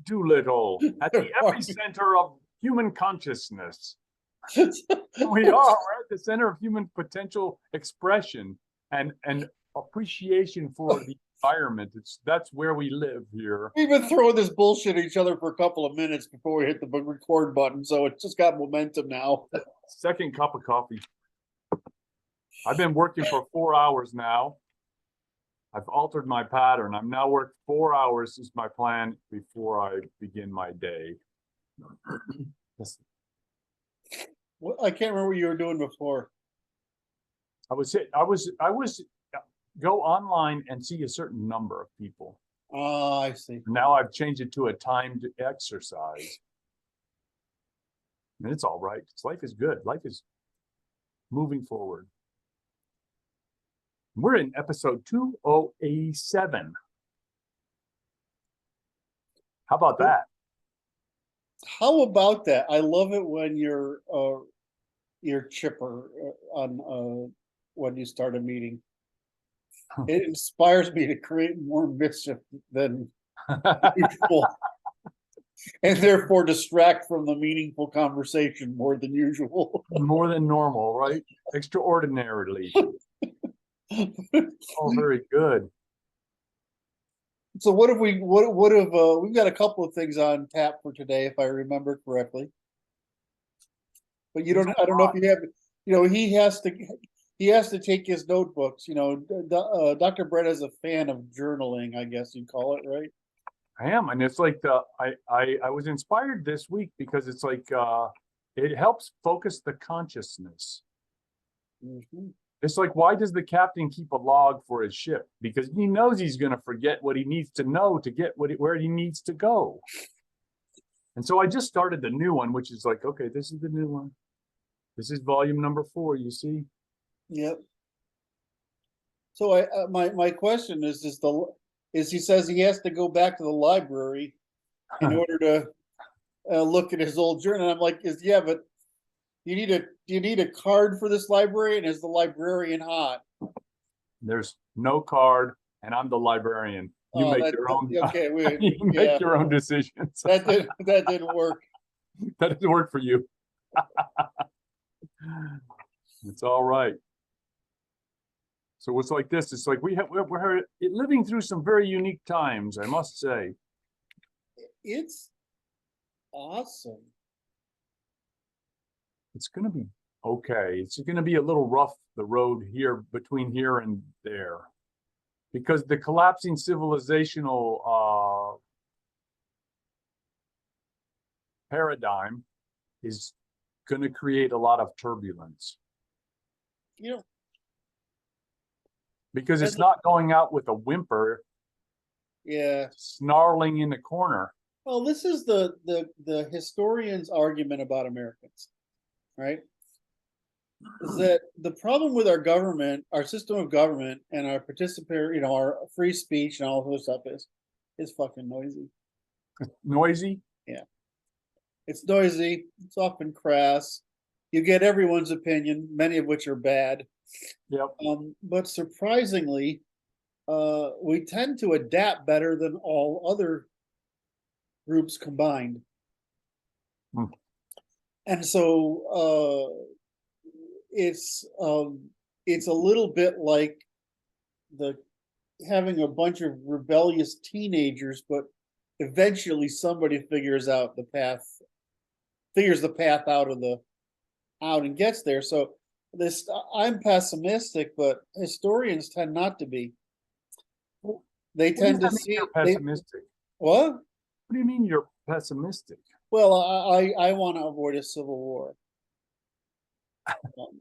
Doolittle at the epicenter of human consciousness. We're at the center of human potential expression and appreciation for the environment. That's where we live here. We've been throwing this bullshit at each other for a couple of minutes before we hit the record button, so it's just got momentum now. Second cup of coffee. I've been working for 4 hours now. I've altered my pattern. I'm now worked 4 hours is my plan before I begin my day. Well, I can't remember what you were doing before. I was go online and see a certain number of people. Oh, I see. Now I've changed it to a timed exercise. And it's all right. Life is good. Life is moving forward. We're in episode 2087. How about that? How about that? I love it when you're chipper on when you start a meeting. It inspires me to create more mischief than usual, and therefore distract from the meaningful conversation more than usual. More than normal, right? Extraordinarily. Oh, very good. So what have we've got a couple of things on tap for today, if I remember correctly. But I don't know if you have, he has to take his notebooks. Dr. Brett is a fan of journaling, I guess you'd call it, right? I am, and it's like I was inspired this week because it's like it helps focus the consciousness. Mm-hmm. It's like, why does the captain keep a log for his ship? Because he knows he's going to forget what he needs to know to get where he needs to go. And so I just started the new one, which is like, okay, this is the new one. This is volume number 4. You see? Yep. So my question is he says he has to go back to the library in order to look at his old journal. And I'm like, but you need a card for this library, and is the librarian hot? There's no card, and I'm the librarian. You make your own. Okay, you make your own decisions. That didn't work. That didn't work for you. It's all right. So it's like this. It's like we're living through some very unique times, I must say. It's awesome. It's going to be okay. It's going to be a little rough, the road here between here and there, because the collapsing civilizational paradigm is going to create a lot of turbulence. Because it's not going out with a whimper. Yeah. Snarling in the corner. Well, this is the historian's argument about Americans, right? Is that the problem with our government, our system of government, and our participatory, our free speech and all of this stuff is fucking noisy. Noisy? Yeah. It's noisy. It's often crass. You get everyone's opinion, many of which are bad. Yep. But surprisingly, we tend to adapt better than all other groups combined. Mm. And so it's a little bit like having a bunch of rebellious teenagers, but eventually somebody figures the path out and gets there. So I'm pessimistic, but historians tend not to be. They tend to see you're pessimistic. What? What do you mean you're pessimistic? Well, I want to avoid a civil war.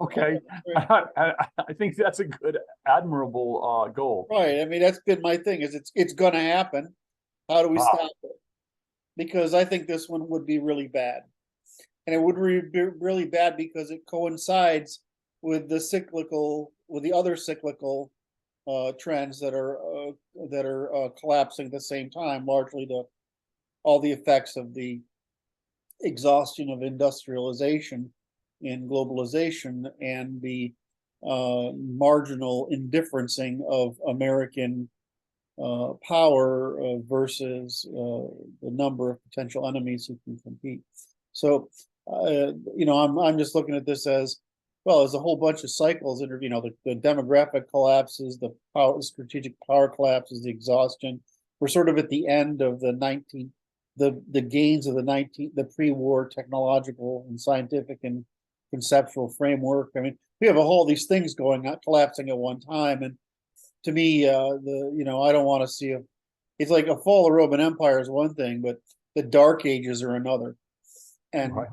Okay, I think that's a good, admirable goal. Right. I mean, that's been my thing. It's going to happen. How do we stop it? Because I think this one would be really bad, and it would be really bad because it coincides with the other cyclical trends that are collapsing at the same time, largely all the effects of the exhaustion of industrialization and globalization and the marginal indifferencing of American power versus the number of potential enemies who can compete. So, I'm just looking at this as, well, there's a whole bunch of cycles that are, the demographic collapses, the strategic power collapses, the exhaustion. We're sort of at the end of the gains of the pre-war technological and scientific and conceptual framework. I mean, we have these things going on, collapsing at one time. And to me, I don't want to see it's like a fall of the Roman Empire is one thing, but the Dark Ages are another. And Right.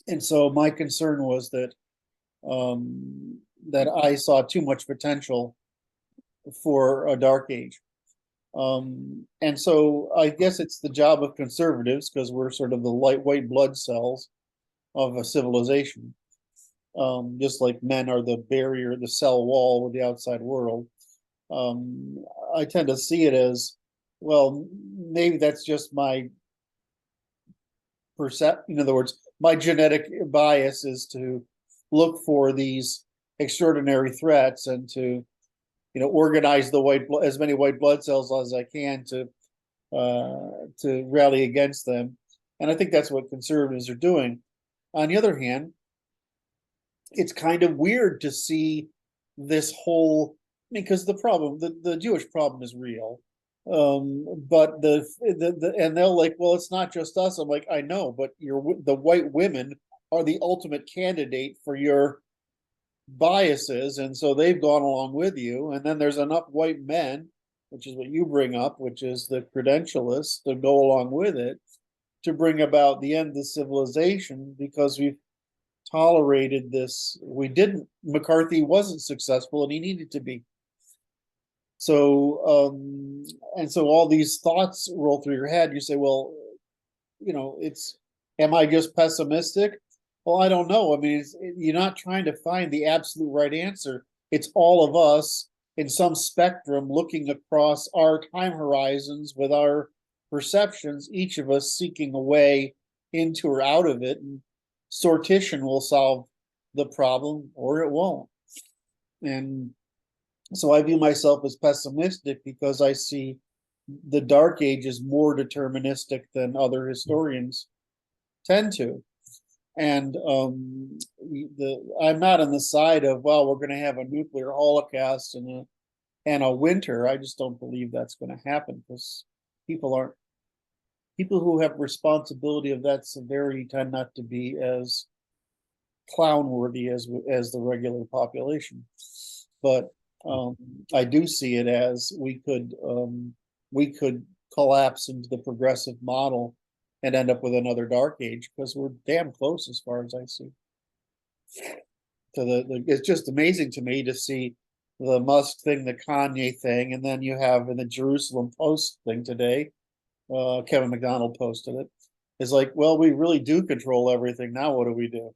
and so my concern was that that I saw too much potential for a Dark Age. And so I guess it's the job of conservatives, because we're sort of the light white blood cells of a civilization. Just like men are the barrier, the cell wall with the outside world. I tend to see it as, well, maybe that's just my perception. In other words, my genetic bias is to look for these extraordinary threats and to, organize as many white blood cells as I can to rally against them. And I think that's what conservatives are doing. On the other hand, it's kind of weird to see this whole, because the Jewish problem is real. But and they'll like, well, it's not just us. I'm like, I know, but the white women are the ultimate candidate for your biases, and so they've gone along with you. And then there's enough white men, which is what you bring up, which is the credentialists, to go along with it to bring about the end of civilization, because we've tolerated this. McCarthy wasn't successful, and he needed to be. So, and so all these thoughts roll through your head. You say, well, am I just pessimistic? Well, I don't know. I mean, you're not trying to find the absolute right answer. It's all of us in some spectrum looking across our time horizons with our perceptions, each of us seeking a way into or out of it. And sortition will solve the problem, or it won't. And so I view myself as pessimistic because I see the Dark Ages more deterministic than other historians tend to. And I'm not on the side of, well, we're going to have a nuclear holocaust and a winter. I just don't believe that's going to happen, because people who have responsibility of that severity tend not to be as clown worthy as the regular population. But I do see it as we could collapse into the progressive model and end up with another Dark Age, because we're damn close as far as I see. So it's just amazing to me to see the Musk thing, the Kanye thing, and then you have in the Jerusalem Post thing today, Kevin McDonald posted it. It's like, well, we really do control everything now. What do we do?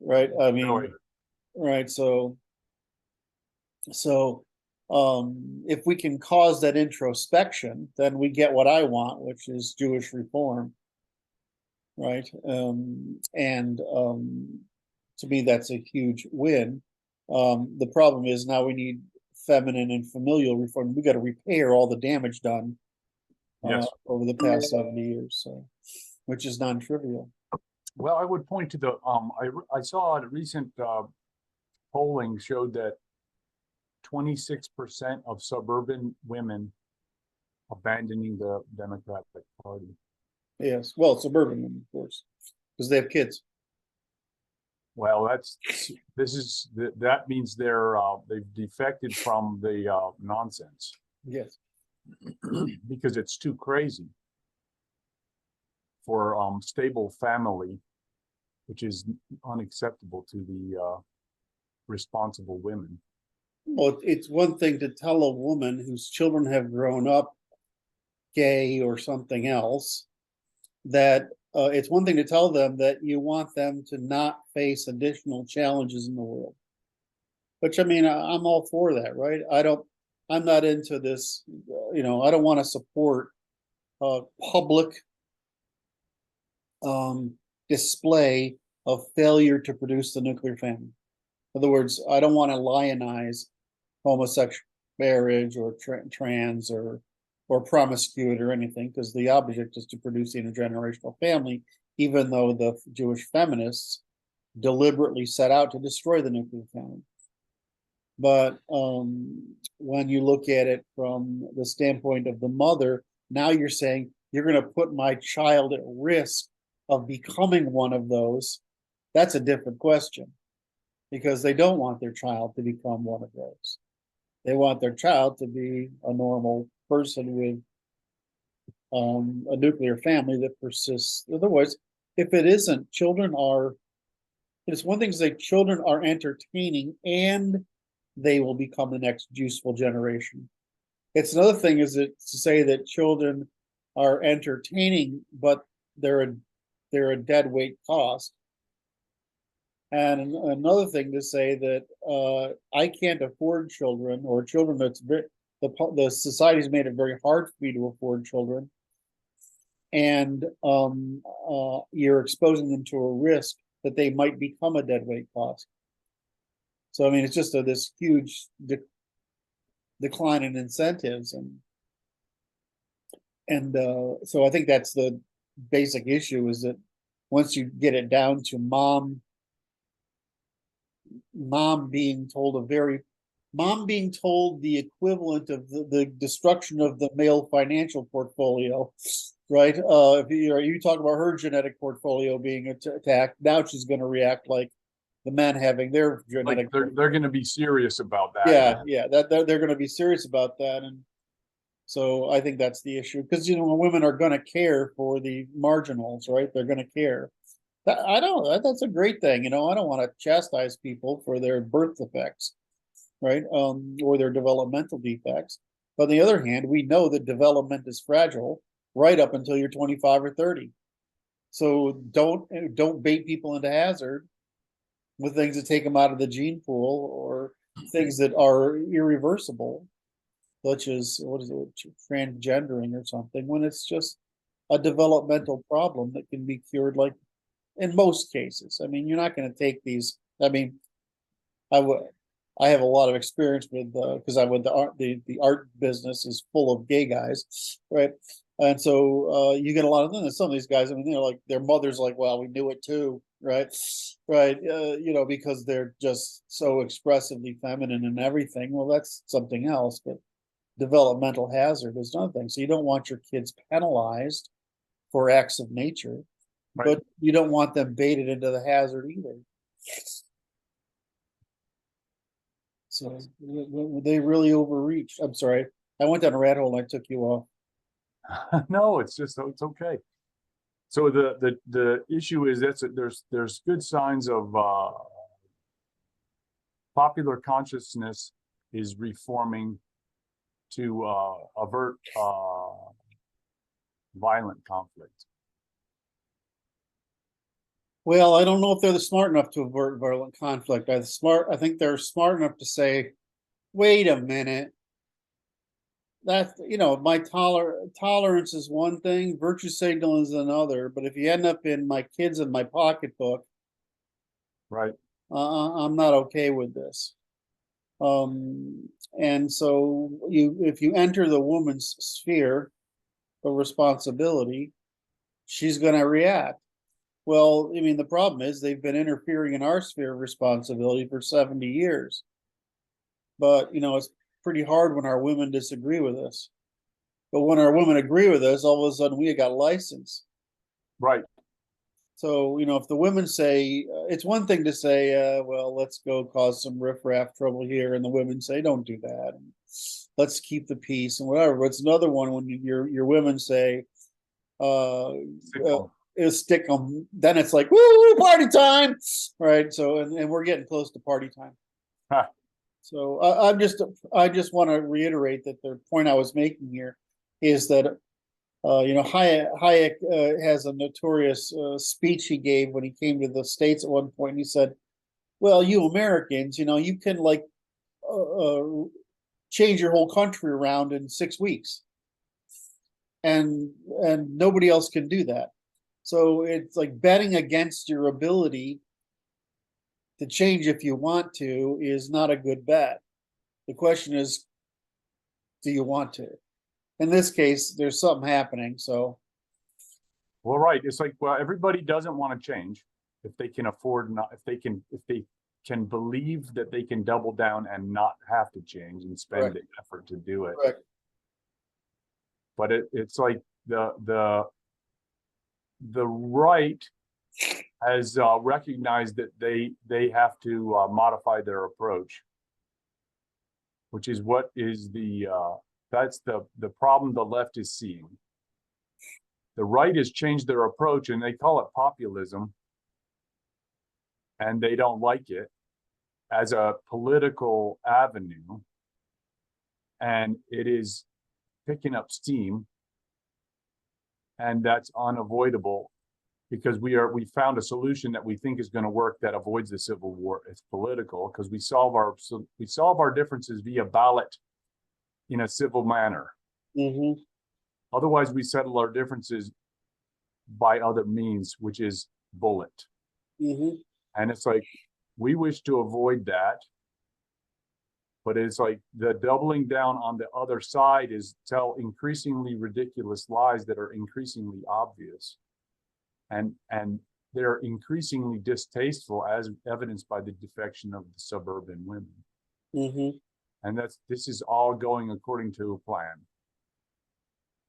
Right? I mean, right. So if we can cause that introspection, then we get what I want, which is Jewish reform. Right. To me, that's a huge win. The problem is now we need feminine and familial reform. We got to repair all the damage done over the past 70 years, which is non-trivial. Well, I would point to I saw a recent polling showed that 26% of suburban women abandoning the Democratic Party. Yes, well, suburban women, of course, because they have kids. Well, that means they've defected from the nonsense. Yes, because it's too crazy for stable family, which is unacceptable to the responsible women. Well, it's one thing to tell a woman whose children have grown up gay or something else that it's one thing to tell them that you want them to not face additional challenges in the world. Which, I mean, I'm all for that, right? I'm not into this, I don't want to support public display of failure to produce the nuclear family. In other words, I don't want to lionize homosexuality. marriage or trans or promiscuity or anything, because the object is to produce the intergenerational family, even though the Jewish feminists deliberately set out to destroy the nuclear family. But when you look at it from the standpoint of the mother, now you're saying you're going to put my child at risk of becoming one of those. That's a different question, because they don't want their child to become one of those. They want their child to be a normal person with a nuclear family that persists. Otherwise, if it isn't, it's one thing to say children are entertaining and they will become the next useful generation. It's another thing is it to say that children are entertaining, but they're a dead weight cost. And another thing to say that I can't afford children, or children the society's made it very hard for me to afford children, and you're exposing them to a risk that they might become a dead weight cost. So I mean, it's just this huge decline in incentives, and so I think that's the basic issue, is that once you get it down to mom being told the equivalent of the destruction of the male financial portfolio, right? If you talk about her genetic portfolio being attacked, now she's going to react like the men having their genetic. Like they're going to be serious about that. Yeah, that they're going to be serious about that, and so I think that's the issue, because women are going to care for the marginals, right? They're going to care. That's a great thing. I don't want to chastise people for their birth defects, right? Or their developmental defects. But on the other hand, we know that development is fragile right up until you're 25 or 30. So don't bait people into hazard with things that take them out of the gene pool, or things that are irreversible, such as transgendering or something, when it's just a developmental problem that can be cured, like in most cases. I mean, you're not going to take these. I mean, I have a lot of experience with because I went the art business is full of gay guys, right? And so you get a lot of them. Some of these guys, I mean, they're like, their mother's like, well, we knew it too, right? Right. Because they're just so expressively feminine and everything. Well, that's something else, but developmental hazard is another thing. So you don't want your kids penalized for acts of nature, right, but you don't want them baited into the hazard either. So they really overreached. I'm sorry, I went down a rat hole and I took you off. No, it's okay. So the issue is there's good signs of popular consciousness is reforming to avert violent conflict. Well, I don't know if they're smart enough to avert violent conflict. I think they're smart enough to say, wait a minute. That's, my tolerance is one thing, virtue signal is another. But if you end up in my kids in my pocketbook, right, I'm not okay with this. And so if you enter the woman's sphere of responsibility, she's going to react. Well, I mean, the problem is they've been interfering in our sphere of responsibility for 70 years. But, it's pretty hard when our women disagree with us. But when our women agree with us, all of a sudden we got license. Right. So, if the women say, it's one thing to say, well, let's go cause some riffraff trouble here. And the women say, don't do that. And let's keep the peace and whatever. But it's another one when your women say, stick them, then it's like, woo, party time, right? So and we're getting close to party time. Huh. So I just want to reiterate that the point I was making here is that Hayek has a notorious speech he gave when he came to the States at one point, and he said, well, you Americans, you can change your whole country around in 6 weeks, and nobody else can do that. So it's like betting against your ability to change if you want to is not a good bet. The question is, do you want to? In this case, there's something happening, so. Well, right. It's like, well, everybody doesn't want to change if they can afford not, if they can believe that they can double down and not have to change and spend Correct. the effort to do it. Correct. But it's like the right has recognized that they have to modify their approach, which is what is that's the problem the left is seeing. The right has changed their approach, and they call it populism, and they don't like it as a political avenue, and it is picking up steam, and that's unavoidable because we found a solution that we think is going to work that avoids the civil war. It's political because we solve our differences via ballot in a civil manner. Mm-hmm. Otherwise, we settle our differences by other means, which is bullet. Mm-hmm. And it's like, we wish to avoid that, but it's like the doubling down on the other side is tell increasingly ridiculous lies that are increasingly obvious. And they're increasingly distasteful, as evidenced by the defection of the suburban women. Mm-hmm. And this is all going according to a plan.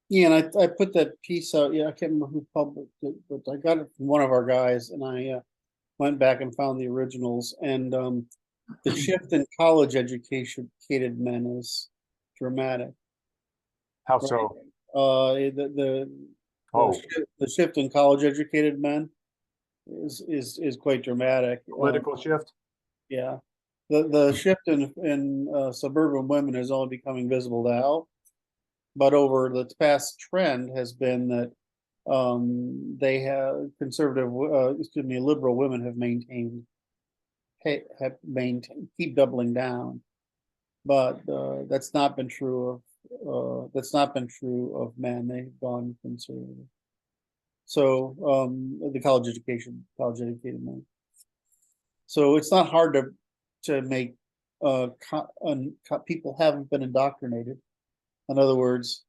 Yeah, and I put that piece out. Yeah, I can't remember who published it, but I got it from one of our guys, and I went back and found the originals. And the shift in college educated men is dramatic. How Right? so? The shift in college educated men is quite dramatic. Political shift? Yeah. The shift in suburban women is only becoming visible now, but over the past trend has been that they have liberal women have keep doubling down, but that's not been true of men. They've gone conservative. So the college educated men. So it's not hard to make people haven't been indoctrinated. In other words,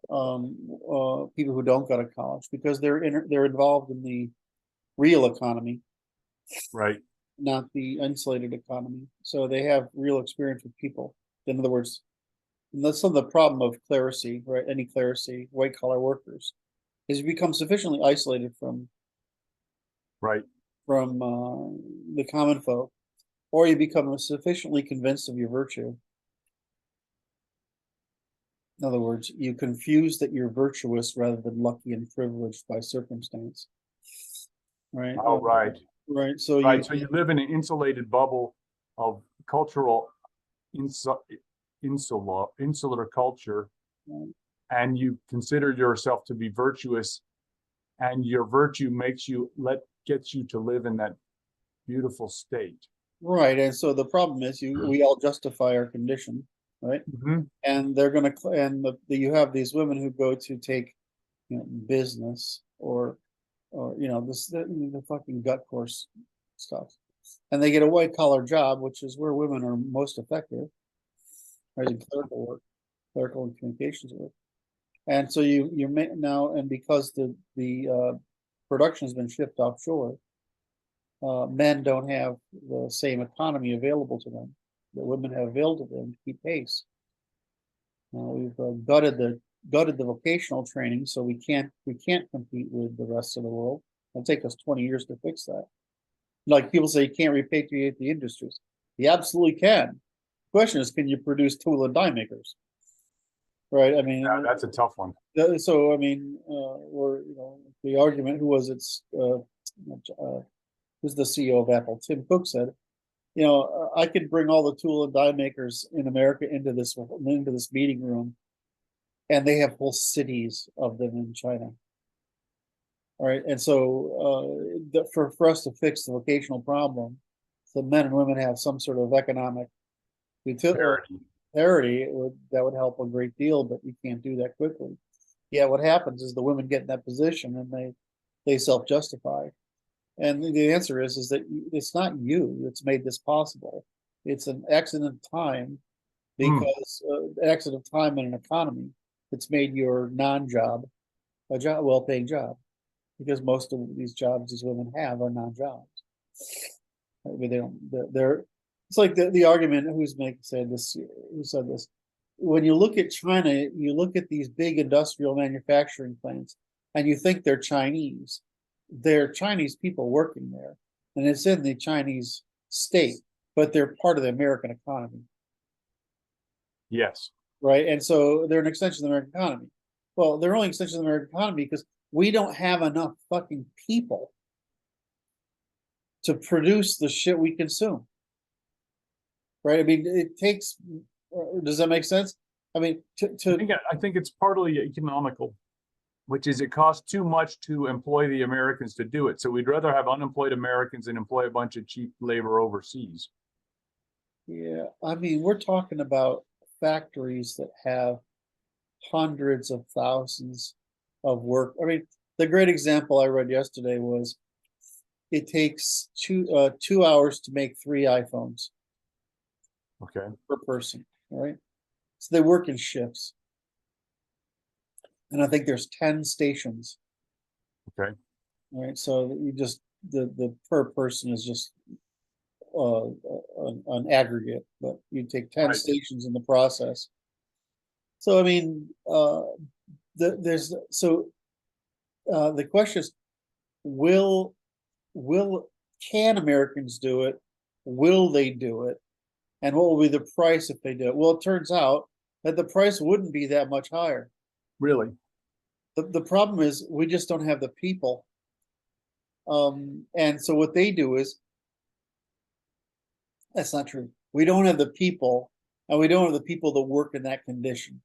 people who don't go to college because they're involved in the real economy, right? Not the insulated economy. So they have real experience with people. In other words, and that's some of the problem of clerisy, right? Any clerisy, white collar workers, is you become sufficiently isolated from the common folk, or you become sufficiently convinced of your virtue. In other words, you confuse that you're virtuous rather than lucky and privileged by circumstance. Right. Oh, right. Right. So so you live in an insulated bubble of cultural insular culture, and you consider yourself to be virtuous, and your virtue gets you to live in that beautiful state. Right. And so the problem is we all justify our condition, right? Mm-hmm. And they're going to, you have these women who go to take, business or the fucking gut course stuff, and they get a white collar job, which is where women are most effective, right? In clerical work, clerical and communications work. And so you may now, and because the production has been shipped offshore, men don't have the same economy available to them that women have available to them to keep pace. We've gutted the vocational training, so we can't compete with the rest of the world. It'll take us 20 years to fix that. Like people say, you can't repatriate the industries. You absolutely can. The question is, can you produce tool and die makers? Right. I mean, yeah, that's a tough one. So I mean, the argument. Who was it? Who's the CEO of Apple? Tim Cook said, I could bring all the tool and die makers in America into this meeting room, and they have whole cities of them in China. All right, and so for us to fix the vocational problem, so men and women have some sort of economic parity, that would help a great deal, but you can't do that quickly. Yeah, what happens is the women get in that position and they self-justify. And the answer is that it's not you that's made this possible. It's an accident of time because the exit of time in an economy that's made your non-job a job, well-paying job, because most of these jobs these women have are non-jobs. I mean, they don't. They're. It's like the argument. Said this? Who said this? When you look at China, you look at these big industrial manufacturing plants, and you think they're Chinese. They're Chinese people working there, and it's in the Chinese state, but they're part of the American economy. Yes. Right, and so they're an extension of the American economy. Well, they're only an extension of the American economy because we don't have enough fucking people to produce the shit we consume. Right? I mean, it takes. Does that make sense? I mean, I think it's partly economical, which is it costs too much to employ the Americans to do it. So we'd rather have unemployed Americans than employ a bunch of cheap labor overseas. Yeah, I mean, we're talking about factories that have hundreds of thousands of work. I mean, the great example I read yesterday was it takes 2 hours to make 3 iPhones. Okay. Per person, right? So they work in shifts. And I think there's 10 stations. Okay. All right. So you just the per person is just an aggregate, but you take 10 stations in the process. So I mean, the question is, can Americans do it? Will they do it? And what will be the price if they do it? Well, it turns out that the price wouldn't be that much higher. Really? The problem is we just don't have the people. And so what they do is, that's not true. We don't have the people, and we don't have the people that work in that condition.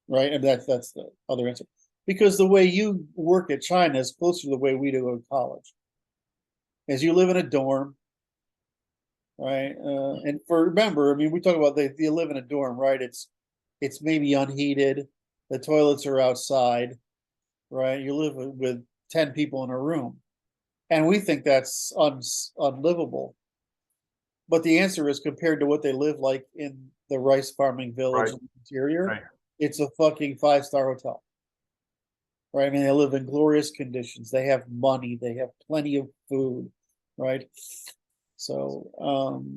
Right? And that's the other answer. Because the way you work at China is closer to the way we do in college. As you live in a dorm, right? And remember, I mean, we talk about you live in a dorm, right? It's maybe unheated. The toilets are outside, right? You live with 10 people in a room, and we think that's unlivable. But the answer is, compared to what they live like in the rice farming village in the interior, it's a fucking 5-star hotel. Right? I mean, they live in glorious conditions. They have money. They have plenty of food, right? So,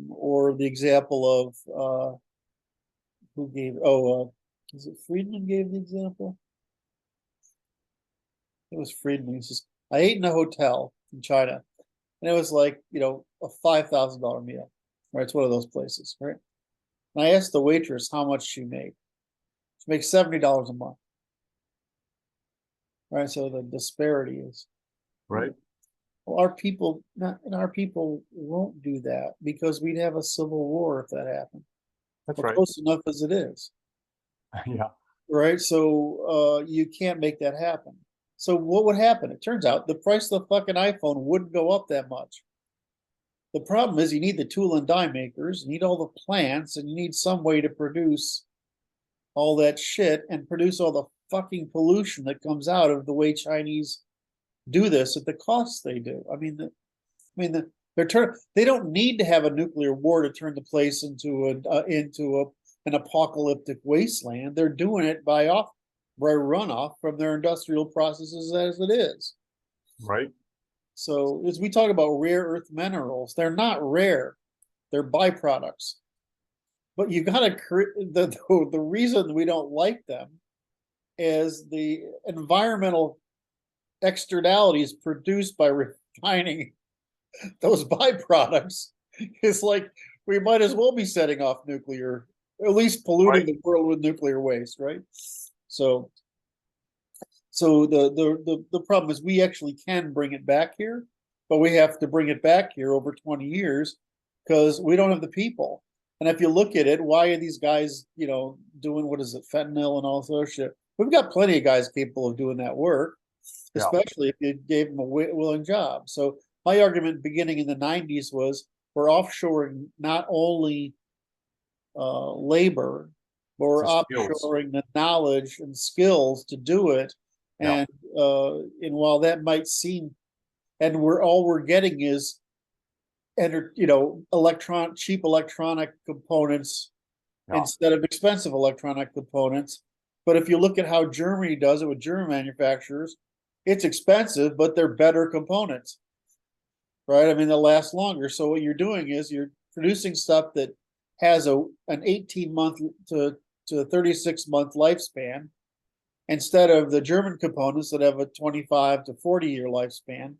or the example of who gave? Is it Friedman gave the example? It was Friedman. He says, I ate in a hotel in China, and it was like, a $5,000 meal. Right? It's one of those places, right? And I asked the waitress how much she made. She makes $70 a month. Right? So the disparity is right. Well, our people won't do that because we'd have a civil war if that happened. That's right. Close enough as it is. Yeah. Right. So you can't make that happen. So what would happen? It turns out the price of the fucking iPhone wouldn't go up that much. The problem is you need the tool and die makers, you need all the plants, and you need some way to produce all that shit and produce all the fucking pollution that comes out of the way Chinese do this at the costs they do. They don't need to have a nuclear war to turn the place into an apocalyptic wasteland. They're doing it by runoff from their industrial processes as it is. Right. So as we talk about rare earth minerals, they're not rare; they're byproducts. But you got to the reason we don't like them is the environmental externalities produced by refining those byproducts. It's like we might as well be setting off nuclear, at least polluting the world with nuclear waste, right? So the problem is we actually can bring it back here, but we have to bring it back here over 20 years because we don't have the people. And if you look at it, why are these guys, doing what is it, fentanyl and all this shit? We've got plenty of guys capable of doing that work, especially if you gave them a willing job. So my argument beginning in the 90s was we're offshoring not only labor, but we're offshoring the knowledge and skills to do it. And while that might seem, and we're getting is cheap electronic components Yeah. instead of expensive electronic components. But if you look at how Germany does it with German manufacturers, it's expensive, but they're better components, right? I mean, they'll last longer. So what you're doing is you're producing stuff that has an 18-month to 36-month lifespan, instead of the German components that have a 25 to 40-year lifespan,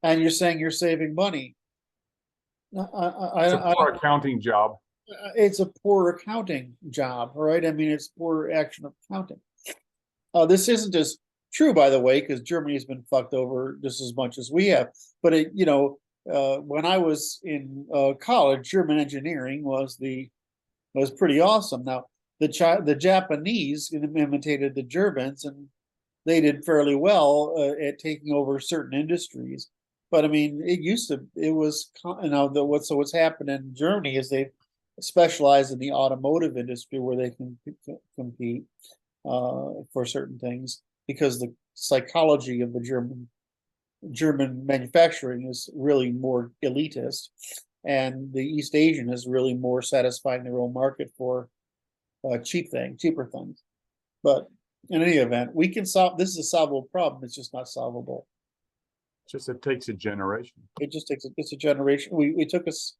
and you're saying you're saving money. It's a poor accounting job. It's a poor accounting job, right? I mean, it's poor action of accounting. This isn't as true, by the way, because Germany's been fucked over just as much as we have. But when I was in college, German engineering was pretty awesome. Now, the Japanese imitated the Germans, and they did fairly well at taking over certain industries. But I mean, what's happened in Germany is they specialize in the automotive industry where they can compete for certain things, because the psychology of the German manufacturing is really more elitist, and the East Asian is really more satisfying their own market for cheaper things. But in any event, we can solve this. Is a solvable problem. It's just not solvable. Just it takes a generation. It just takes it's a generation. We took us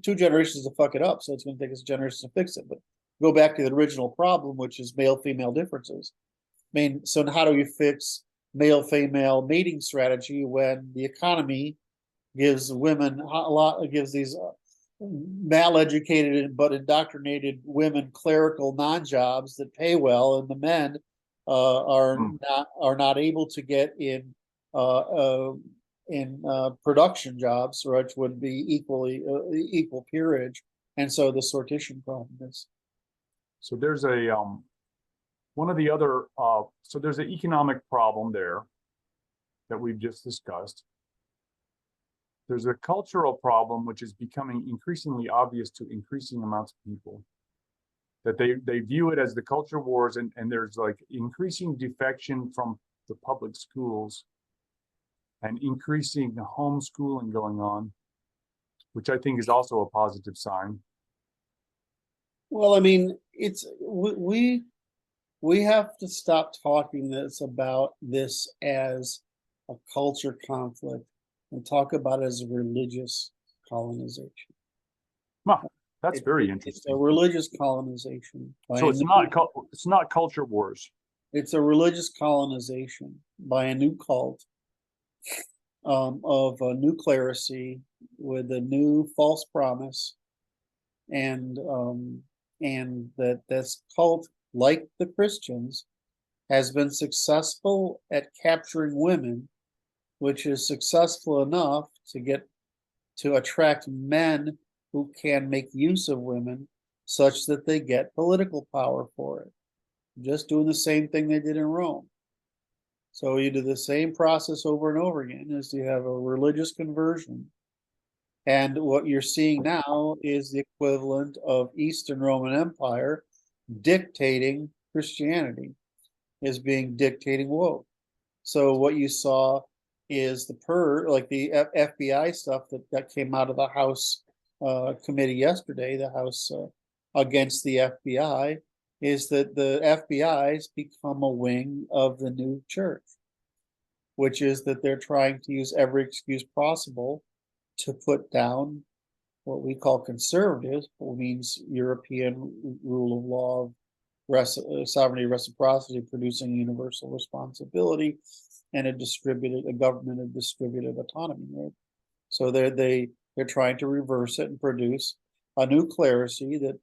2 generations to fuck it up, so it's going to take us a generation to fix it. But go back to the original problem, which is male-female differences. I mean, so how do you fix male-female mating strategy when the economy gives women gives these mal-educated but indoctrinated women clerical non-jobs that pay well, and the men are not able to get in production jobs, which would be equal peerage, and so the sortition problem is. So there's a one of the other so there's an economic problem there that we've just discussed. There's a cultural problem which is becoming increasingly obvious to increasing amounts of people, that they view it as the culture wars, and there's like increasing defection from the public schools and increasing homeschooling going on, which I think is also a positive sign. Well, I mean, it's we have to stop talking about this as a culture conflict and talk about it as a religious colonization. Wow, that's very interesting. It's a religious colonization. So it's not culture wars. It's a religious colonization by a new cult of a new clerisy with a new false promise, and that this cult, like the Christians, has been successful at capturing women, which is successful enough to attract men who can make use of women such that they get political power for it. Just doing the same thing they did in Rome. So you do the same process over and over again, is you have a religious conversion. And what you're seeing now is the equivalent of Eastern Roman Empire dictating Christianity, is being dictating woke. So what you saw is the FBI stuff that came out of the House committee yesterday, the House against the FBI, is that the FBI's become a wing of the new church, which is that they're trying to use every excuse possible to put down what we call conservatives, which means European rule of law, sovereignty, reciprocity, producing universal responsibility, and a government of distributed autonomy. Right? So they're trying to reverse it and produce a new clerisy that,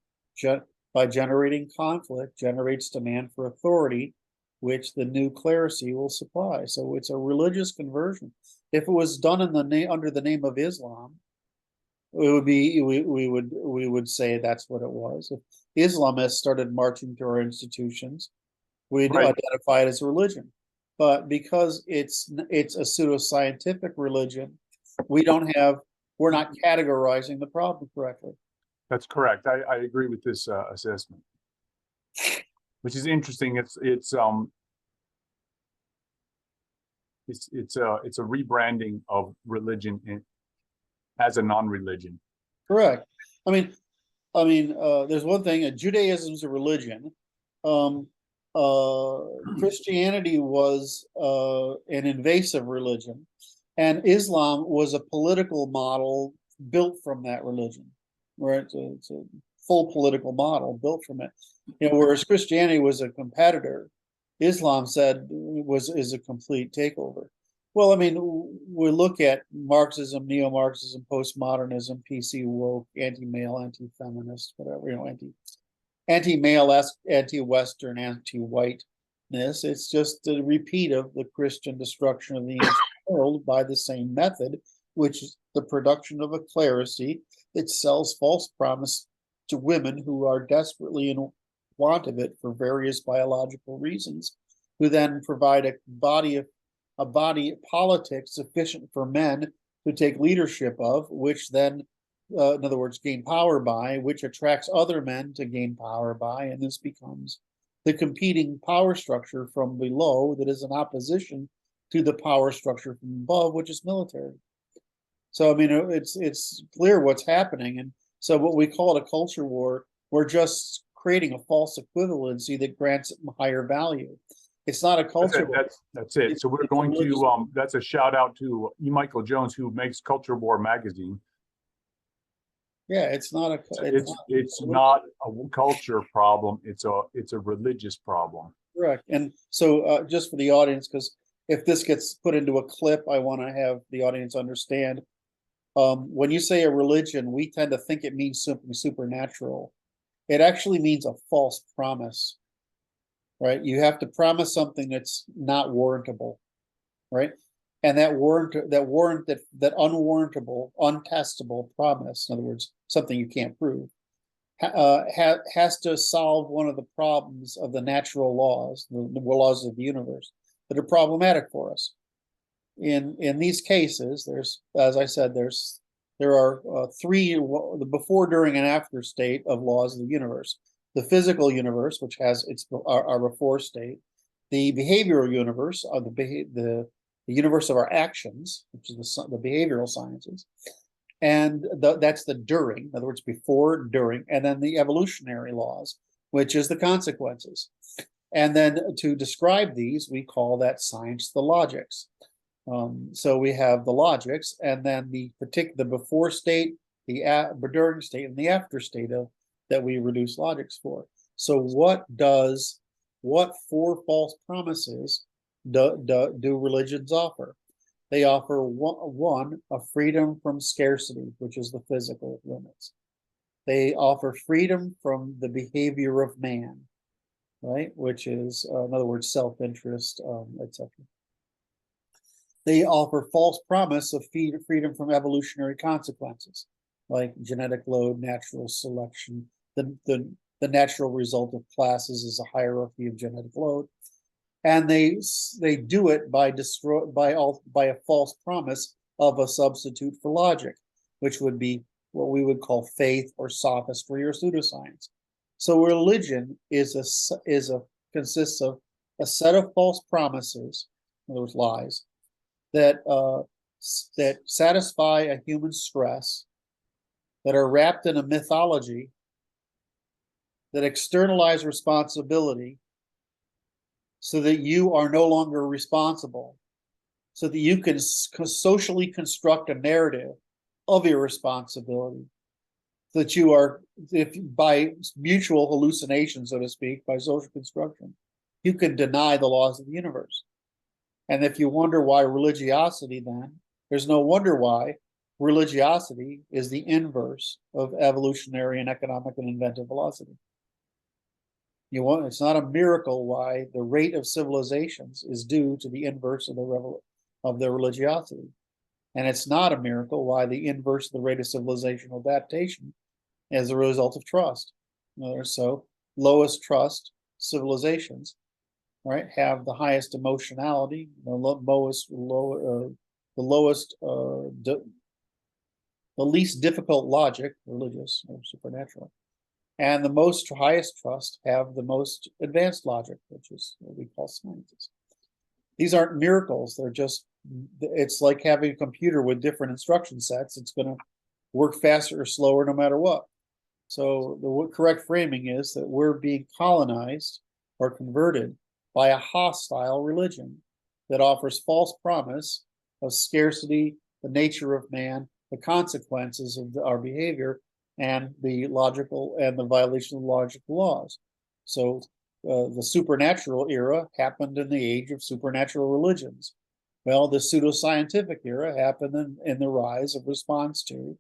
by generating conflict, generates demand for authority, which the new clerisy will supply. So it's a religious conversion. If it was done under the name of Islam, it would be we would say that's what it was. If Islamists started marching through our institutions, we'd identify it as a religion. But because it's a pseudoscientific religion, we're not categorizing the problem correctly. That's correct. I agree with this assessment, which is interesting. It's a rebranding of religion as a non-religion. Correct. I mean, I mean, there's one thing, Judaism's a religion. Um, Christianity was an invasive religion, and Islam was a political model built from that religion, right? It's a full political model built from it. Whereas Christianity was a competitor, Islam said is a complete takeover. Well, I mean, we look at Marxism, neo-Marxism, postmodernism, PC woke, anti-male, anti-feminist, whatever, anti-male, anti-Western, anti-whiteness. It's just a repeat of the Christian destruction of the ancient world by the same method, which is the production of a clerisy that sells false promise to women who are desperately in want of it for various biological reasons, who then provide a body politic sufficient for men to take leadership of, which then, in other words, gain power by, which attracts other men to gain power by, and this becomes the competing power structure from below that is in opposition to the power structure from above, which is military. So I mean, it's clear what's happening, and so what we call it a culture war, we're just creating a false equivalency that grants it higher value. It's not a culture war. That's it. So we're going to that's a shout out to E. Michael Jones, who makes Culture War magazine. Yeah, it's not a. It's not a culture problem. It's a religious problem. Correct. And so, just for the audience, because if this gets put into a clip, I want to have the audience understand. When you say a religion, we tend to think it means something supernatural. It actually means a false promise, right? You have to promise something that's not warrantable, right? And that unwarrantable, untestable promise, in other words, something you can't prove, has to solve one of the problems of the natural laws, the laws of the universe that are problematic for us. In these cases, there's, as I said, there are three, the before, during, and after state of laws of the universe. The physical universe, which has our before state, the behavioral universe, the universe of our actions, which is the behavioral sciences, and that's the during, in other words, before, during, and then the evolutionary laws, which is the consequences. And then to describe these, we call that science the logics. So we have the logics, and then the before state, the during state, and the after state of that we reduce logics for. So what four false promises do religions offer? They offer one, a freedom from scarcity, which is the physical limits. They offer freedom from the behavior of man, right? Which is, in other words, self-interest, etc. They offer false promise of freedom from evolutionary consequences, like genetic load, natural selection. The natural result of classes is a hierarchy of genetic load, and they do it by a false promise of a substitute for logic, which would be what we would call faith or sophistry or pseudoscience. So religion consists of a set of false promises, in other words, lies, that satisfy a human stress, that are wrapped in a mythology, that externalize responsibility so that you are no longer responsible, so that you can socially construct a narrative of irresponsibility, that you are, if by mutual hallucination, so to speak, by social construction, you can deny the laws of the universe. And if you wonder why religiosity, then there's no wonder why religiosity is the inverse of evolutionary and economic and inventive velocity. It's not a miracle why the rate of civilizations is due to the inverse of the religiosity. And it's not a miracle why the inverse of the rate of civilizational adaptation is a result of trust. So lowest trust civilizations, right, have the highest emotionality, the least difficult logic, religious or supernatural, and the highest trust have the most advanced logic, which is what we call sciences. These aren't miracles. It's like having a computer with different instruction sets. It's going to work faster or slower no matter what. So the correct framing is that we're being colonized or converted by a hostile religion that offers false promise of scarcity, the nature of man, the consequences of our behavior, and the violation of logical laws. So the supernatural era happened in the age of supernatural religions. Well, the pseudoscientific era happened in the rise of response to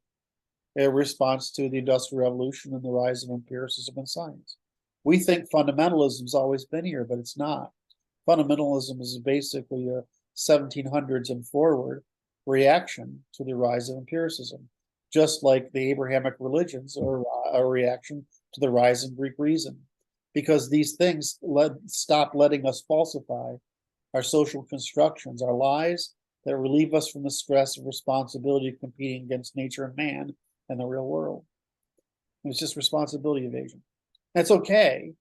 the Industrial Revolution and the rise of empiricism and science. We think fundamentalism's always been here, but it's not. Fundamentalism is basically a 1700s and forward reaction to the rise of empiricism, just like the Abrahamic religions are a reaction to the rise of Greek reason, because these things stop letting us falsify our social constructions, our lies that relieve us from the stress of responsibility of competing against nature and man and the real world. It's just responsibility evasion. That's okay.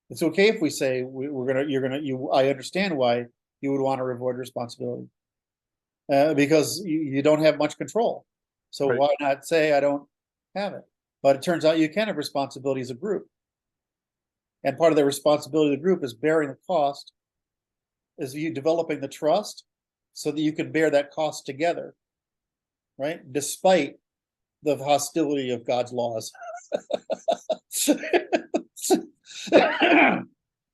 It's okay if we say I understand why you would want to avoid responsibility, because you don't have much control. So Right. why not say I don't have it? But it turns out you can have responsibility as a group. And part of the responsibility of the group is bearing the cost, is you developing the trust so that you can bear that cost together, right? Despite the hostility of God's laws.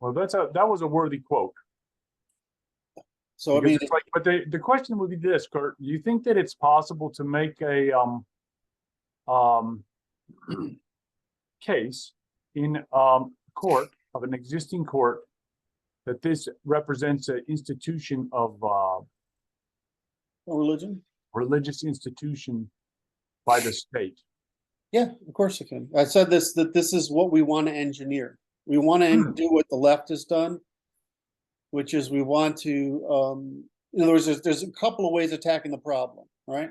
Well, that was a worthy quote. So Because it's like, but the question would be this, Kurt: do you think that it's possible to make a case in court of an existing court that this represents an institution of religion? religious institution by the state? Yeah, of course you can. I said that this is what we want to engineer. We want to do what the left has done, which is we want to, in other words, there's a couple of ways of attacking the problem, right?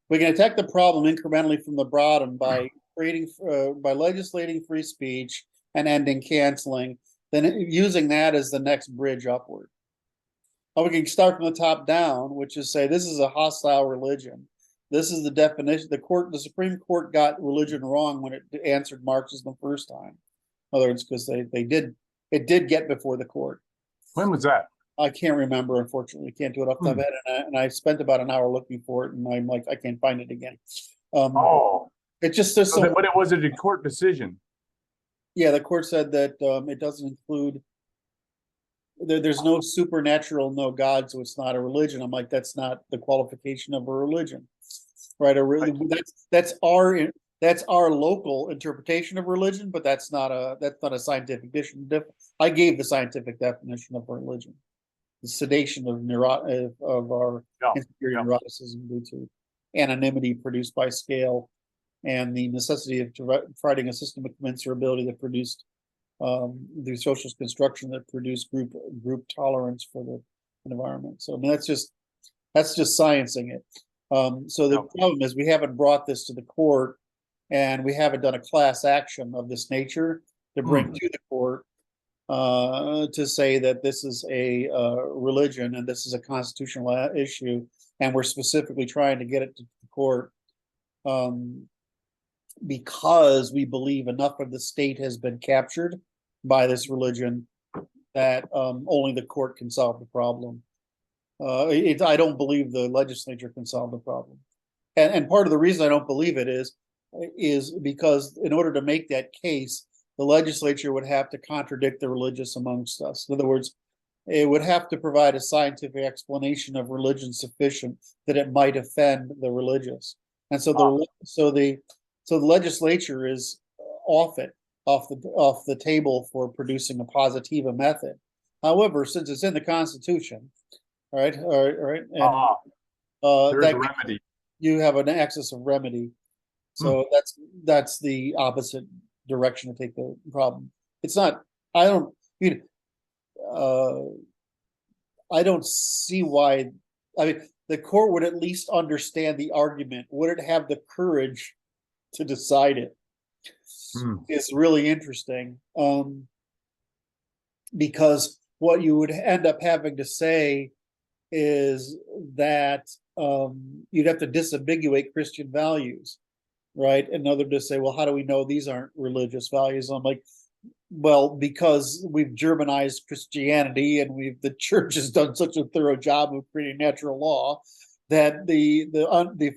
We can attack the problem incrementally from the bottom by by legislating free speech and ending canceling, then using that as the next bridge upward. Or we can start from the top down, which is say this is a hostile religion. This is the definition. The Supreme Court got religion wrong when it answered Marxism the first time. In other words, because it did get before the court. When was that? I can't remember, unfortunately. Can't do it off the top of my head. And I spent about an hour looking for it, and I'm like, I can't find it again. It just there's so. But it was a court decision. Yeah, the court said that it doesn't include. There's no supernatural, no God, so it's not a religion. I'm like, that's not the qualification of a religion, right? That's our local interpretation of religion, but that's not a scientific definition. I gave the scientific definition of religion: the sedation of our inferior neuroticism due to anonymity produced by scale, and the necessity of providing a system of commensurability that produced the social construction that produced group tolerance for the environment. So I mean, that's just sciencing it. So the problem is we haven't brought this to the court, and we haven't done a class action of this nature to bring to the court to say that this is a religion and this is a constitutional issue, and we're specifically trying to get it to the court because we believe enough of the state has been captured by this religion that only the court can solve the problem. I don't believe the legislature can solve the problem. And part of the reason I don't believe it is because in order to make that case, the legislature would have to contradict the religious amongst us. In other words, it would have to provide a scientific explanation of religion sufficient that it might offend the religious. And so the legislature is off the table for producing a positiva method. However, since it's in the Constitution, all right, and there's a remedy. You have an excess of remedy. So that's the opposite direction to take the problem. It's not. I don't see why. I mean, the court would at least understand the argument. Would it have the courage to decide it? It's really interesting, because what you would end up having to say is that you'd have to disambiguate Christian values. right? And another to say, well, how do we know these aren't religious values? I'm like, well, because we've Germanized Christianity and the church has done such a thorough job of creating natural law that the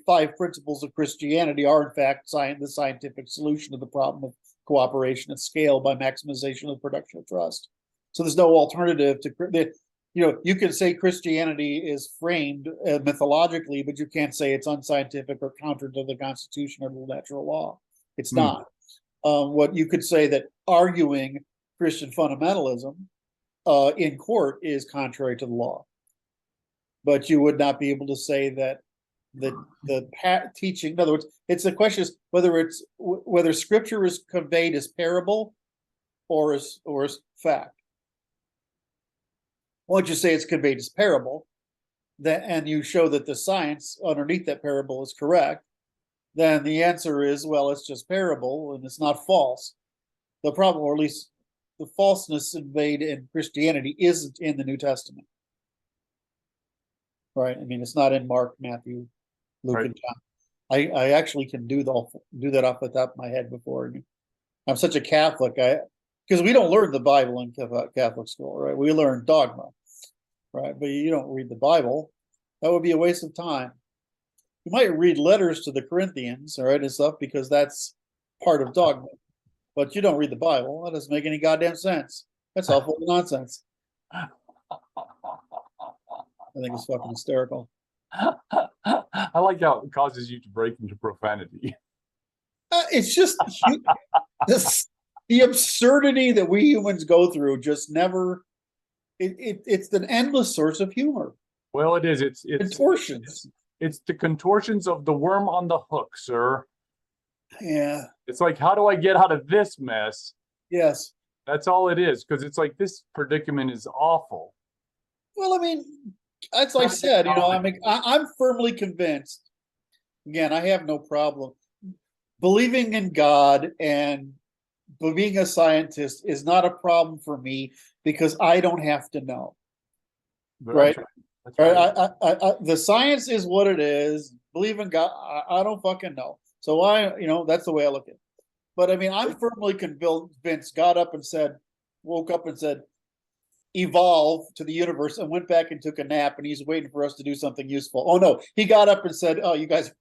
5 principles of Christianity are in fact the scientific solution to the problem of cooperation at scale by maximization of the production of trust. So there's no alternative to, you can say Christianity is framed mythologically, but you can't say it's unscientific or counter to the Constitution or the natural law. It's not. What you could say that arguing Christian fundamentalism in court is contrary to the law, but you would not be able to say that the teaching. In other words, it's the question is whether Scripture is conveyed as parable or as fact. Once you say it's conveyed as parable, and you show that the science underneath that parable is correct, then the answer is, well, it's just parable and it's not false. The problem, or at least the falseness conveyed in Christianity, isn't in the New Testament. Right? I mean, it's not in Mark, Matthew, Luke, right, and John. I actually can do that off the top of my head before. I'm such a Catholic, because we don't learn the Bible in Catholic school, right? We learn dogma, right? But you don't read the Bible. That would be a waste of time. You might read letters to the Corinthians, all right, and stuff, because that's part of dogma. But you don't read the Bible. That doesn't make any goddamn sense. That's all full of nonsense. I think it's fucking hysterical. I like how it causes you to break into profanity. It's just the absurdity that we humans go through just never. It's an endless source of humor. Well, it is. It's contortions. It's the contortions of the worm on the hook, sir. Yeah. It's like, how do I get out of this mess? Yes. That's all it is, because it's like this predicament is awful. Well, I mean, as I said, I'm firmly convinced. Again, I have no problem believing in God, and being a scientist is not a problem for me because I don't have to know. Right? That's right. The science is what it is. Believe in God. I don't fucking know. So that's the way I look at it. But I mean, I'm firmly convinced God woke up and said, evolve to the universe, and went back and took a nap, and he's waiting for us to do something useful. Oh no, he got up and said, oh, you guys,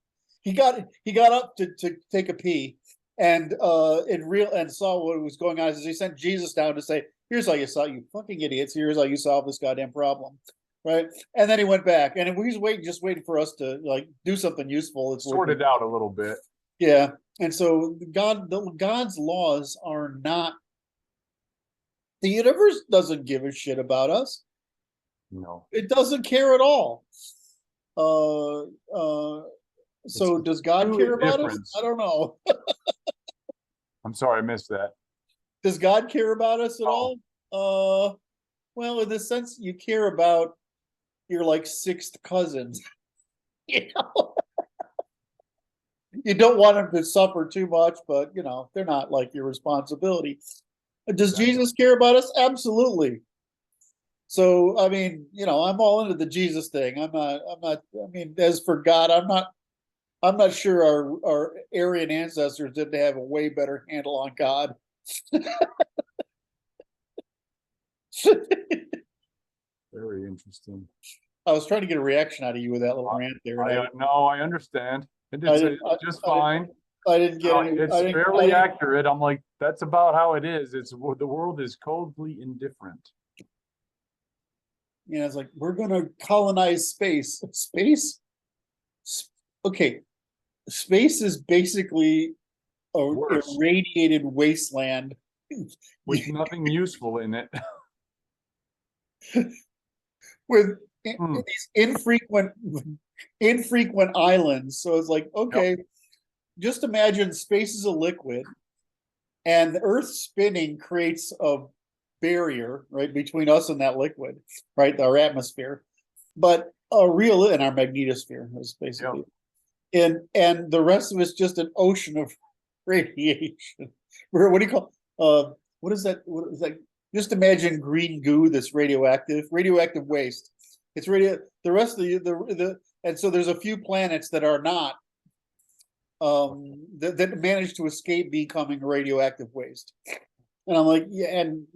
he got up to take a pee and saw what was going on. He sent Jesus down to say, here's how you fucking idiots, here's how you solve this goddamn problem. Right. And then he went back, and he's just waiting for us to do something useful. It's sort it out a little bit. Yeah. And so God's laws are not, the universe doesn't give a shit about us. No. It doesn't care at all. So does God care about us? I don't know. I'm sorry, I missed that. Does God care about us at all? Well, in the sense you care about your sixth cousins. You don't want them to suffer too much, but they're not your responsibility. Does Jesus care about us? Absolutely. So I mean, I'm all into the Jesus thing. I'm not. I mean, as for God, I'm not sure our Aryan ancestors didn't have a way better handle on God. Very interesting. I was trying to get a reaction out of you with that little rant there. No, I understand. It did just fine. I didn't get any. It's fairly accurate. I'm like, that's about how it is. The world is coldly indifferent. It's like, we're going to colonize space. Space? Okay. Space is basically a irradiated wasteland with nothing useful in it. With these infrequent islands. So it's like, okay, just imagine space is a liquid, and the Earth spinning creates a barrier, right, between us and that liquid, right, our atmosphere, but and our magnetosphere is basically, and the rest of it's just an ocean of radiation. What do you call? What is that? What is that? Just imagine green goo that's radioactive waste. It's radio. The rest of and so there's a few planets that are not that managed to escape becoming radioactive waste. And I'm like, yeah, and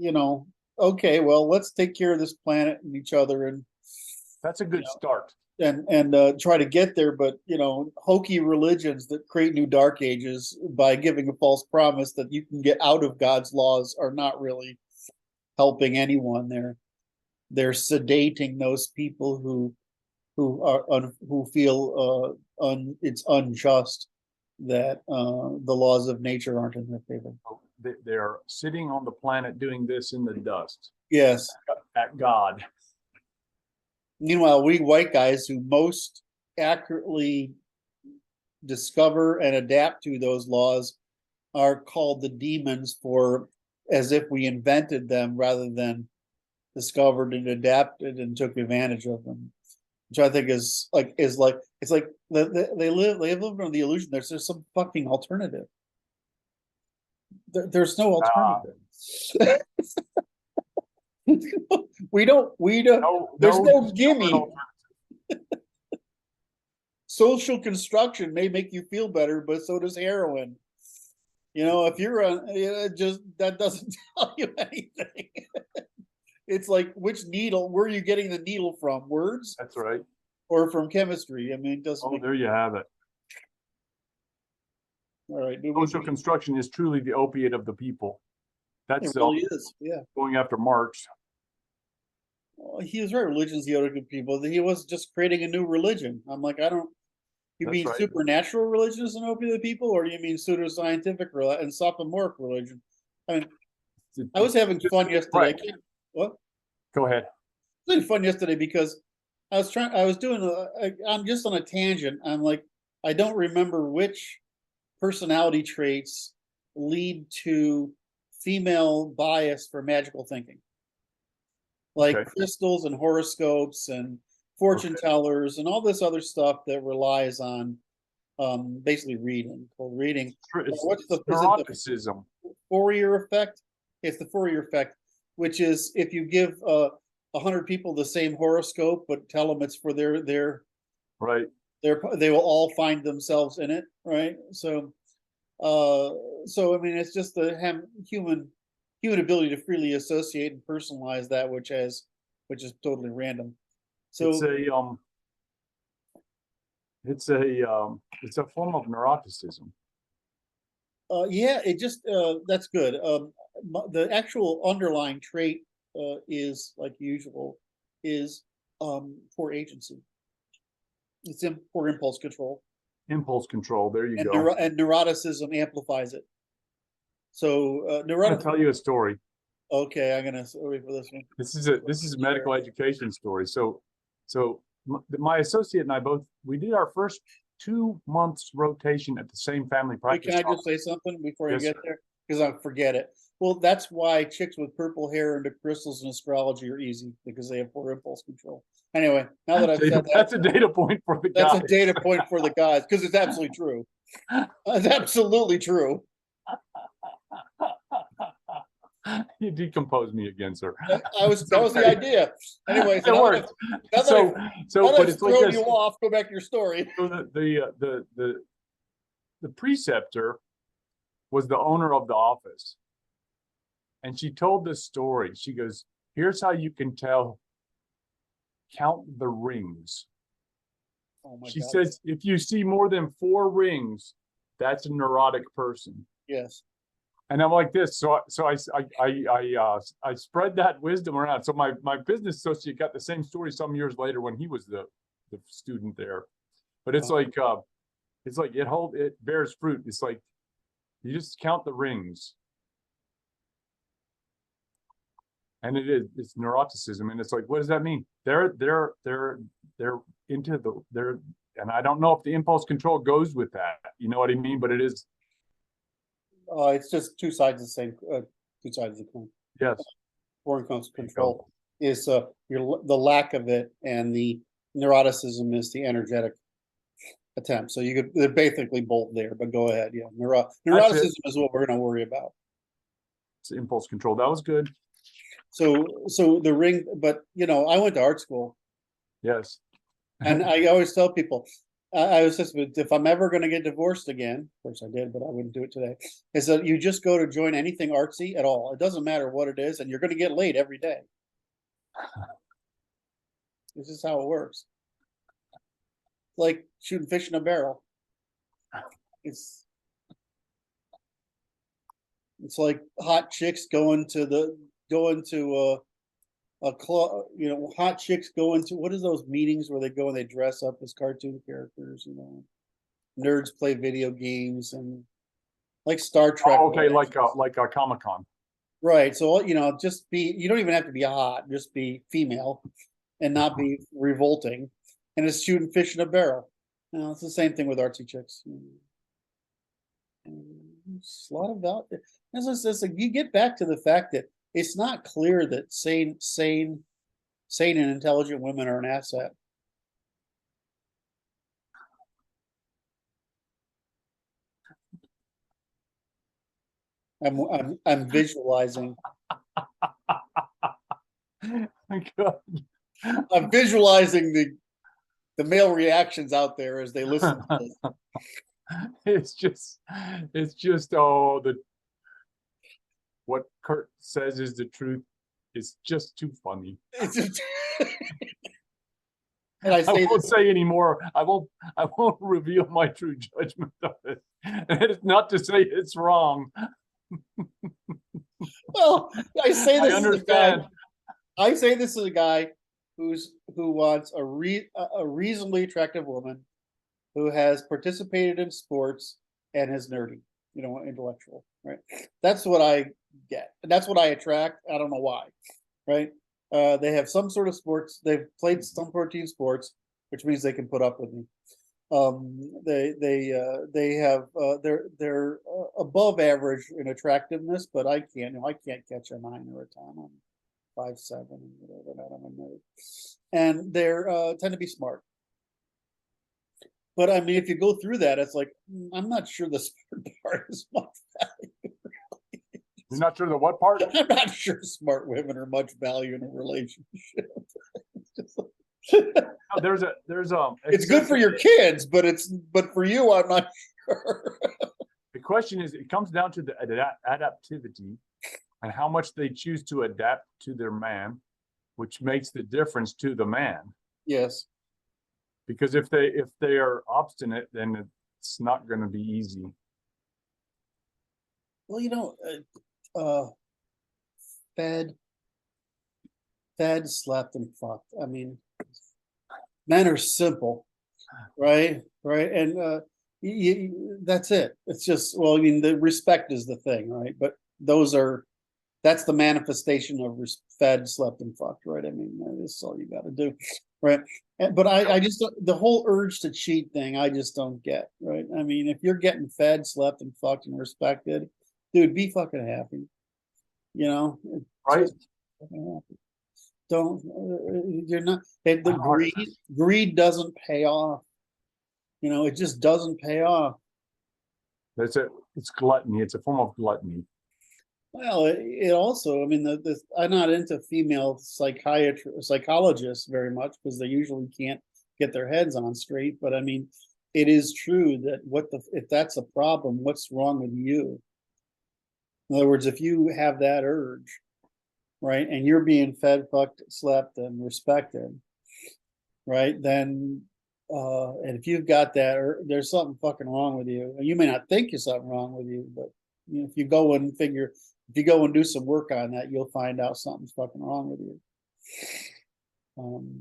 okay, well, let's take care of this planet and each other, and That's a good start. try to get there. But hokey religions that create new dark ages by giving a false promise that you can get out of God's laws are not really helping anyone. They're sedating those people who feel it's unjust that the laws of nature aren't in their favor. They're sitting on the planet doing this in the dust. Yes. At God. Meanwhile, we white guys who most accurately discover and adapt to those laws are called the demons, for as if we invented them rather than discovered and adapted and took advantage of them, which I think is like it's like they live under the illusion there's some fucking alternative. There's no alternative. we don't there's no gimme. Social construction may make you feel better, but so does heroin. If you're just that doesn't tell you anything. It's like, which needle? Where are you getting the needle from? Words? That's right. Or from chemistry? I mean, it doesn't. There you have it. All right. Social construction is truly the opiate of the people. That's it really is. Yeah. Going after Marx. Well, he was right. Religion's the opiate of people. He was just creating a new religion. I'm like, I don't. You mean right. Supernatural religion is an opiate of the people, or do you mean pseudoscientific and sophomoric religion? I mean, I was having fun yesterday. Right. What? Go ahead. It was fun yesterday because I'm just on a tangent. I'm like, I don't remember which personality traits lead to female bias for magical thinking. Like crystals and horoscopes and fortune tellers and all this other stuff that relies on basically reading. What's the neuroticism? Fourier effect? It's the Fourier effect, which is if you give 100 people the same horoscope, but tell them it's for their right, they will all find themselves in it, right? So I mean, it's just the human ability to freely associate and personalize that which is totally random. So it's a form of neuroticism. Yeah, it just that's good. The actual underlying trait is, like usual, is for agency. It's for impulse control. Impulse control. There you go. And neuroticism amplifies it. So I'm gonna tell you a story. Okay, I'm gonna wait for this one. This is a medical education story. So my associate and I we did our first 2 months rotation at the same family practice. Can I just say something before you get there? Because I forget it. Well, that's why chicks with purple hair into crystals and astrology are easy, because they have poor impulse control. Anyway, now that I've said that, that's a data point for the guys. That's a data point for the guys, because it's absolutely true. It's absolutely true. You decomposed me again, sir. That was the idea. Anyway, it worked. So but it's like this. You off. Go back to your story. So the preceptor was the owner of the office, and she told this story. She goes, "Here's how you can tell. Count the rings." Oh my she God. says, if you see more than 4 rings, that's a neurotic person. Yes. And I'm like this, so I spread that wisdom around. So my business associate got the same story some years later when he was the student there. But it's like it bears fruit. It's like you just count the rings, and it's neuroticism. And it's like, what does that mean? They're into and I don't know if the impulse control goes with that. You know what I mean? But it is. It's just two sides of the same, two sides of the coin. Yes. Impulse control is the lack of it, and the neuroticism is the energetic attempt. So they're basically both there. But go ahead. Yeah, neuroticism is what we're going to worry about. It's impulse control. That was good. So the ring, but I went to art school. Yes. And I always tell people, I was just, if I'm ever going to get divorced again, of course I did, but I wouldn't do it today, is that you just go to join anything artsy at all. It doesn't matter what it is, and you're going to get laid every day. This is how it works. Like shooting fish in a barrel. It's like hot chicks going to a club, you know, hot chicks go into, what is those meetings where they go and they dress up as cartoon characters, you know, nerds play video games and like Star Trek. Oh, okay, like a Comic-Con. Right. So, you know, just be, you don't even have to be hot, just be female and not be revolting. And it's shooting fish in a barrel. You know, it's the same thing with artsy chicks. And it's a lot of value. It's like you get back to the fact that it's not clear that sane and intelligent women are an asset. I'm visualizing. God. I'm visualizing the male reactions out there as they listen to this. It's just what Kurt says is the truth. It's just too funny. It's just, and I won't say anymore. I won't reveal my true judgment of it. And it's not to say it's wrong. Well, I say this I as a guy who wants a reasonably attractive woman who has participated in sports and is nerdy, you know, intellectual, right? That's what I get. And that's what I attract. I don't know why, right? They have some sort of sports. They've played some team sports, which means they can put up with me. They have they're above average in attractiveness, but I can't catch a 9 or a 10. I'm 5'7" and whatever that I'm a nerd. And they're tend to be smart. But I mean, if you go through that, it's like I'm not sure the smart part is much value. You're not sure the what part? I'm not sure smart women are much value in a relationship. No, there's it's good for your kids, but for you, I'm not sure. The question is, it comes down to the adaptivity and how much they choose to adapt to their man, which makes the difference to the man. Yes. Because if they are obstinate, then it's not going to be easy. Well, you know, fed, slept, and fucked. I mean, men are simple, right? And that's it. It's just, well, I mean, the respect is the thing, right? But that's the manifestation of fed, slept, and fucked, right? I mean, that's all you got to do, right? But I just, the whole urge to cheat thing, I just don't get, right? I mean, if you're getting fed, slept, and fucked and respected, dude, be fucking happy, you know? Right? Don't, you're not, the greed doesn't pay off. You know, it just doesn't pay off. It's gluttony. It's a form of gluttony. Well, it also, I mean, I'm not into female psychologists very much because they usually can't get their heads on straight. But I mean, it is true that if that's a problem, what's wrong with you? In other words, if you have that urge, right, and you're being fed, fucked, slept, and respected, right, then, and if you've got that, there's something fucking wrong with you. And you may not think there's something wrong with you, but you know, if you go and do some work on that, you'll find out something's fucking wrong with you.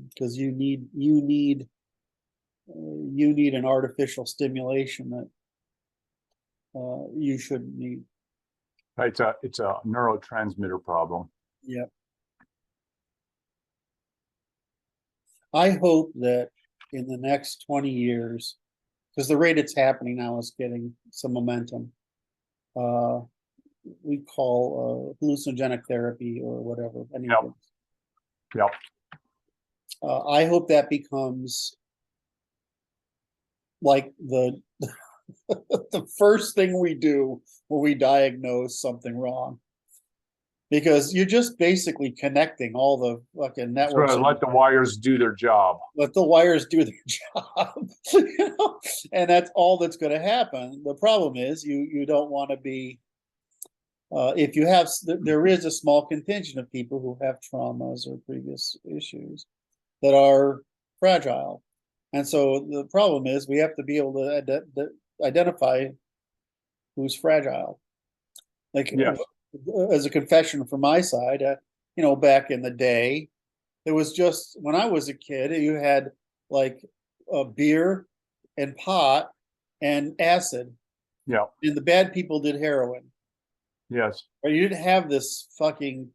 Because you need an artificial stimulation that you shouldn't need. It's a neurotransmitter problem. Yep. I hope that in the next 20 years, because the rate it's happening now is getting some momentum. We call hallucinogenic therapy or whatever. Yep. I hope that becomes like the the first thing we do when we diagnose something wrong. because you're just basically connecting all the fucking That's networks. right. Let the wires do their job. Let the wires do their job, you know? And that's all that's going to happen. The problem is you don't want to be, if you have, there is a small contingent of people who have traumas or previous issues that are fragile. And so the problem is we have to be able to identify who's fragile. Like, Yes. as a confession from my side, back in the day, it was just when I was a kid, you had like beer and pot and acid, Yeah. and the bad people did heroin. Yes. Or you didn't have this fucking,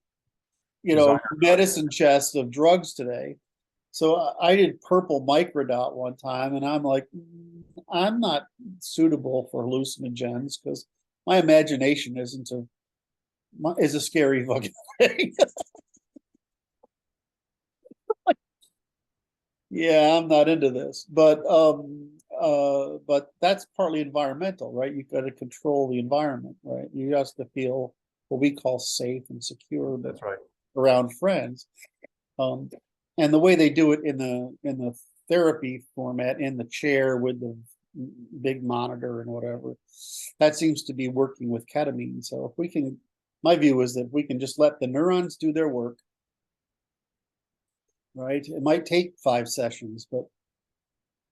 Designer medicine chest of drugs today. So I did purple microdot one time, and I'm like, I'm not suitable for hallucinogens because my imagination is a scary fucking thing. Yeah, I'm not into this, but that's partly environmental, right? You've got to control the environment, right? You have to feel what we call safe and secure. That's right. Around friends, and the way they do it in the therapy format, in the chair with the big monitor and whatever, that seems to be working with ketamine. So if we can, my view is that we can just let the neurons do their work. Right, it might take 5 sessions, but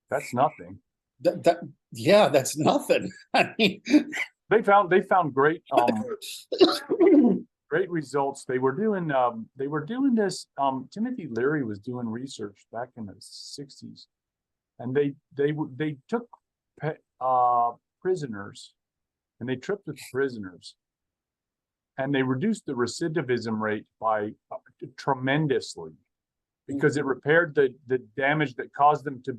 That's nothing. yeah, that's nothing. I mean, They found great great results. They were doing this. Timothy Leary was doing research back in the 60s, and they took prisoners, and they tripped with prisoners, and they reduced the recidivism rate by tremendously, because it repaired the damage that caused them to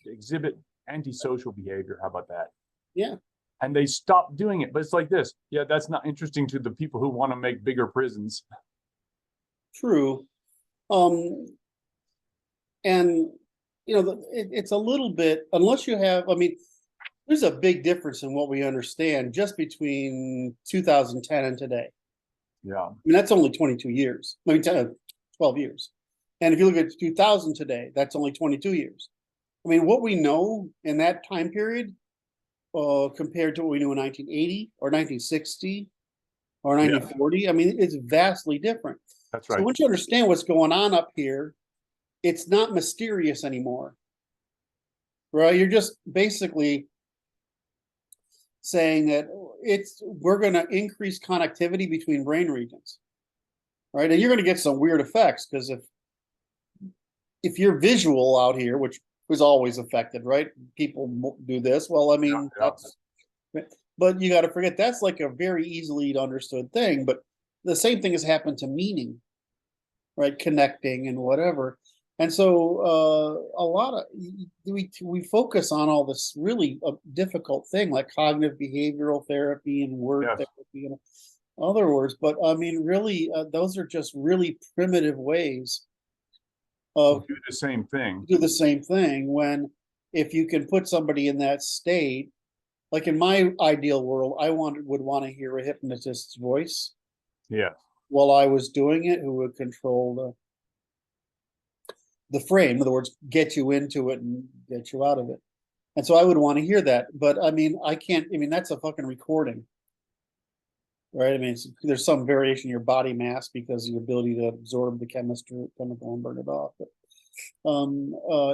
exhibit antisocial behavior. How about that? Yeah. And they stopped doing it. But it's like this. Yeah, that's not interesting to the people who want to make bigger prisons. True. And it's a little bit, unless you have, I mean, there's a big difference in what we understand just between 2010 and today. Yeah. I mean, that's only 22 years. I mean, 12 years. And if you look at 2000 today, that's only 22 years. I mean, what we know in that time period, compared to what we knew in 1980 or 1960 or 1940, I mean, it's vastly different. That's right. So once you understand what's going on up here, it's not mysterious anymore, right? You're just basically saying that we're going to increase connectivity between brain regions, right? And you're going to get some weird effects, because if you're visual out here, which was always affected, right? People do this. Well, I mean, but you got to forget that's like a very easily understood thing. But the same thing has happened to meaning, right? Connecting and whatever. And so a lot of we focus on all this really difficult thing like cognitive behavioral therapy and word therapy and other words. But I mean, really, those are just really primitive ways of do the same thing. Do the same thing when, if you can put somebody in that state, like in my ideal world, I would want to hear a hypnotist's voice. Yeah. While I was doing it, who would control the frame. In other words, get you into it and get you out of it. And so I would want to hear that. But I mean, I can't. I mean, that's a fucking recording, right? I mean, there's some variation in your body mass because of your ability to absorb the chemical and burn it off. But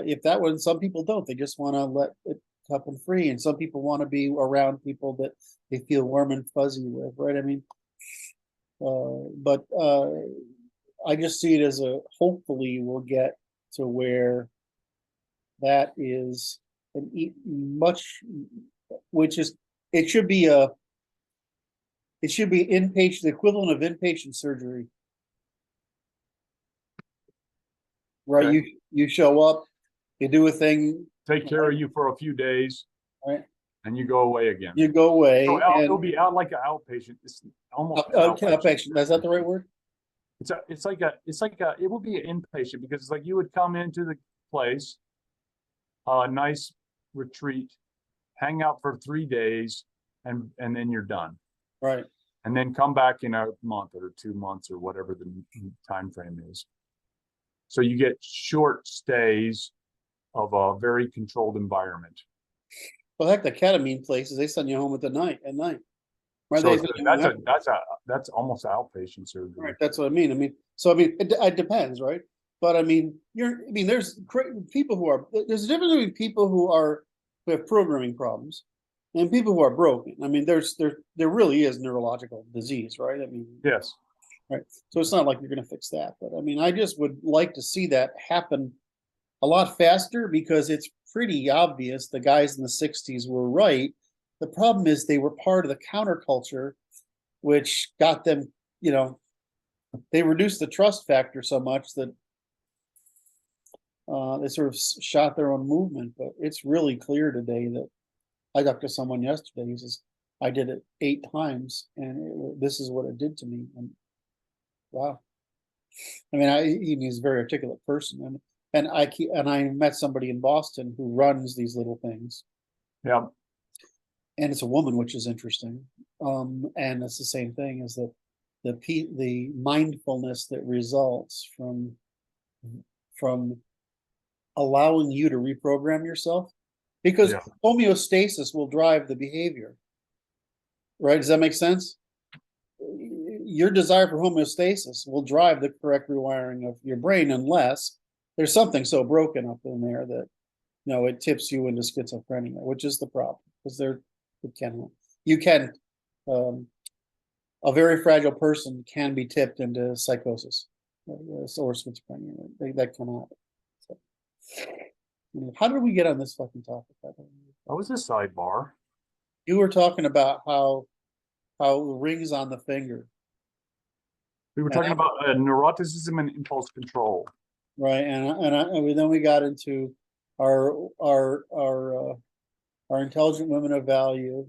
if that was, some people don't. They just want to let it happen free, and some people want to be around people that they feel warm and fuzzy with, right? I mean, but I just see it as hopefully we'll get to where that is much, which is, it should be inpatient, the equivalent of inpatient surgery, right? Okay. You show up, you do a thing, take care of you for a few days, right? And you go away again. You go away. So it'll be out like an outpatient. It's almost outpatient. Is that the right word? It will be an inpatient, because it's like you would come into the place, a nice retreat, hang out for 3 days, and then you're done. Right. and then come back in a month or 2 months or whatever the time frame is. So you get short stays of a very controlled environment. Well, heck, the ketamine places, they send you home at night. Right? So that's almost outpatient surgery. Right, that's what I mean. It depends, right? But there's people there's a difference between people who have programming problems and people who are broken. There really is neurological disease, right? Yes. Right. So it's not like you're going to fix that, but I just would like to see that happen a lot faster, because it's pretty obvious the guys in the 60s were right. The problem is they were part of the counterculture, which got them, they reduced the trust factor so much that they sort of shot their own movement. But it's really clear today that I talked to someone yesterday. He says, I did it 8 times and this is what it did to me. And wow. He's a very articulate person. And I met somebody in Boston who runs these little things. Yeah. And it's a woman, which is interesting. And it's the same thing, is that the mindfulness that results from allowing you to reprogram yourself, because homeostasis will drive the behavior. Right? Does that make sense? Your desire for homeostasis will drive the correct rewiring of your brain, unless there's something so broken up in there that it tips you into schizophrenia, which is the problem. Because a very fragile person can be tipped into psychosis or schizophrenia. That can happen. So, how did we get on this fucking topic? That was a sidebar. You were talking about how rings on the finger. We were talking about neuroticism and impulse control. Right, and then we got into our intelligent women of value,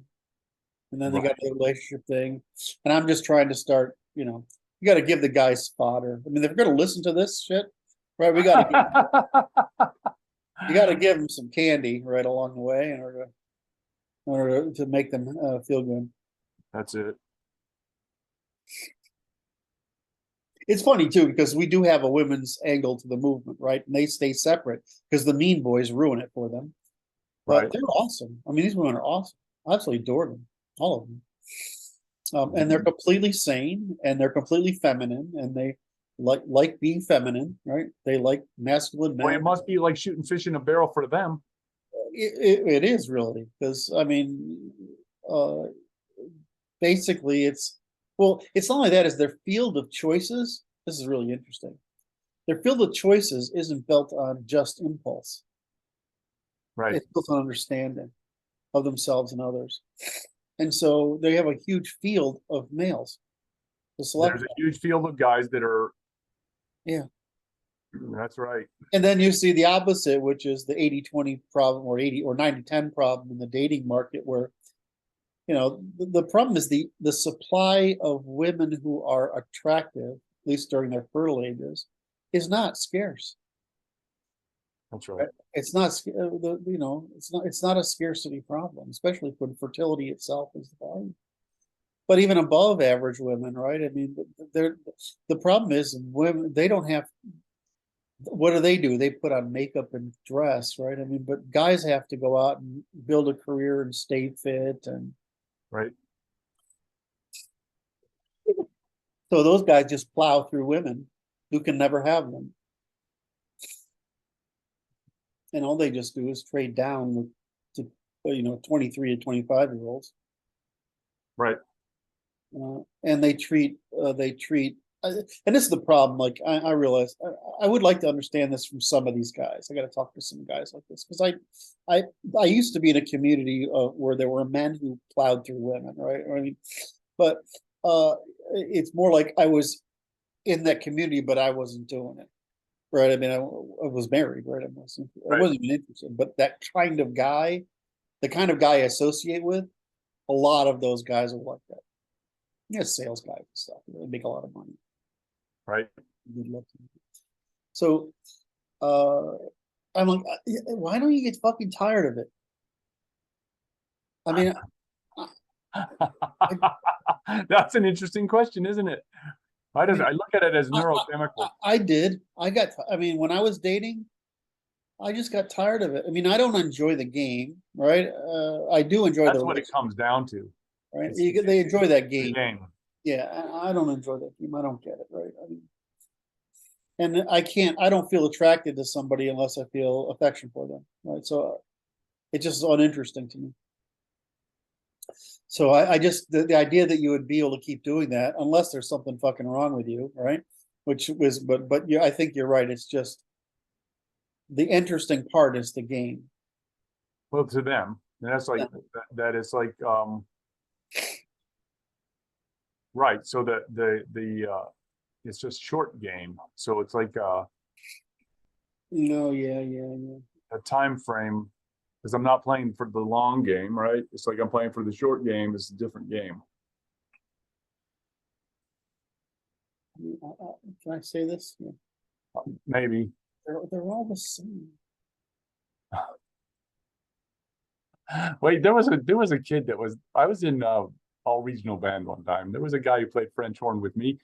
and then they got the relationship thing. And I'm just trying to start, you got to give the guys fodder. If they're going to listen to this shit, right? You got to give them some candy right along the way in order to make them feel good. That's it. It's funny too, because we do have a women's angle to the movement, right? And they stay separate because the mean boys ruin it for them. But they're awesome. These women are awesome. I absolutely adore them, all of them. And they're completely sane, and they're completely feminine, and they like being feminine, right? They like masculine men. Well, it must be like shooting fish in a barrel for them. It is really, because basically it's not only that, is their field of choices. This is really interesting. Their field of choices isn't built on just impulse. Right. It's built on understanding of themselves and others. And so they have a huge field of males to select. There's a huge field of guys that are. Yeah. That's right. And then you see the opposite, which is the 80-20 problem, or 80 or 90-10 problem in the dating market, where the problem is the supply of women who are attractive, at least during their fertile ages, is not scarce. That's right. It's not, it's not a scarcity problem, especially when fertility itself is the value. But even above average women, right? The problem is women, they don't have. What do? They put on makeup and dress, right? But guys have to go out and build a career and stay fit and. Right. So those guys just plow through women who can never have them. And all they just do is trade down to 23 to 25-year-olds. Right. And they treat, and this is the problem. Like I realize I would like to understand this from some of these guys. I got to talk to some guys like this, because I used to be in a community where there were men who plowed through women, right? But it's more like I was in that community, but I wasn't doing it, right? I was married, right? I wasn't even interested. But that kind of guy, the kind of guy I associate with, a lot of those guys are like that. Sales guys and stuff. They make a lot of money. Right. Good luck. So I'm like, why don't you get fucking tired of it? That's an interesting question, isn't it? I look at it as neurochemical. I did. I mean, when I was dating, I just got tired of it. I mean, I don't enjoy the game, right? I do enjoy That's the what it race, comes down to. right? It's They enjoy that the game. game. Yeah, I don't enjoy that game. I don't get it, right? I mean, and I don't feel attracted to somebody unless I feel affection for them, right? So it just is uninteresting to me. So I just, the idea that you would be able to keep doing that unless there's something fucking wrong with you, right? Which was, but yeah, I think you're right. It's just the interesting part is the game. Well, to them, that's like that is like right. So the it's just short game. So it's like No, yeah. a time frame because I'm not playing for the long game, right? It's like I'm playing for the short game. It's a different game. Can I say this? Yeah. Maybe. They're all the same. Wait, there was a kid that was I was in all regional band one time. There was a guy who played French horn with me,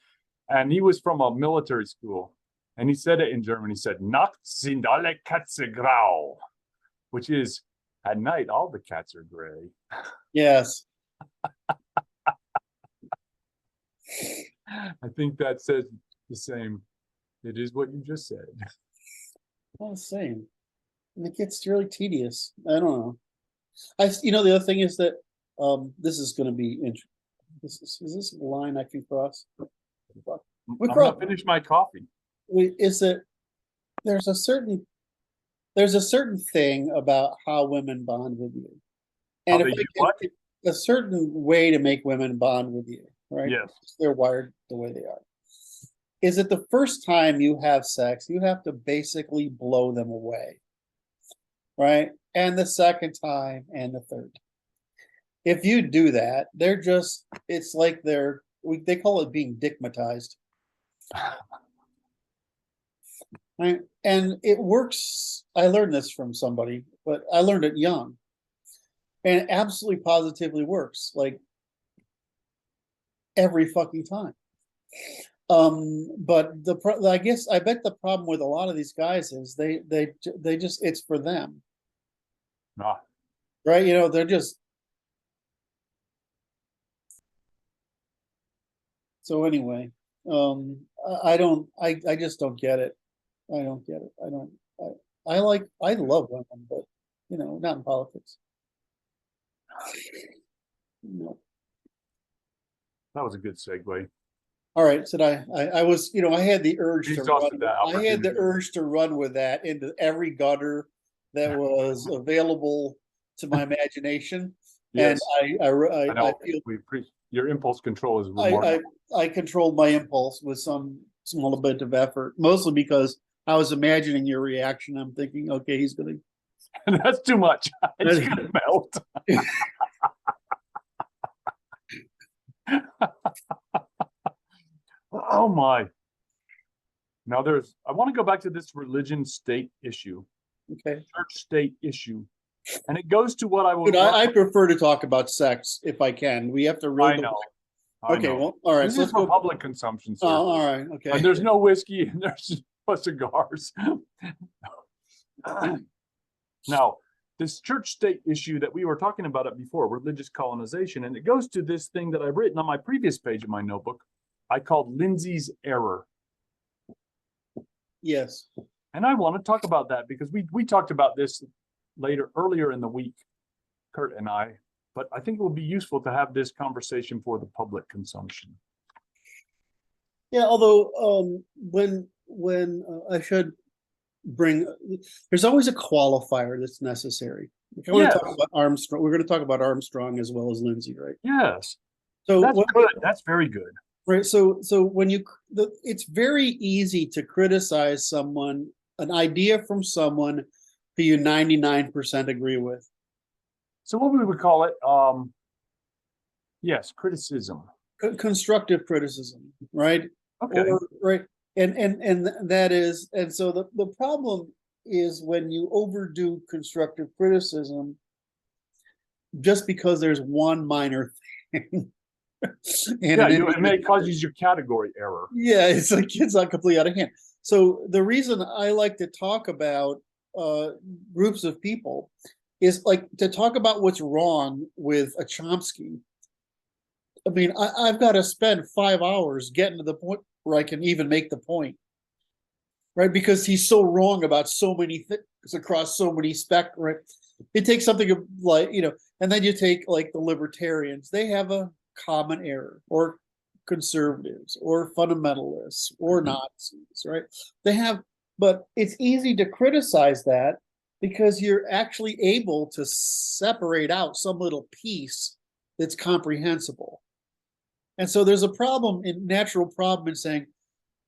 and he was from a military school, and he said it in German. He said, "Nachts sind alle Katze grau," which is at night all the cats are gray. Yes. I think that says the same. It is what you just said. All the same. And it gets really tedious. I don't know. The other thing is that this is going to be interesting. Is this a line I can cross? I'm gonna finish my coffee. Is that there's a certain thing about how women bond with you, and a certain way to make women bond with you, right? Yes. They're wired the way they are. Is that the first time you have sex, you have to basically blow them away, right? And the second time and the third. If you do that, it's like they call it being dickmatized. Right? And it works. I learned this from somebody, but I learned it young. And it absolutely positively works, like every fucking time. But I bet the problem with a lot of these guys is they just, it's for them. Ah. Right? They're just. So anyway, I just don't get it. I don't get it. I love women, but not in politics. No. That was a good segue. All right, so I was, I had the urge to run. I had the opportunity. urge to run with that into every gutter that was available to my imagination. Yes. And I feel your impulse control is remarkable. I controlled my impulse with some small bit of effort, mostly because I was imagining your reaction. I'm thinking, okay, he's gonna. That's too much. It's gonna melt. Oh my. Now I want to go back to this religion state issue. Okay. Church state issue. And it goes to what I would. I prefer to talk about sex if I can. We have to really. I know. Okay, well, all right. This is for public consumption, sir. Oh, all right, okay. And there's no whiskey and there's no cigars. Now, this church state issue that we were talking about it before, religious colonization, and it goes to this thing that I've written on my previous page of my notebook. I called Lindsay's error. Yes. And I want to talk about that because we talked about this earlier in the week, Kurt and I, but I think it will be useful to have this conversation for the public consumption. Yeah, although when I should bring, there's always a qualifier that's necessary. If I want to talk about Armstrong, we're going to talk about Armstrong as well as Lindsay, right? Yes. So that's good. That's very good. Right. So when it's very easy to criticize someone, an idea from someone who you 99% agree with. So what we would call it, yes, criticism. Constructive criticism, right? Okay. Right. And that is, and so the problem is when you overdo constructive criticism, just because there's one minor thing, And Yeah, it may cause your category error. yeah, it's like it's not completely out of hand. So the reason I like to talk about groups of people is like to talk about what's wrong with a Chomsky. I mean, I've got to spend 5 hours getting to the point where I can even make the point, right? Because he's so wrong about so many things across so many spectrum. Right? It takes something like, and then you take like the libertarians, they have a common error, or conservatives, or fundamentalists, or Nazis, right? They have, but it's easy to criticize that because you're actually able to separate out some little piece that's comprehensible. And so there's a problem in natural problem in saying,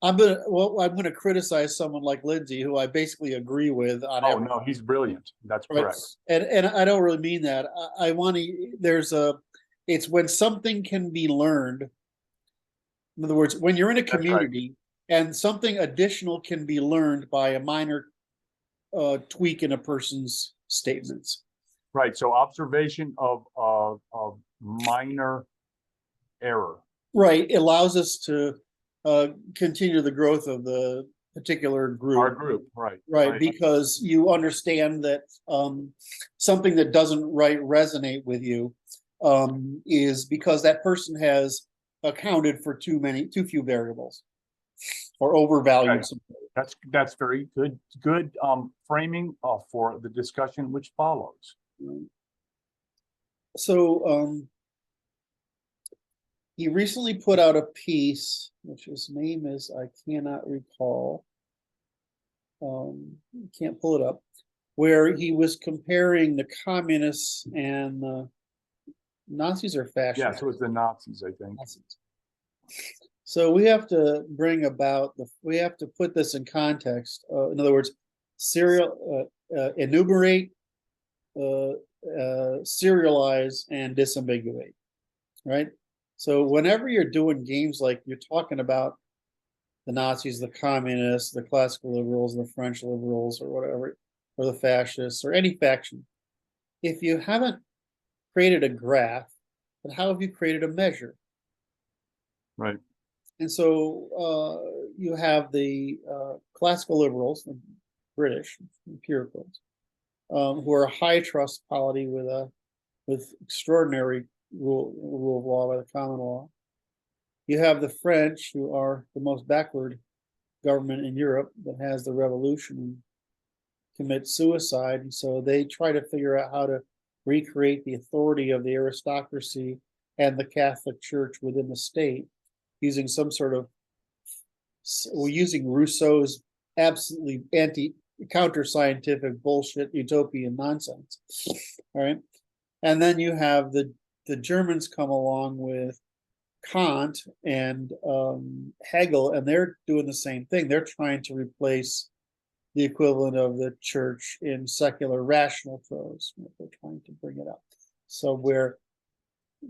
I'm gonna criticize someone like Lindsay, who I basically agree with on Oh everything. no, he's brilliant. That's Right. correct. And I don't really mean that. I want to. It's when something can be learned. In other words, when you're in a community and something additional can be learned by a minor tweak in a person's statements. Right. So observation of minor error. Right. It allows us to continue the growth of the particular group. Our group, right. Right, because you understand that something that doesn't resonate with you is because that person has accounted for too few variables or overvalued Okay. something. That's very good framing for the discussion which follows. So he recently put out a piece, which his name is, I cannot recall. Can't pull it up, where he was comparing the communists and the Nazis or fascists. Yeah, so it's the Nazis, I think. Nazis. So we have to bring about we have to put this in context. In other words, enumerate, serialize, and disambiguate. Right. So whenever you're doing games like you're talking about the Nazis, the communists, the classical liberals, the French liberals, or whatever, or the fascists, or any faction, if you haven't created a graph, then how have you created a measure? Right. And so you have the classical liberals, the British empiricals, who are a high trust polity with extraordinary rule of law by the common law. You have the French, who are the most backward government in Europe that has the revolution and commit suicide. And so they try to figure out how to recreate the authority of the aristocracy and the Catholic Church within the state using some sort of, using Rousseau's absolutely counter-scientific bullshit utopian nonsense. All right. And then you have the Germans come along with Kant and Hegel, and they're doing the same thing. They're trying to replace the equivalent of the church in secular rational prose. They're trying to bring it up. So where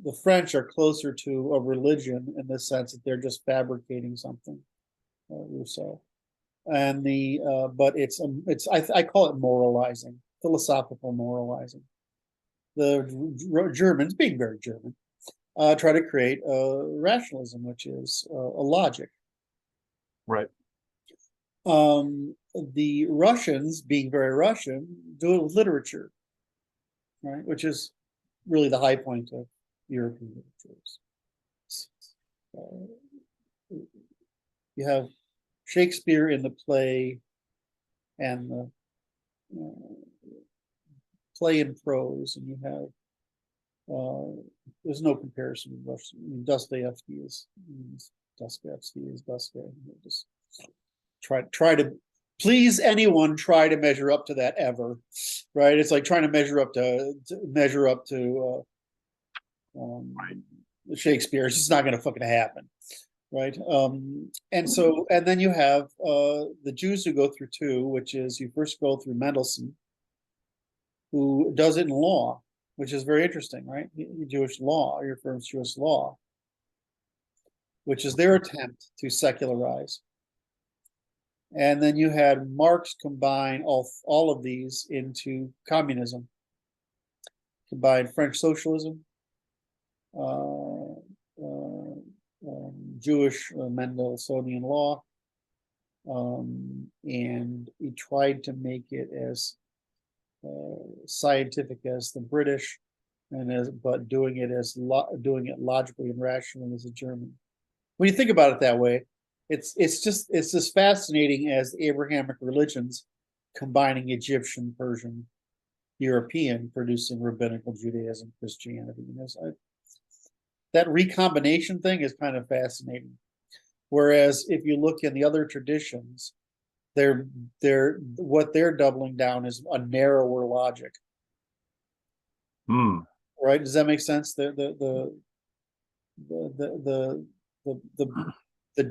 the French are closer to a religion in the sense that they're just fabricating something, Rousseau, and but I call it moralizing, philosophical moralizing. The Germans, being very German, try to create rationalism, which is a logic. Right. The Russians, being very Russian, do it with literature, right? Which is really the high point of European literatures. You have Shakespeare in the play and the play in prose, and you have there's no comparison with Russian. I mean, Dostoevsky is Dostoevsky. Just try to please anyone try to measure up to that ever, right? It's like trying to measure up to Shakespeare. It's just not going to fucking happen, right? And then you have the Jews who go through two, which is you first go through Mendelssohn, who does it in law, which is very interesting, right? Jewish law, your firm's Jewish law, which is their attempt to secularize. And then you had Marx combine all of these into communism, combine French socialism, Jewish Mendelssohn law, and he tried to make it as scientific as the British, but doing it logically and rationally as a German. When you think about it that way, it's as fascinating as the Abrahamic religions combining Egyptian, Persian, European, producing rabbinical Judaism, Christianity. That recombination thing is kind of fascinating. Whereas if you look in the other traditions, what they're doubling down is a narrower logic. Right? Does that make sense? The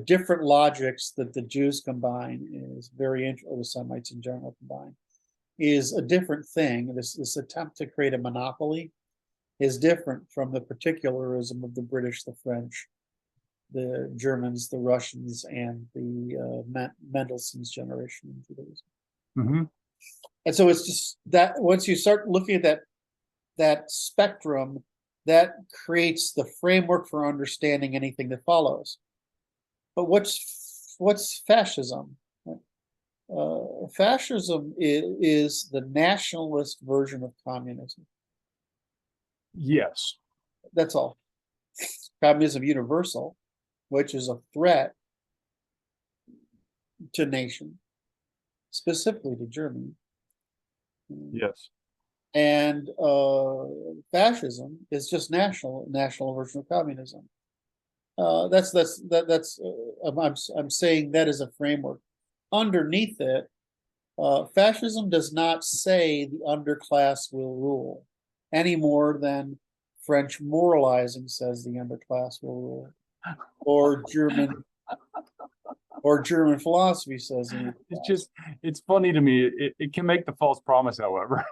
different logics that the Jews combine is very interesting, or the Semites in general combine, is a different thing. This attempt to create a monopoly is different from the particularism of the British, the French, the Germans, the Russians, and the Mendelssohn's generation in Judaism. Mm-hmm. And so it's just that once you start looking at that spectrum, that creates the framework for understanding anything that follows. But what's fascism? Fascism is the nationalist version of communism. Yes. That's all. Communism universal, which is a threat to nation, specifically to Germany. Yes. And fascism is just national version of communism. I'm saying that is a framework. Underneath it, fascism does not say the underclass will rule any more than French moralizing says the underclass will rule, or German philosophy says. It's funny to me. It can make the false promise, however.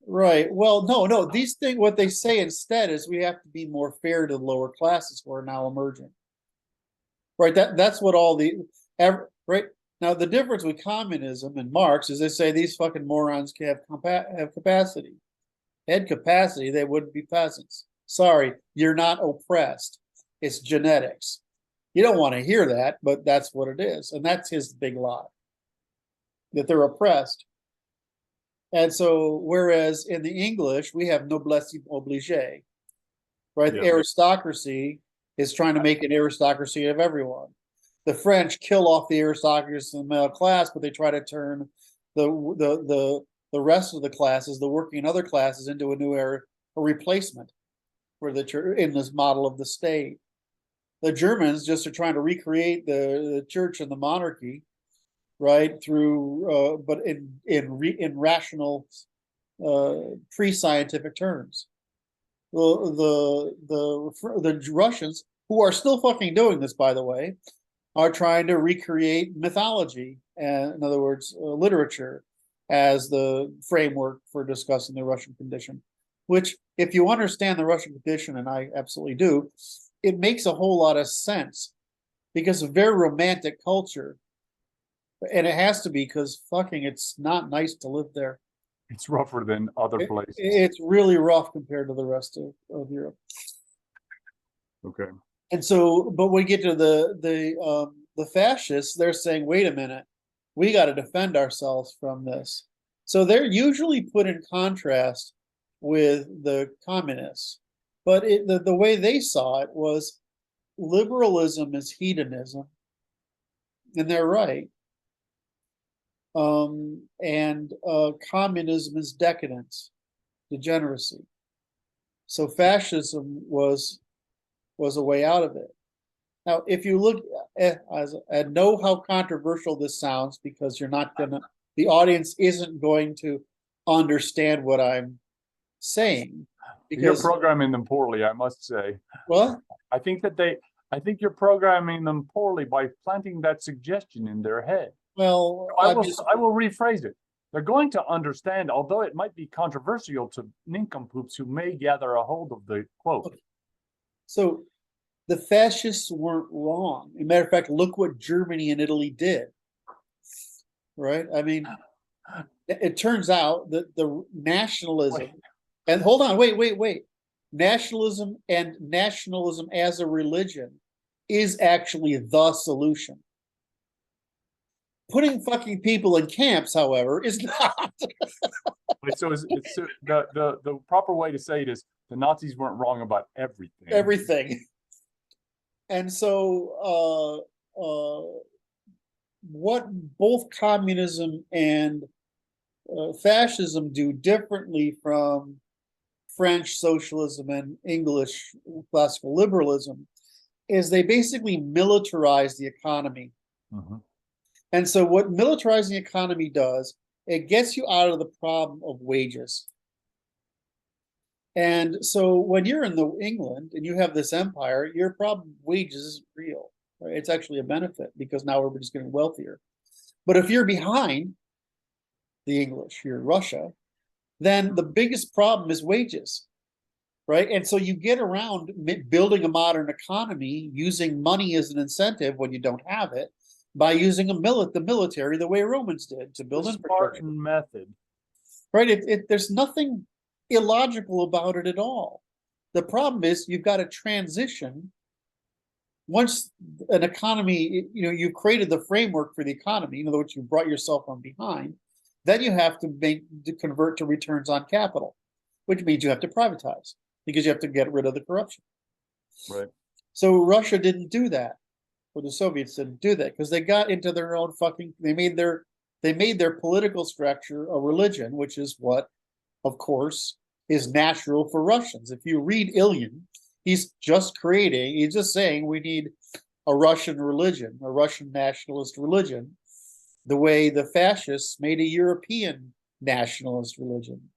Right. Well, no. These things, what they say instead is we have to be more fair to the lower classes who are now emerging. Right. That's what right now. The difference with communism and Marx is they say these fucking morons can have capacity. Had capacity, they wouldn't be peasants. Sorry, you're not oppressed. It's genetics. You don't want to hear that, but that's what it is, and that's his big lie. That they're oppressed. And so, whereas in the English, we have noblesse oblige, right? Yeah. The aristocracy is trying to make an aristocracy of everyone. The French kill off the aristocracy in the middle class, but they try to turn the rest of the classes, the working and other classes, into a replacement for the church in this model of the state. The Germans just are trying to recreate the church and the monarchy, right, through but in rational pre-scientific terms. The Russians, who are still fucking doing this, by the way, are trying to recreate mythology, and in other words, literature, as the framework for discussing the Russian condition. Which, if you understand the Russian condition, and I absolutely do, it makes a whole lot of sense, because it's a very romantic culture. And it has to be, because fucking it's not nice to live there. It's rougher than other places. It's really rough compared to the rest of Europe. Okay. And so, but when we get to the fascists, they're saying, wait a minute, we got to defend ourselves from this. So they're usually put in contrast with the communists. But the way they saw it was liberalism is hedonism. And they're right. And communism is decadence, degeneracy. So fascism was a way out of it. Now, if you look I know how controversial this sounds, because the audience isn't going to understand what I'm saying. Because you're programming them poorly, I must say. What? I think you're programming them poorly by planting that suggestion in their head. Well, I will rephrase it. They're going to understand, although it might be controversial to nincompoops who may gather a hold of the quote. Okay. So the fascists weren't wrong. As a matter of fact, look what Germany and Italy did. Right? I mean, it turns out that the nationalism, and hold on, wait. nationalism and nationalism as a religion is actually the solution. Putting fucking people in camps, however, is not. So it's the proper way to say it is the Nazis weren't wrong about everything. Everything. And so what both communism and fascism do differently from French socialism and English classical liberalism is they basically militarize the economy. And so what militarizing the economy does, it gets you out of the problem of wages. And so when you're in England and you have this empire, your problem of wages isn't real. Right? It's actually a benefit because now everybody's getting wealthier. But if you're behind the English, you're Russia, then the biggest problem is wages. Right. And so you get around building a modern economy using money as an incentive when you don't have it by using the military the way Romans did to build infrastructure. Spartan method. Right. There's nothing illogical about it at all. The problem is you've got to transition. Once an economy, you've created the framework for the economy, in other words, you brought yourself on behind, then you have to convert to returns on capital, which means you have to privatize because you have to get rid of the corruption. Right. So Russia didn't do that, or the Soviets didn't do that because they got into their own they made their political structure a religion, which is what, of course, is natural for Russians. If you read Ilyin, he's just saying we need a Russian religion, a Russian nationalist religion, the way the fascists made a European nationalist religion.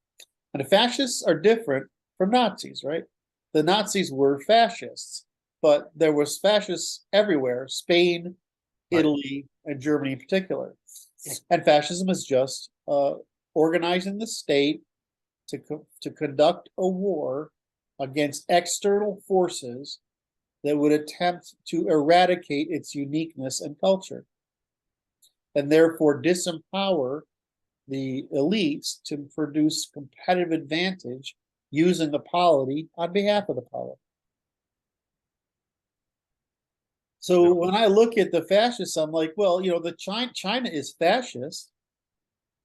And the fascists are different from Nazis, right? The Nazis were fascists, but there was fascists everywhere, Spain, Italy, and Germany in particular. And fascism is just organizing the state to conduct a war against external forces that would attempt to eradicate its uniqueness and culture, and therefore disempower the elites to produce competitive advantage using the polity on behalf of the polity. So when I look at the fascists, I'm like, well, the China is fascist,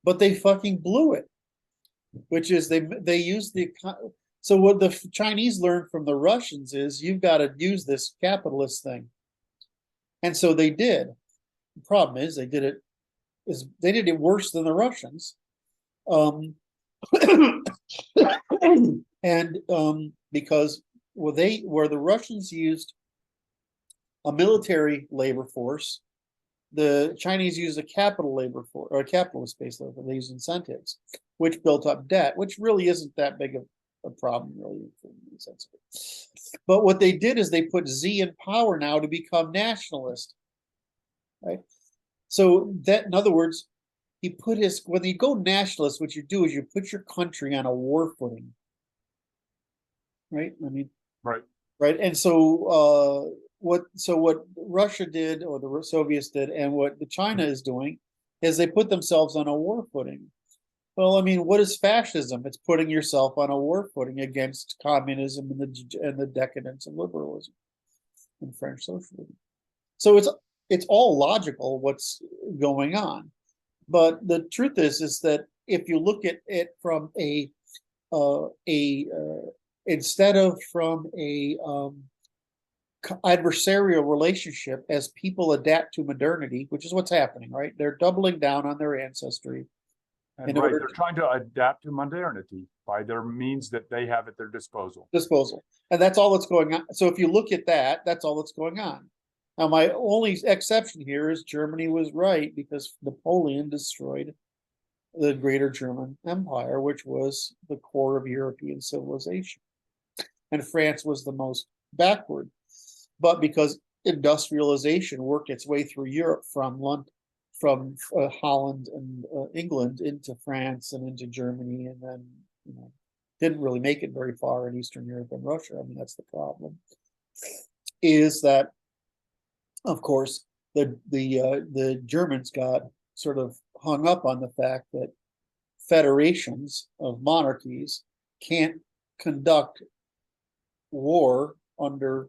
but they fucking blew it, which is they use the. So what the Chinese learned from the Russians is you've got to use this capitalist thing, and so they did. The problem is they did it worse than the Russians, and because where the Russians used a military labor force, the Chinese used a capital labor force or a capitalist-based labor. They used incentives, which built up debt, which really isn't that big of a problem, really, in the sense of it. But what they did is they put Xi in power now to become nationalist, right? So that, in other words, when you go nationalist, what you do is you put your country on a war footing, right? I mean, right. And so what Russia did, or the Soviets did, and what the China is doing, is they put themselves on a war footing. Well, I mean, what is fascism? It's putting yourself on a war footing against communism and the decadence of liberalism and French socialism. So it's all logical what's going on, but the truth is that if you look at it from instead of from a adversarial relationship as people adapt to modernity, which is what's happening, right? They're doubling down on their ancestry. And they're trying to adapt to modernity by their means that they have at their disposal. And that's all that's going on. So if you look at that, that's all that's going on. Now, my only exception here is Germany was right because Napoleon destroyed the Greater German Empire, which was the core of European civilization. And France was the most backward. But because industrialization worked its way through Europe from Holland and England into France and into Germany, and then didn't really make it very far in Eastern Europe and Russia. I mean, that's the problem. Is that, of course, the Germans got sort of hung up on the fact that federations of monarchies can't conduct war under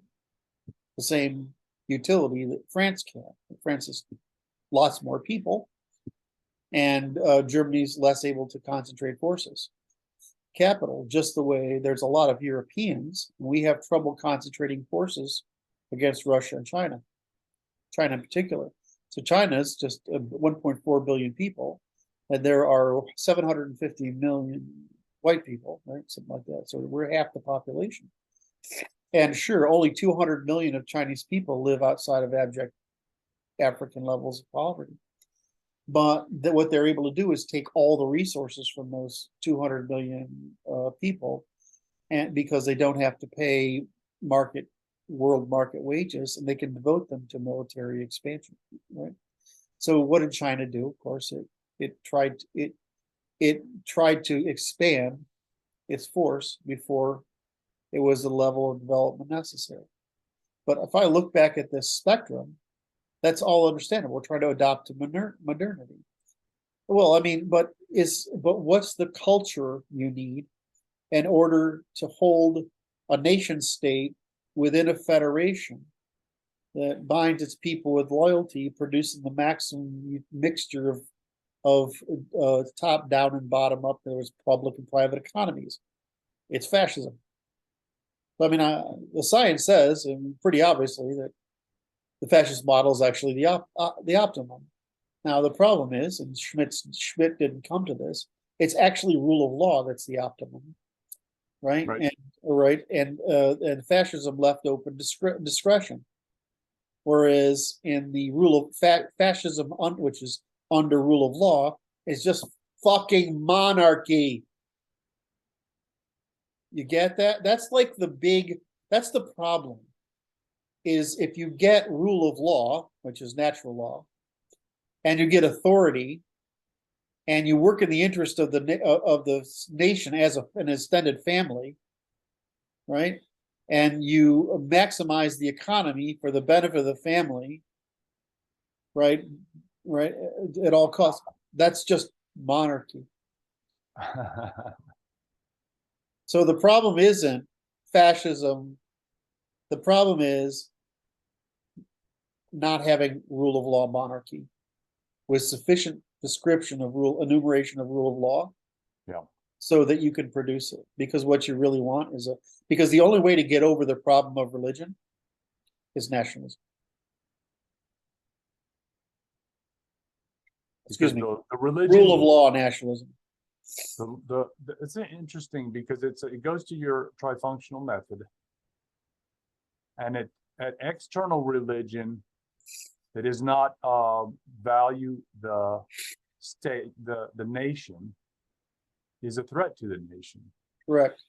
the same utility that France can. France has lots more people, and Germany's less able to concentrate forces. Capital, just the way there's a lot of Europeans, and we have trouble concentrating forces against Russia and China in particular. So China is just 1.4 billion people, and there are 750 million white people, right? Something like that. So we're half the population. And sure, only 200 million of Chinese people live outside of abject African levels of poverty. But what they're able to do is take all the resources from those 200 million people, and because they don't have to pay world market wages, and they can devote them to military expansion, right? So what did China do? Of course, it tried to expand its force before it was the level of development necessary. But if I look back at this spectrum, that's all understandable. We're trying to adopt to modernity. Well, I mean, but what's the culture you need in order to hold a nation state within a federation that binds its people with loyalty, producing the maximum mixture of top down and bottom up? There was public and private economies. It's fascism. I mean, the science says, and pretty obviously, that the fascist model is actually the optimum. Now the problem is, and Schmidt didn't come to this, it's actually rule of law that's the optimum, right? And fascism left open discretion, whereas in the rule of fascism, which is under rule of law, is just fucking monarchy. You get that? That's the problem. Is if you get rule of law, which is natural law, and you get authority, and you work in the interest of the nation as an extended family, right? And you maximize the economy for the benefit of the family, right? Right, at all costs. That's just monarchy. So the problem isn't fascism. The problem is not having rule of law monarchy with sufficient description of enumeration of rule of law. Yeah. So that you can produce it. Because what you really want is because the only way to get over the problem of religion is nationalism. Excuse me. The religion, rule of law nationalism. It's interesting because it goes to your trifunctional method, and at external religion that does not value the state, the nation, is a threat to the nation. Correct.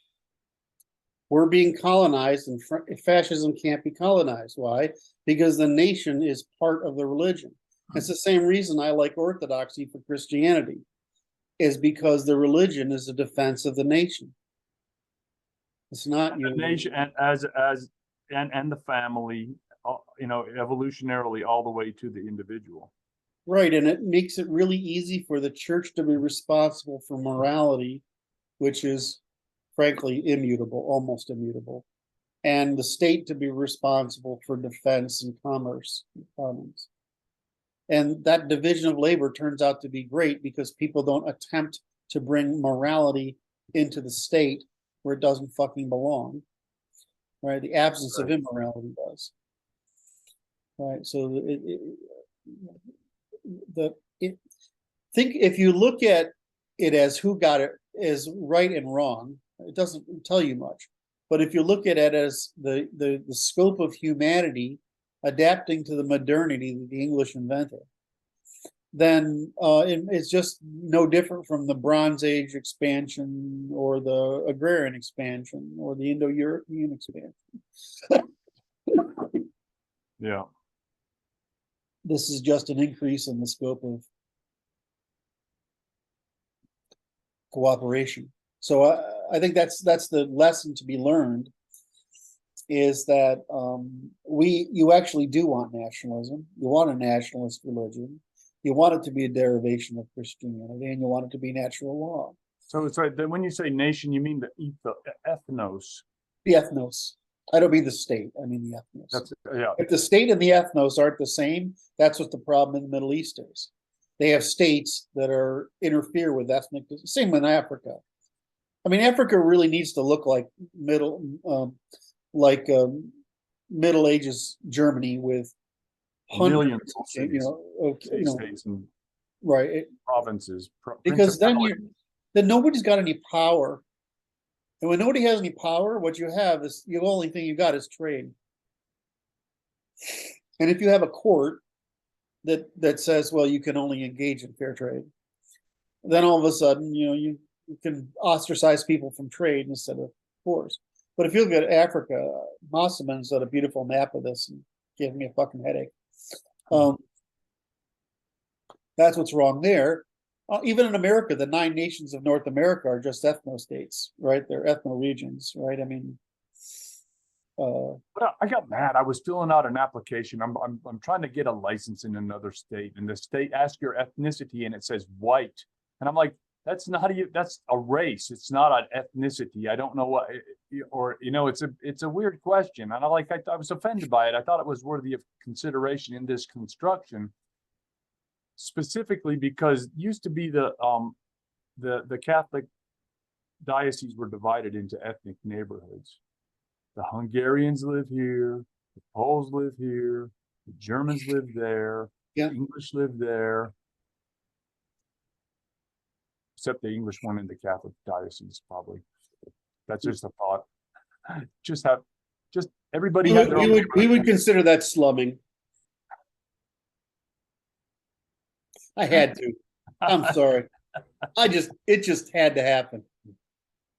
We're being colonized, and fascism can't be colonized. Why? Because the nation is part of the religion. It's the same reason I like orthodoxy for Christianity, is because the religion is a defense of the nation. It's not the nation, and and the family, evolutionarily all the way to the individual. Right, and it makes it really easy for the church to be responsible for morality, which is frankly immutable, almost immutable, and the state to be responsible for defense and commerce. And that division of labor turns out to be great because people don't attempt to bring morality into the state where it doesn't fucking belong. Right, the absence of immorality does. Right, so think if you look at it as who got it as right and wrong, it doesn't tell you much. But if you look at it as the scope of humanity adapting to the modernity that the English invented, then it's just no different from the Bronze Age expansion or the agrarian expansion or the Indo-European expansion. Yeah. This is just an increase in the scope of cooperation. So I think that's the lesson to be learned, is that you actually do want nationalism. You want a nationalist religion. You want it to be a derivation of Christianity, and you want it to be natural law. So it's right. Then when you say nation, you mean the ethnos. The ethnos. I don't mean the state, I mean the ethnos. That's yeah. If the state and the ethnos aren't the same, that's what the problem in the Middle East is. They have states that are interfere with ethnic. Same in Africa. I mean, Africa really needs to look like like Middle Ages Germany with Millions of you cities, know, states and right? provinces, Because then principalities. then nobody's got any power, and when nobody has any power, what you have is the only thing you got is trade. And if you have a court that says, well, you can only engage in fair trade, then all of a sudden, you can ostracize people from trade instead of force. But if you look at Africa, Mosselman's got a beautiful map of this and gave me a fucking headache. That's what's wrong there. Even in America, the 9 nations of North America are just ethno-states, right? They're ethno-regions, right? I mean, But I got mad. I was filling out an application. I'm trying to get a license in another state, and the state asks your ethnicity, and it says white, and I'm like, that's not that's a race. It's not an ethnicity. I don't know what, or it's a weird question, and I was offended by it. I thought it was worthy of consideration in this construction, specifically because it used to be the Catholic dioceses were divided into ethnic neighborhoods. The Hungarians live here, the Poles live here, the Germans live there, yeah. the English live there. Except the English one in the Catholic diocese, probably. That's just a thought. Just everybody had their own. We would consider that slumming. I had to. I'm sorry. It just had to happen.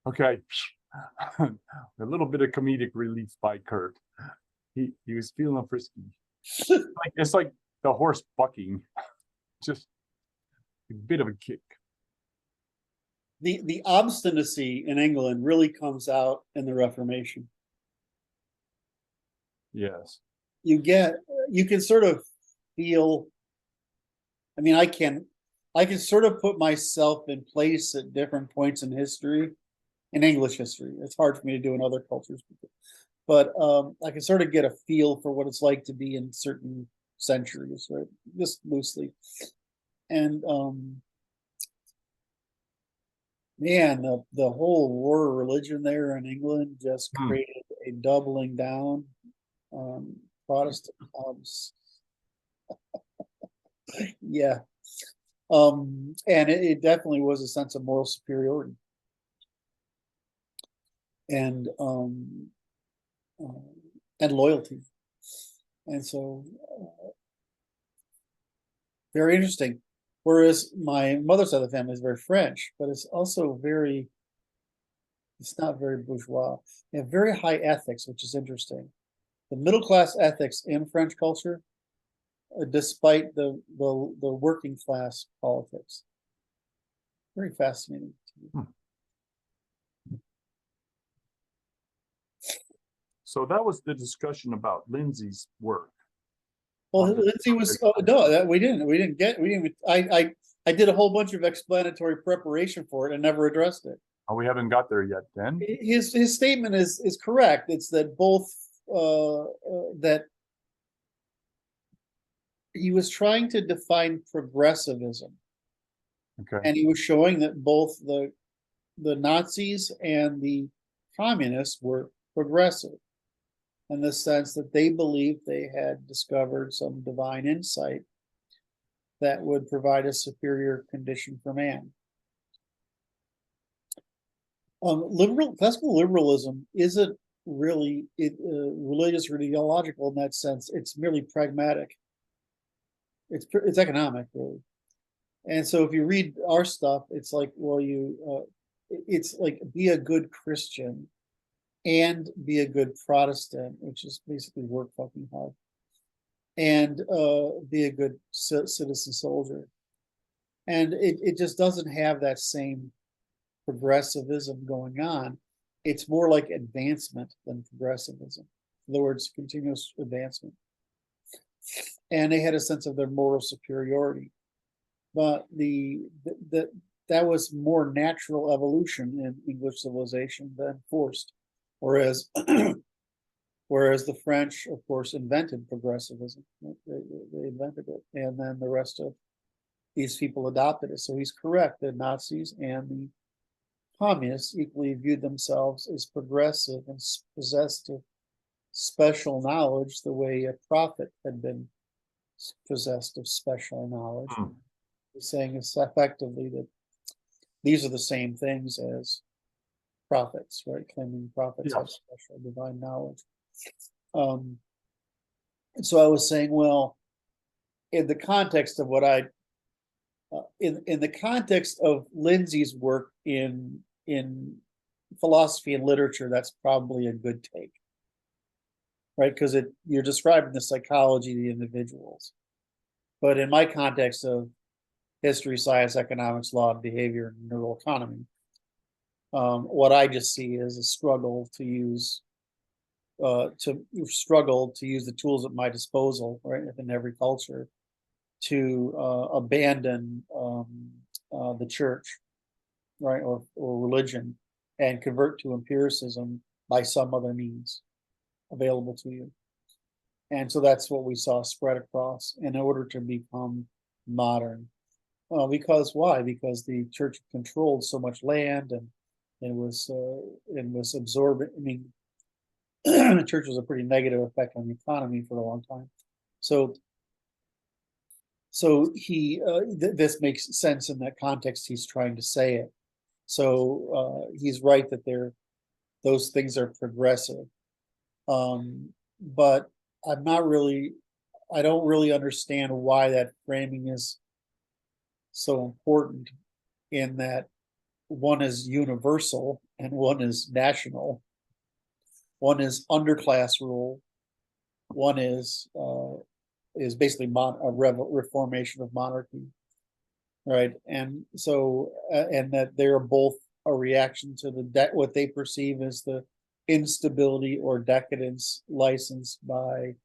Okay. A little bit of comedic relief by Kurt. He was feeling frisky. It's like the horse bucking. Just a bit of a kick. The obstinacy in England really comes out in the Reformation. Yes. You can sort of feel, I mean, I can sort of put myself in place at different points in history, in English history. It's hard for me to do in other cultures, but I can sort of get a feel for what it's like to be in certain centuries, right? Just loosely. And man, the whole war of religion there in England just created a doubling down on Protestant hubs. Yeah. And it definitely was a sense of moral superiority. And loyalty. And so very interesting. Whereas my mother's side of the family is very French, but it's also it's not very bourgeois. They have very high ethics, which is interesting. The middle class ethics in French culture, despite the working class politics. Very fascinating to me. So that was the discussion about Lindsay's work. Well, Lindsay was no, we didn't. I did a whole bunch of explanatory preparation for it and never addressed it. Oh, we haven't got there yet. Then his statement is correct. It's that both that he was trying to define progressivism, okay, and he was showing that both the Nazis and the communists were progressive, in the sense that they believed they had discovered some divine insight that would provide a superior condition for man. Classical liberalism isn't really religious or ideological in that sense. It's merely pragmatic. It's economic, really. And so if you read our stuff, it's like, well, it's like, be a good Christian and be a good Protestant, which is basically work fucking hard, and be a good citizen soldier. And it just doesn't have that same progressivism going on. It's more like advancement than progressivism. In other words, continuous advancement. And they had a sense of their moral superiority. But that was more natural evolution in English civilization than forced. Whereas whereas the French, of course, invented progressivism. They invented it, and then the rest of these people adopted it. So he's correct. The Nazis and the communists equally viewed themselves as progressive and possessed of special knowledge, the way a prophet had been possessed of special knowledge. Hmm. He's saying it's effectively that these are the same things as prophets, right? Claiming prophets have Yes. special divine knowledge. And so I was saying, well, in the context of what in the context of Lindsay's work in philosophy and literature, that's probably a good take, right? Because you're describing the psychology of the individuals. But in my context of history, science, economics, law, behavior, and neuroeconomy, what I just see is a struggle to use the tools at my disposal, right, within every culture, to abandon the church, right, or religion, and convert to empiricism by some other means available to you. And so that's what we saw spread across in order to become modern. Because why? Because the church controlled so much land, and it was absorbing. I mean, the church was a pretty negative effect on the economy for a long time. So this makes sense in that context. He's trying to say it. So he's right that those things are progressive. But I don't really understand why that framing is so important, in that one is universal and one is national. One is underclass rule. One is basically a reformation of monarchy, right? And so and that they're both a reaction to what they perceive as the instability or decadence licensed by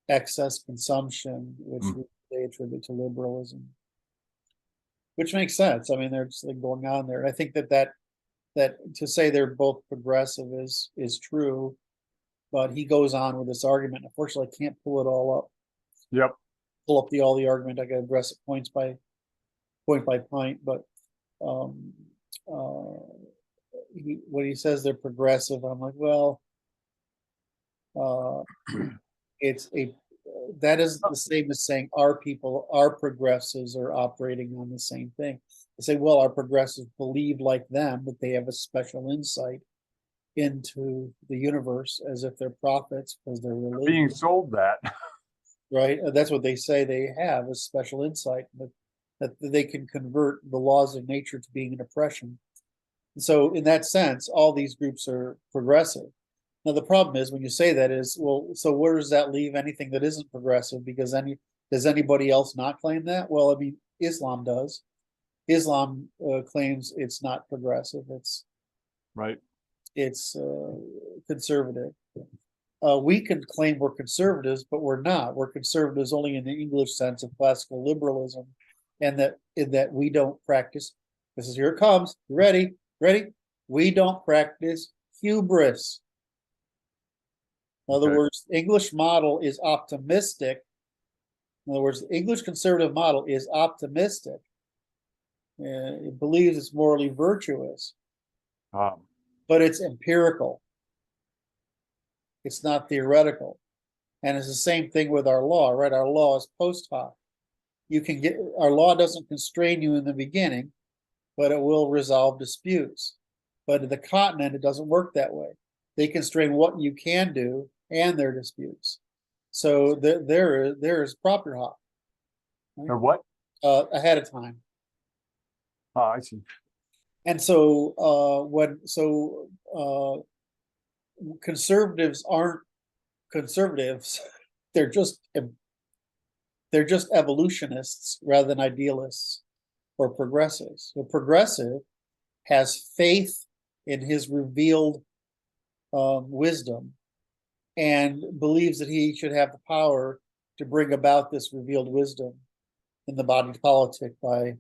excess consumption, which they attribute to liberalism, which makes sense. I mean, there's something going on there. And I think that to say they're both progressive is true, but he goes on with this argument. Unfortunately, I can't pull it all up. Yep. Pull up all the argument. I got to address it point by point. But when he says they're progressive, I'm like, well, that is the same as saying our progressives are operating on the same thing. They say, well, our progressives believe like them, that they have a special insight into the universe, as if they're prophets because they're religious. Being sold that. Right? That's what they say they have, a special insight, that they can convert the laws of nature to being an oppression. So in that sense, all these groups are progressive. Now, the problem is when you say that is, well, so where does that leave anything that isn't progressive? Because does anybody else not claim that? Well, I mean, Islam does. Islam claims it's not progressive. It's Right. It's conservative. We can claim we're conservatives, but we're not. We're conservatives only in the English sense of classical liberalism, and that we don't practice. This is here it comes. You ready? Ready? We don't practice hubris. In other words, the English model is optimistic. In other words, the English conservative model is optimistic. It believes it's morally virtuous, but it's empirical. It's not theoretical. And it's the same thing with our law, right? Our law is post hoc. Our law doesn't constrain you in the beginning, but it will resolve disputes. But in the continent, it doesn't work that way. They constrain what you can do and their disputes. So there is proper hoc. Or what? Ahead of time. Oh, I see. And so conservatives aren't conservatives. They're just evolutionists rather than idealists or progressives. A progressive has faith in his revealed wisdom and believes that he should have the power to bring about this revealed wisdom in the body politic by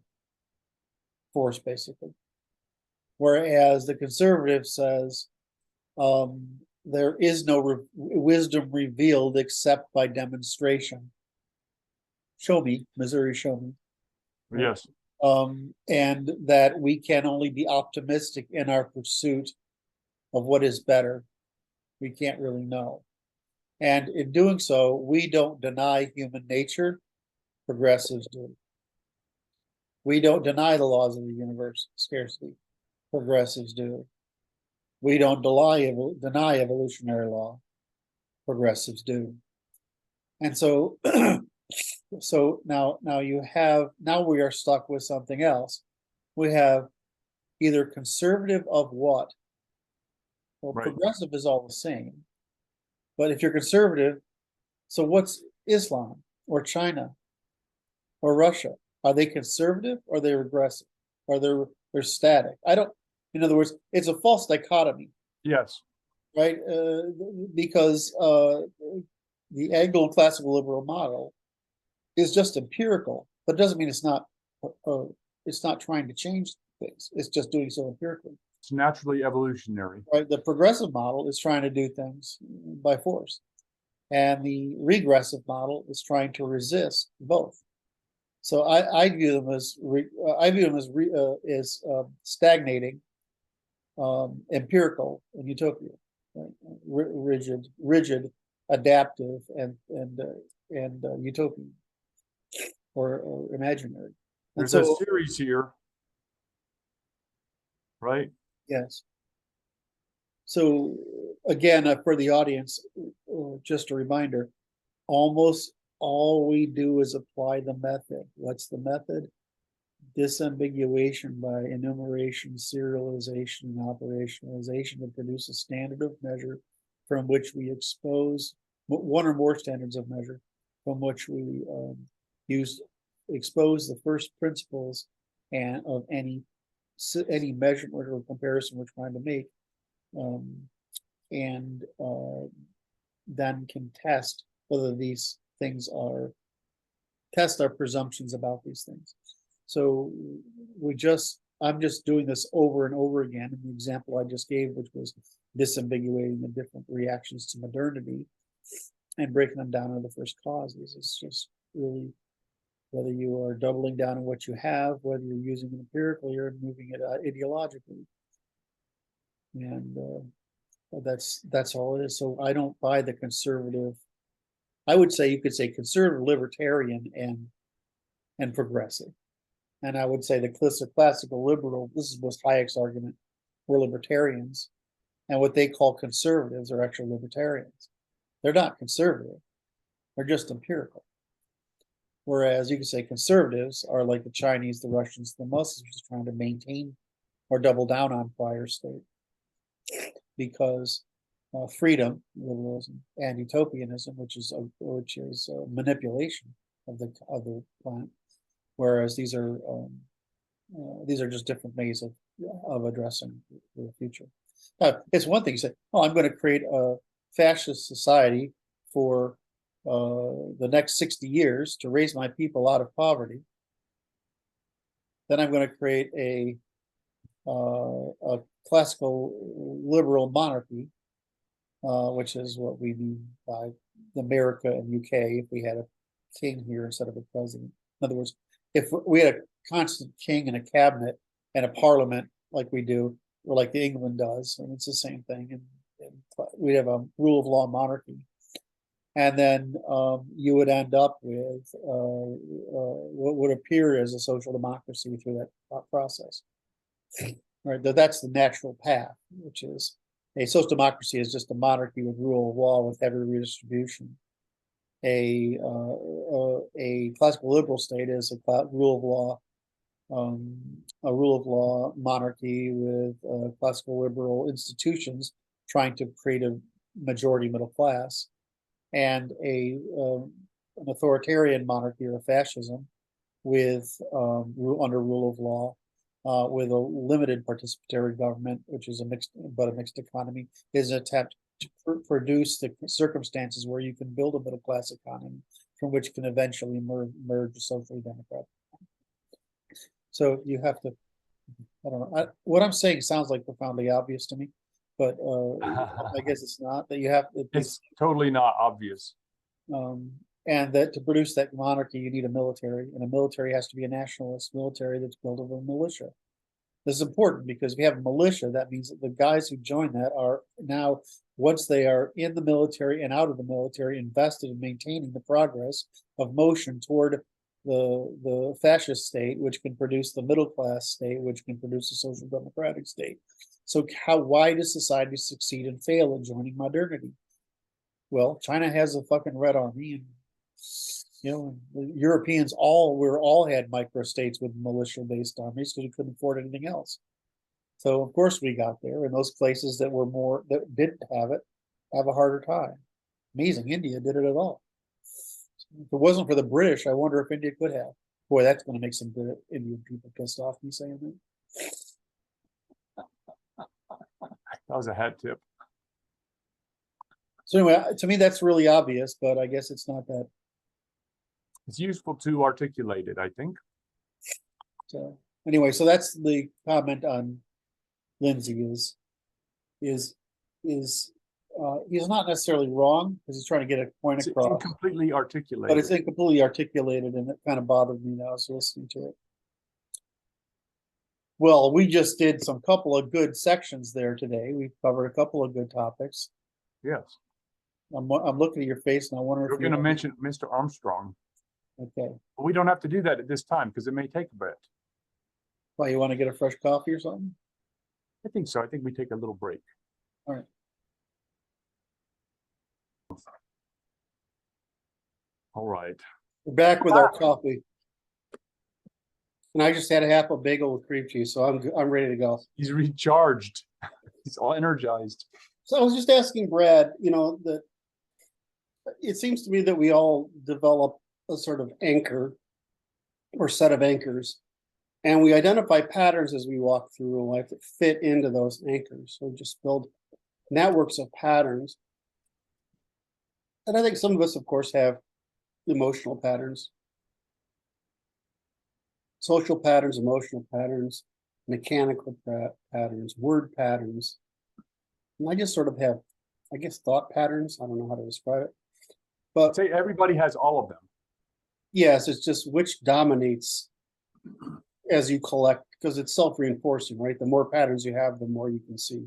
force, basically. Whereas the conservative says, there is no wisdom revealed except by demonstration. Show me, Missouri, show me. Yes. And that we can only be optimistic in our pursuit of what is better. We can't really know. And in doing so, we don't deny human nature, progressives do. We don't deny the laws of the universe, scarcely, progressives do. We don't deny evolutionary law, progressives do. And so so now we are stuck with something else. We have either conservative of what? Well, Right. progressive is all the same. But if you're conservative, so what's Islam or China or Russia? Are they conservative or are they regressive? Or they're static? I don't, in other words, it's a false dichotomy, Yes. right? Because the Anglo-classical liberal model is just empirical, but it doesn't mean it's not trying to change things. It's just doing so empirically. It's naturally evolutionary. Right. The progressive model is trying to do things by force, and the regressive model is trying to resist both. So I view them as stagnating, empirical, and utopian, right? rigid, adaptive, and utopian or imaginary. And There's a so, series here, right? yes. So again, for the audience, just a reminder, almost all we do is apply the method. What's the method? Disambiguation by enumeration, serialization, and operationalization to produce a standard of measure from which we expose one or more standards of measure from which we expose the first principles and of any measurement or comparison we're trying to make, and then can test whether these things test our presumptions about these things. So I'm just doing this over and over again in the example I just gave, which was disambiguating the different reactions to modernity and breaking them down into the first causes. It's just really whether you are doubling down on what you have, whether you're using it empirically or moving it ideologically. And that's all it is. So I don't buy the conservative. I would say you could say conservative, libertarian, and progressive. And I would say the classical liberal, this was Hayek's argument, were libertarians. And what they call conservatives are actually libertarians. They're not conservative. They're just empirical. Whereas you could say conservatives are like the Chinese, the Russians, the Muslims, just trying to maintain or double down on prior state. Because freedom, liberalism, and utopianism, which is manipulation of the planet, whereas these are just different ways of addressing the future. It's one thing to say, "Oh, I'm going to create a fascist society for the next 60 years to raise my people out of poverty." Then I'm going to create a classical liberal monarchy, which is what we mean by America and UK if we had a king here instead of a president. In other words, if we had a constant king and a cabinet and a parliament like we do, or like the England does, and it's the same thing, and we'd have a rule of law monarchy. And then you would end up with what would appear as a social democracy through that process. Right, that's the natural path, which is a social democracy is just a monarchy with rule of law with heavy redistribution. A classical liberal state is a rule of law monarchy with classical liberal institutions trying to create a majority middle class, and an authoritarian monarchy or a fascism with under rule of law. With a limited participatory government, which is a mixed economy, is an attempt to produce the circumstances where you can build a middle class economy from which can eventually emerge a socially democratic. So you have to, I don't know, what I'm saying sounds like profoundly obvious to me, but I guess it's not that you have It's totally not obvious. and that to produce that monarchy, you need a military, and a military has to be a nationalist military that's built of a militia. This is important because if you have a militia, that means that the guys who join that are now, once they are in the military and out of the military, invested in maintaining the progress of motion toward the fascist state, which can produce the middle class state, which can produce a social democratic state. So why does society succeed and fail in joining modernity? Well, China has a fucking Red Army, and the Europeans all had microstates with militia-based armies because we couldn't afford anything else. So of course we got there, and those places that didn't have it have a harder time. Amazing, India did it at all. If it wasn't for the British, I wonder if India could have. Boy, that's going to make some good Indian people pissed off, me saying that. That was a hat tip. So anyway, to me, that's really obvious, but I guess it's not that. It's useful to articulate it, I think. So anyway, so that's the comment on Lindsay is he's not necessarily wrong because he's trying to get a point It's across. incompletely articulated. But it's incompletely articulated, and it kind of bothered me now, so listening to it. Well, we just did some couple of good sections there today. We've covered a couple of good topics. Yes. I'm looking at your face, and I wonder You're if going to mention Mr. Armstrong. Okay. But we don't have to do that at this time because it may take a bit. Why, you want to get a fresh coffee or something? I think so. I think we take a little break. All right. All right. We're back with our coffee. And I just had a half a bagel with cream cheese, so I'm ready to go. He's recharged. He's all energized. So I was just asking Brad, that it seems to me that we all develop a sort of anchor or set of anchors, and we identify patterns as we walk through life that fit into those anchors. So we just build networks of patterns. And I think some of us, of course, have emotional patterns, social patterns, emotional patterns, mechanical patterns, word patterns. And I just sort of have, I guess, thought patterns. I don't know how to describe it. But I'd say everybody has all of them. yes, it's just which dominates as you collect, because it's self-reinforcing, right? The more patterns you have, the more you can see.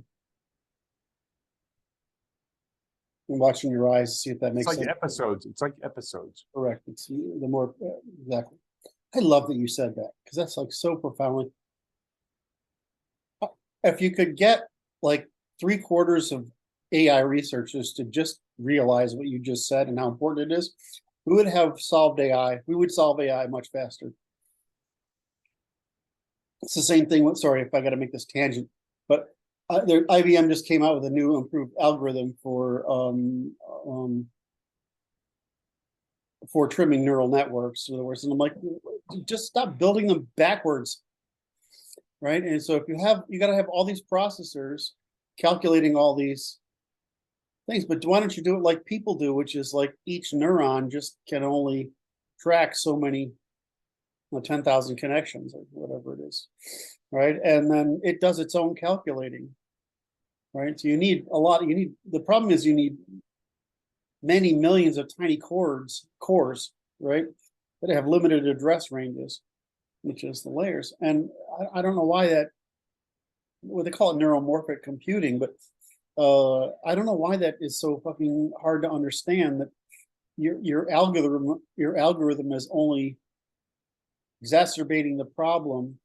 I'm watching your eyes to see if that makes It's like sense. episodes. It's like episodes. Correct. It's the more exactly. I love that you said that because that's like so profoundly. If you could get like 3/4 of AI researchers to just realize what you just said and how important it is, we would have solved AI. We would solve AI much faster. It's the same thing with, sorry if I got to make this tangent, but IBM just came out with a new improved algorithm for trimming neural networks. In other words, and I'm like, just stop building them backwards, right? And so if you got to have all these processors calculating all these things, but why don't you do it like people do, which is like each neuron just can only track so many 10,000 connections or whatever it is, right? And then it does its own calculating, right? So you need the problem is you need many millions of tiny cores, right? That have limited address ranges, which is the layers. And I don't know why they call it neuromorphic computing, but I don't know why that is so fucking hard to understand, that your algorithm is only exacerbating the problem.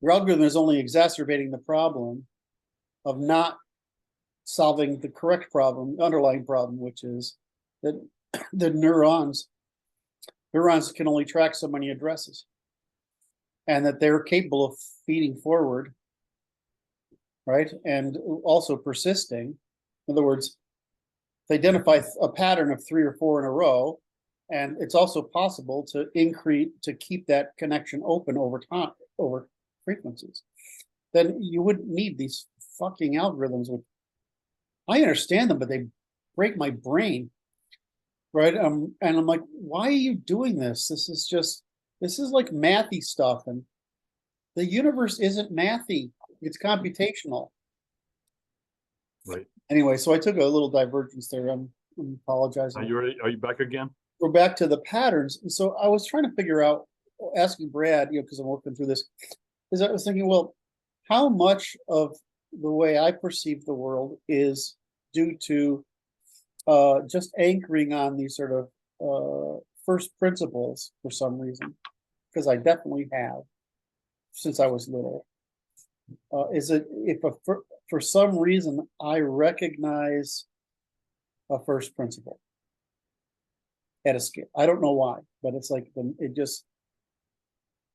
Your algorithm is only exacerbating the problem of not solving the correct problem, underlying problem, which is that the neurons can only track so many addresses, and that they're capable of feeding forward, right? And also persisting. In other words, they identify a pattern of 3 or 4 in a row, and it's also possible to keep that connection open over time, over frequencies. Then you wouldn't need these fucking algorithms. I understand them, but they break my brain, right? And I'm like, why are you doing this? This is like mathy stuff, and the universe isn't mathy. It's computational. Right. Anyway, so I took a little divergence there. I'm apologizing. Are you ready? Are you back again? We're back to the patterns. And so I was trying to figure out, asking Brad, because I'm working through this, is I was thinking, well, how much of the way I perceive the world is due to just anchoring on these sort of first principles for some reason, because I definitely have since I was little. Is it if for some reason I recognize a first principle at a scale? I don't know why, but it's like it just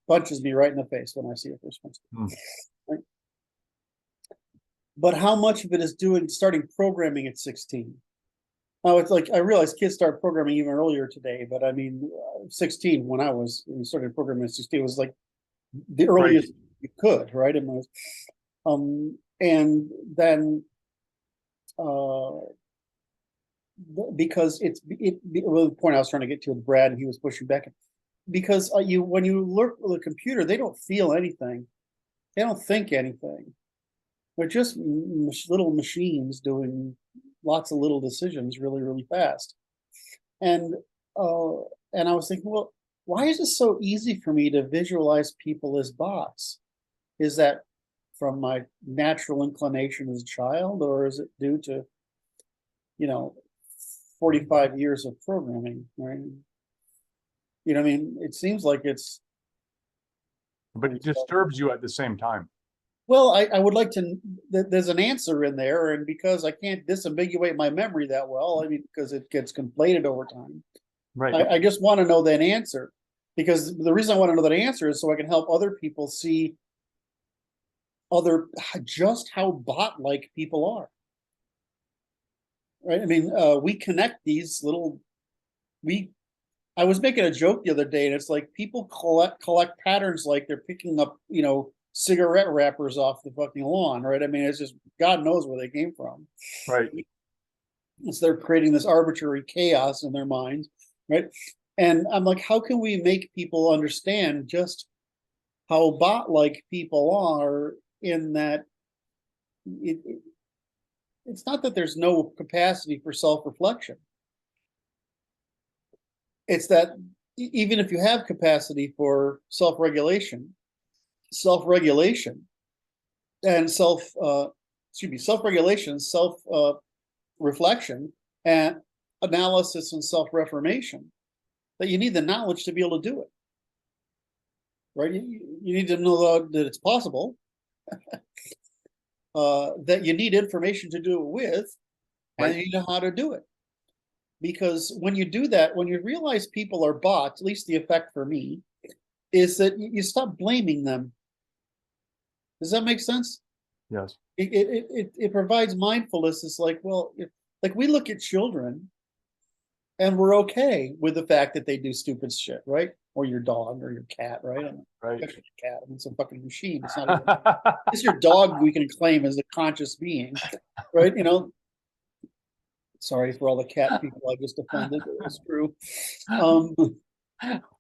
punches me right in the face when I see a first principle. Right? But how much of it is starting programming at 16? Now it's like I realize kids start programming even earlier today, but I mean, 16 when I started programming at 16 was like the earliest you could, right? And then because well, the point I was trying to get to with Brad, and he was pushing back, because when you look at the computer, they don't feel anything, they don't think anything. They're just little machines doing lots of little decisions really, really fast. And I was thinking, well, why is it so easy for me to visualize people as bots? Is that from my natural inclination as a child, or is it due to, 45 years of programming, right? I mean, it seems like it's. But it disturbs you at the same time. Well, I would like to, there's an answer in there, and because I can't disambiguate my memory that well, I mean, because it gets conflated over time. Right. I just want to know that answer, because the reason I want to know that answer is so I can help other people see just how bot-like people are. Right? I mean, we connect these little, I was making a joke the other day, and it's like people collect patterns like they're picking up, cigarette wrappers off the fucking lawn, right? I mean, it's just God knows where they came from. Right. So they're creating this arbitrary chaos in their minds, right? And I'm like, how can we make people understand just how bot-like people are, in that it's not that there's no capacity for self-reflection. It's that even if you have capacity for self-regulation and self-regulation, self-reflection, and analysis and self-reformation, that you need the knowledge to be able to do it. Right? You need to know that it's possible, that you need information to do it with, and you know how to do it. Because when you do that, when you realize people are bots, at least the effect for me, is that you stop blaming them. Does that make sense? Yes. It provides mindfulness. It's like, well, like we look at children and we're okay with the fact that they do stupid shit, right? Or your dog or your cat, right? Right. Your cat, I mean, it's a fucking machine. It's not even, it's your dog we can claim as a conscious being, right? Sorry for all the cat people I just offended. It was true.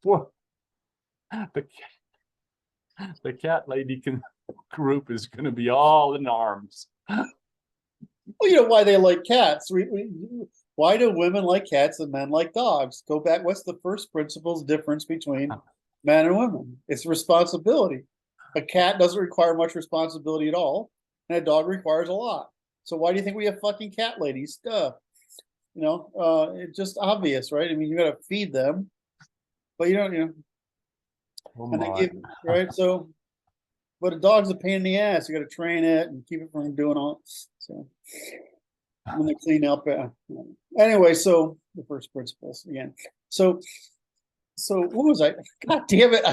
Well, the cat lady group is going to be all in arms. Well, you know why they like cats. Why do women like cats and men like dogs? Go back. What's the first principles difference between men and women? It's responsibility. A cat doesn't require much responsibility at all, and a dog requires a lot. So why do you think we have fucking cat ladies? It's just obvious, right? I mean, you got to feed them, but you don't, Oh and they my. give, right? So, but a dog's a pain in the ass. You got to train it and keep it from doing all. So, when they clean up, anyway. So the first principles again. So what was I? God damn it!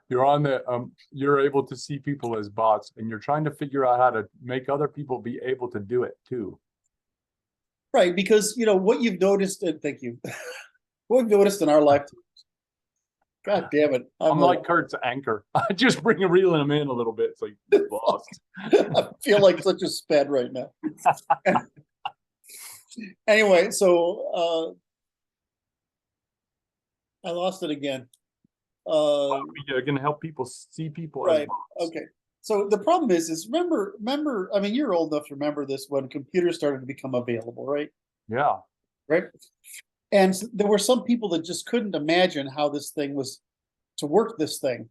You're on the you're able to see people as bots, and you're trying to figure out how to make other people be able to do it too. Right, because what you've noticed, and thank you, what we've noticed in our lifetime. God damn it! I'm like Kurt's anchor. I just reeling him in a little bit. It's like lost. I feel like such a sped right now. Anyway, so I lost it again. You're going to help people see people as Right. bots. Okay. So the problem is remember, I mean, you're old enough to remember this when computers started to become available, right? Yeah, Right. And there were some people that just couldn't imagine how this thing was to work this thing,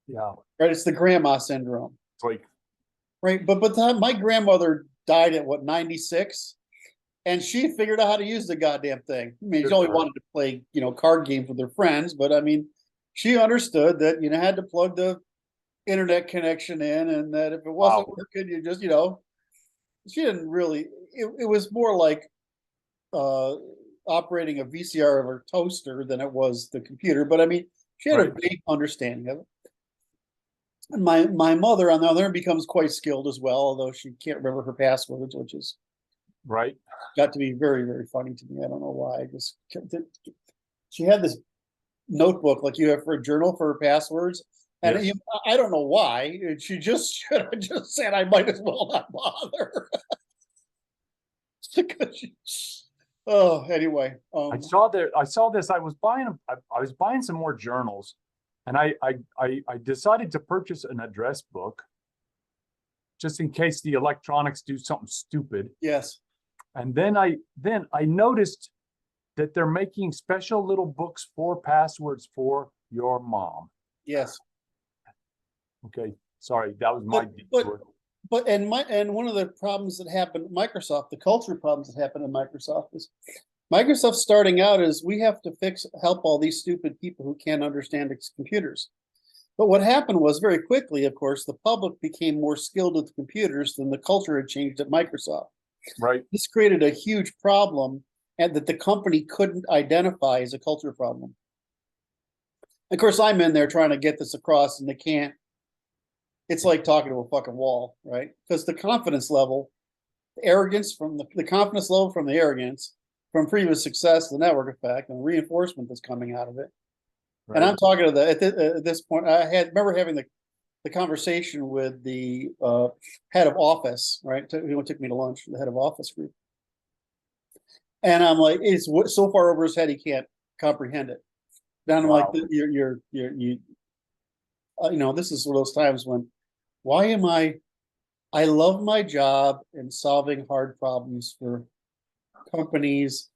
yeah. right? It's the grandma syndrome, It's like, right? But my grandmother died at what, 96? And she figured out how to use the goddamn thing. I mean, she only wanted to play, card games with her friends, but I mean, she understood that, had to plug the internet connection in, and that if it wasn't working, you just, she didn't really, it was more like operating a VCR of her toaster than it was the computer. But I mean, she had a big understanding of it. And my mother, on the other hand, becomes quite skilled as well, although she can't remember her passwords, which is right. got to be very, very funny to me. I don't know why. She had this notebook like you have for a journal for her passwords. And Yes. I don't know why. She just should have just said, I might as well not bother. Anyway. I saw this. I was buying some more journals, and I decided to purchase an address book just in case the electronics do something stupid. Yes. And then I noticed that they're making special little books for passwords for your mom. Yes. Okay. Sorry, that was my detour. And one of the problems that happened at Microsoft, the culture problems that happened at Microsoft, is Microsoft starting out is we have to help all these stupid people who can't understand computers. But what happened was very quickly, of course, the public became more skilled with computers than the culture had changed at Microsoft. Right. This created a huge problem, and that the company couldn't identify as a culture problem. Of course, I'm in there trying to get this across, and they can't. It's like talking to a fucking wall, right? Because the confidence level, the arrogance from the confidence level from the arrogance, from previous success, the network effect, and reinforcement that's coming out of it. Right. And I'm talking to at this point, remember having the conversation with the head of office, right? Who took me to lunch, the head of office group. And I'm like, it's so far over his head, he can't comprehend it. Then I'm like, this is one of those times when, why am I love my job in solving hard problems for companies.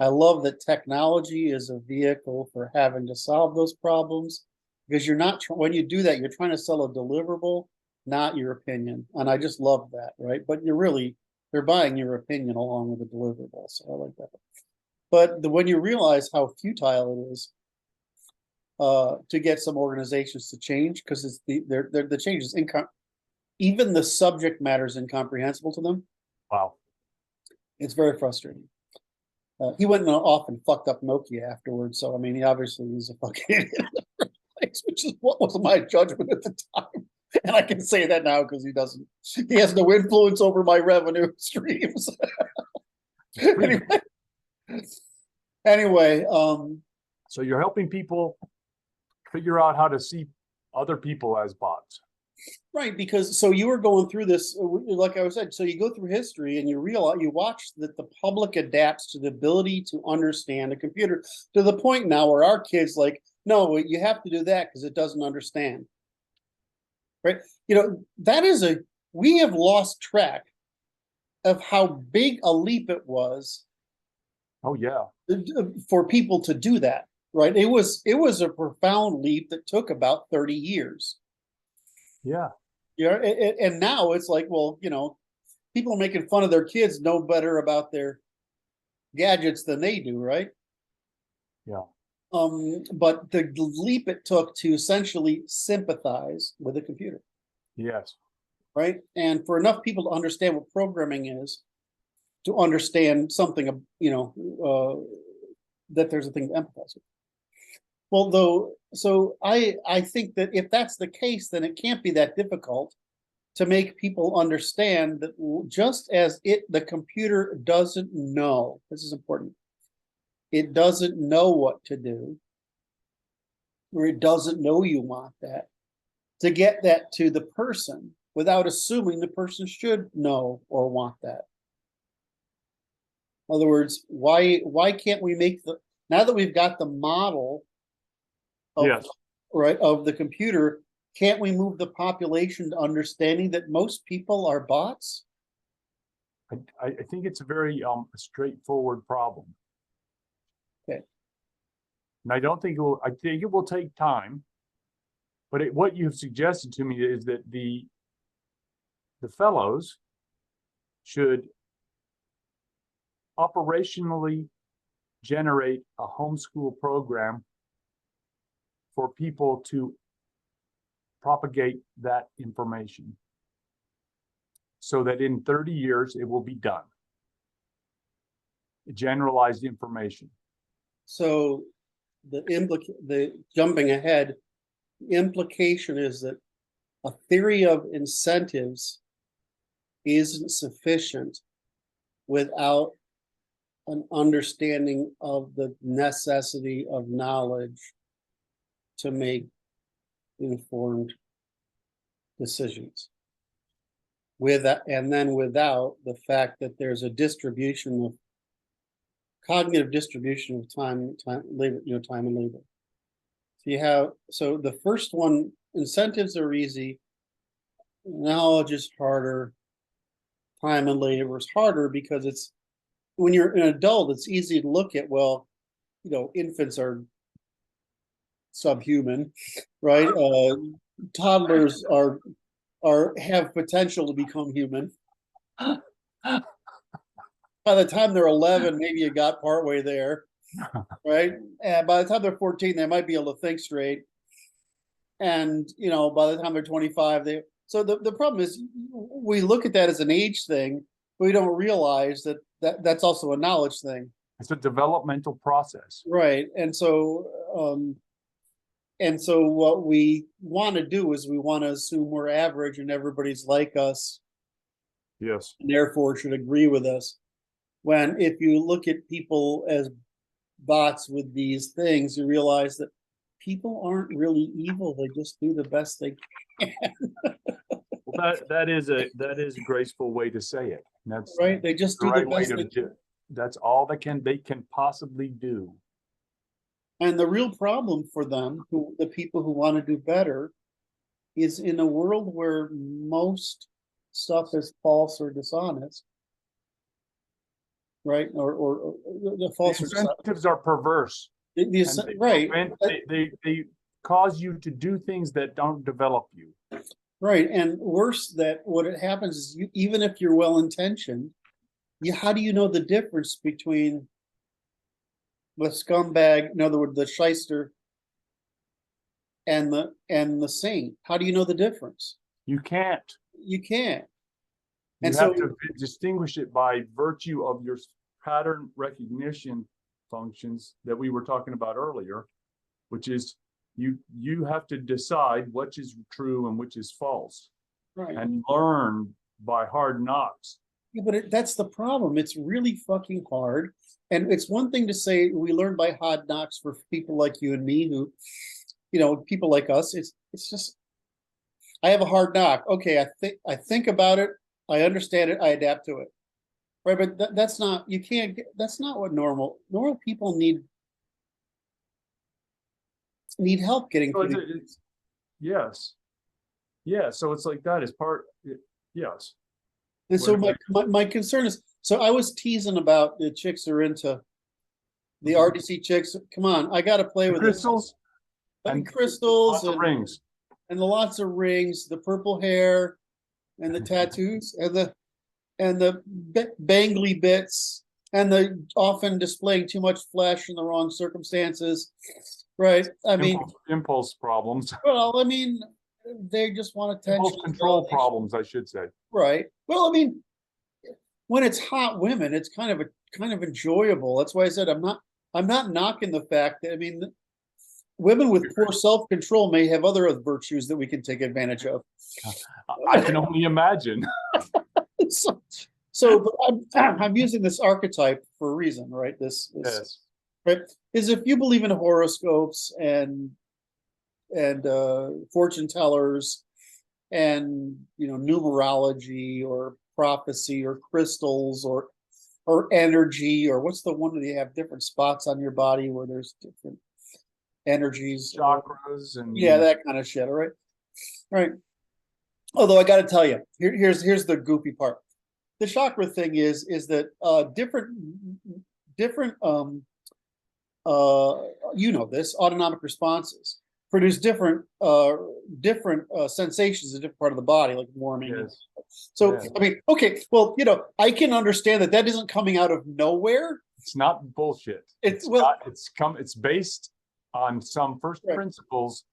I love that technology is a vehicle for having to solve those problems, because you're not, when you do that, you're trying to sell a deliverable, not your opinion. And I just love that, right? But they're buying your opinion along with the deliverable. So I like that. But when you realize how futile it is to get some organizations to change, because it's the change is even the subject matter is incomprehensible to them. Wow. It's very frustrating. He went off and fucked up Nokia afterwards. So, I mean, he obviously is a fucking idiot in the first place, which is what was my judgment at the time. And I can say that now because he has no influence over my revenue streams. Anyway. So you're helping people figure out how to see other people as bots. Right, because so you were going through this, like I said, so you go through history and you watch that the public adapts to the ability to understand a computer to the point now where our kids like, no, you have to do that because it doesn't understand. Right? We have lost track of how big a leap it was. Oh yeah. For people to do that, right? It was a profound leap that took about 30 years. Yeah. Yeah, and now it's like, well, people are making fun of their kids know better about their gadgets than they do, right? Yeah. But the leap it took to essentially sympathize with a computer. Yes. Right? And for enough people to understand what programming is, to understand something, that there's a thing to empathize with. Well, so I think that if that's the case, then it can't be that difficult to make people understand that just as the computer doesn't know, this is important, it doesn't know what to do, or it doesn't know you want that, to get that to the person without assuming the person should know or want that. In other words, why can't we make now that we've got the model of, Yes. right, of the computer, can't we move the population to understanding that most people are bots? I think it's a very straightforward problem. Okay. And I don't think I think it will take time. But what you've suggested to me is that the fellows should operationally generate a homeschool program for people to propagate that information so that in 30 years it will be done. Generalized information. So the jumping ahead, the implication is that a theory of incentives isn't sufficient without an understanding of the necessity of knowledge to make informed decisions. And then without the fact that there's a distribution of cognitive distribution of time, labor, time and labor. So the first one, incentives are easy, knowledge is harder, time and labor is harder because it's, when you're an adult, it's easy to look at, well, infants are subhuman, right? Toddlers have potential to become human. By the time they're 11, maybe you got partway there, right? And by the time they're 14, they might be able to think straight. And, by the time they're 25, so the problem is we look at that as an age thing, but we don't realize that's also a knowledge thing. It's a developmental process. Right. And so what we want to do is we want to assume we're average and everybody's like us. Yes. And therefore should agree with us. When if you look at people as bots with these things, you realize that people aren't really evil. They just do the best they can. Well, that is a graceful way to say it. That's right. They just do the best they can. That's all they can possibly do. And the real problem for them, the people who want to do better, is in a world where most stuff is false or dishonest. Right, or the false incentives are perverse. Right, they cause you to do things that don't develop you. Right, and worse, that what it happens is even if you're well intentioned, how do you know the difference between the scumbag, in other words, the shyster, and the saint? How do you know the difference? You can't. You can't. You have to distinguish it by virtue of your pattern recognition functions that we were talking about earlier, which is you have to decide which is true and which is false, right, and learn by hard knocks. Yeah, but that's the problem. It's really fucking hard. And it's one thing to say we learn by hard knocks for people like you and me who, people like us. It's just, I have a hard knock. Okay, I think about it. I understand it. I adapt to it. Right, but that's not, that's not what normal people need help getting through. Yes. Yeah, so it's like that is part, yes. And so my concern is, so I was teasing about the chicks are into the RDC chicks. Come on, I got to play with crystals and crystals and rings and the lots of rings, the purple hair and the tattoos and the bangly bits and the often displaying too much flesh in the wrong circumstances. Right. I mean, impulse problems. Well, I mean, they just want attention. Impulse control problems, I should say. Right. Well, I mean, when it's hot women, it's kind of enjoyable. That's why I said I'm not knocking the fact that, I mean, women with poor self-control may have other virtues that we can take advantage of. I can only imagine. So but I'm using this archetype for a reason, right? This yes. Right, is if you believe in horoscopes and fortune tellers and numerology or prophecy or crystals or energy, or what's the one that you have different spots on your body where there's different energies, chakras and yeah, that kind of shit. All right, right. Although I got to tell you, here's the goofy part. The chakra thing is that different you know this, autonomic responses produce different sensations in different part of the body, like warming. yes, So yes. I mean, okay, well, you know, I can understand that that isn't coming out of nowhere. It's not bullshit. It's well, It's based on some first Right. principles.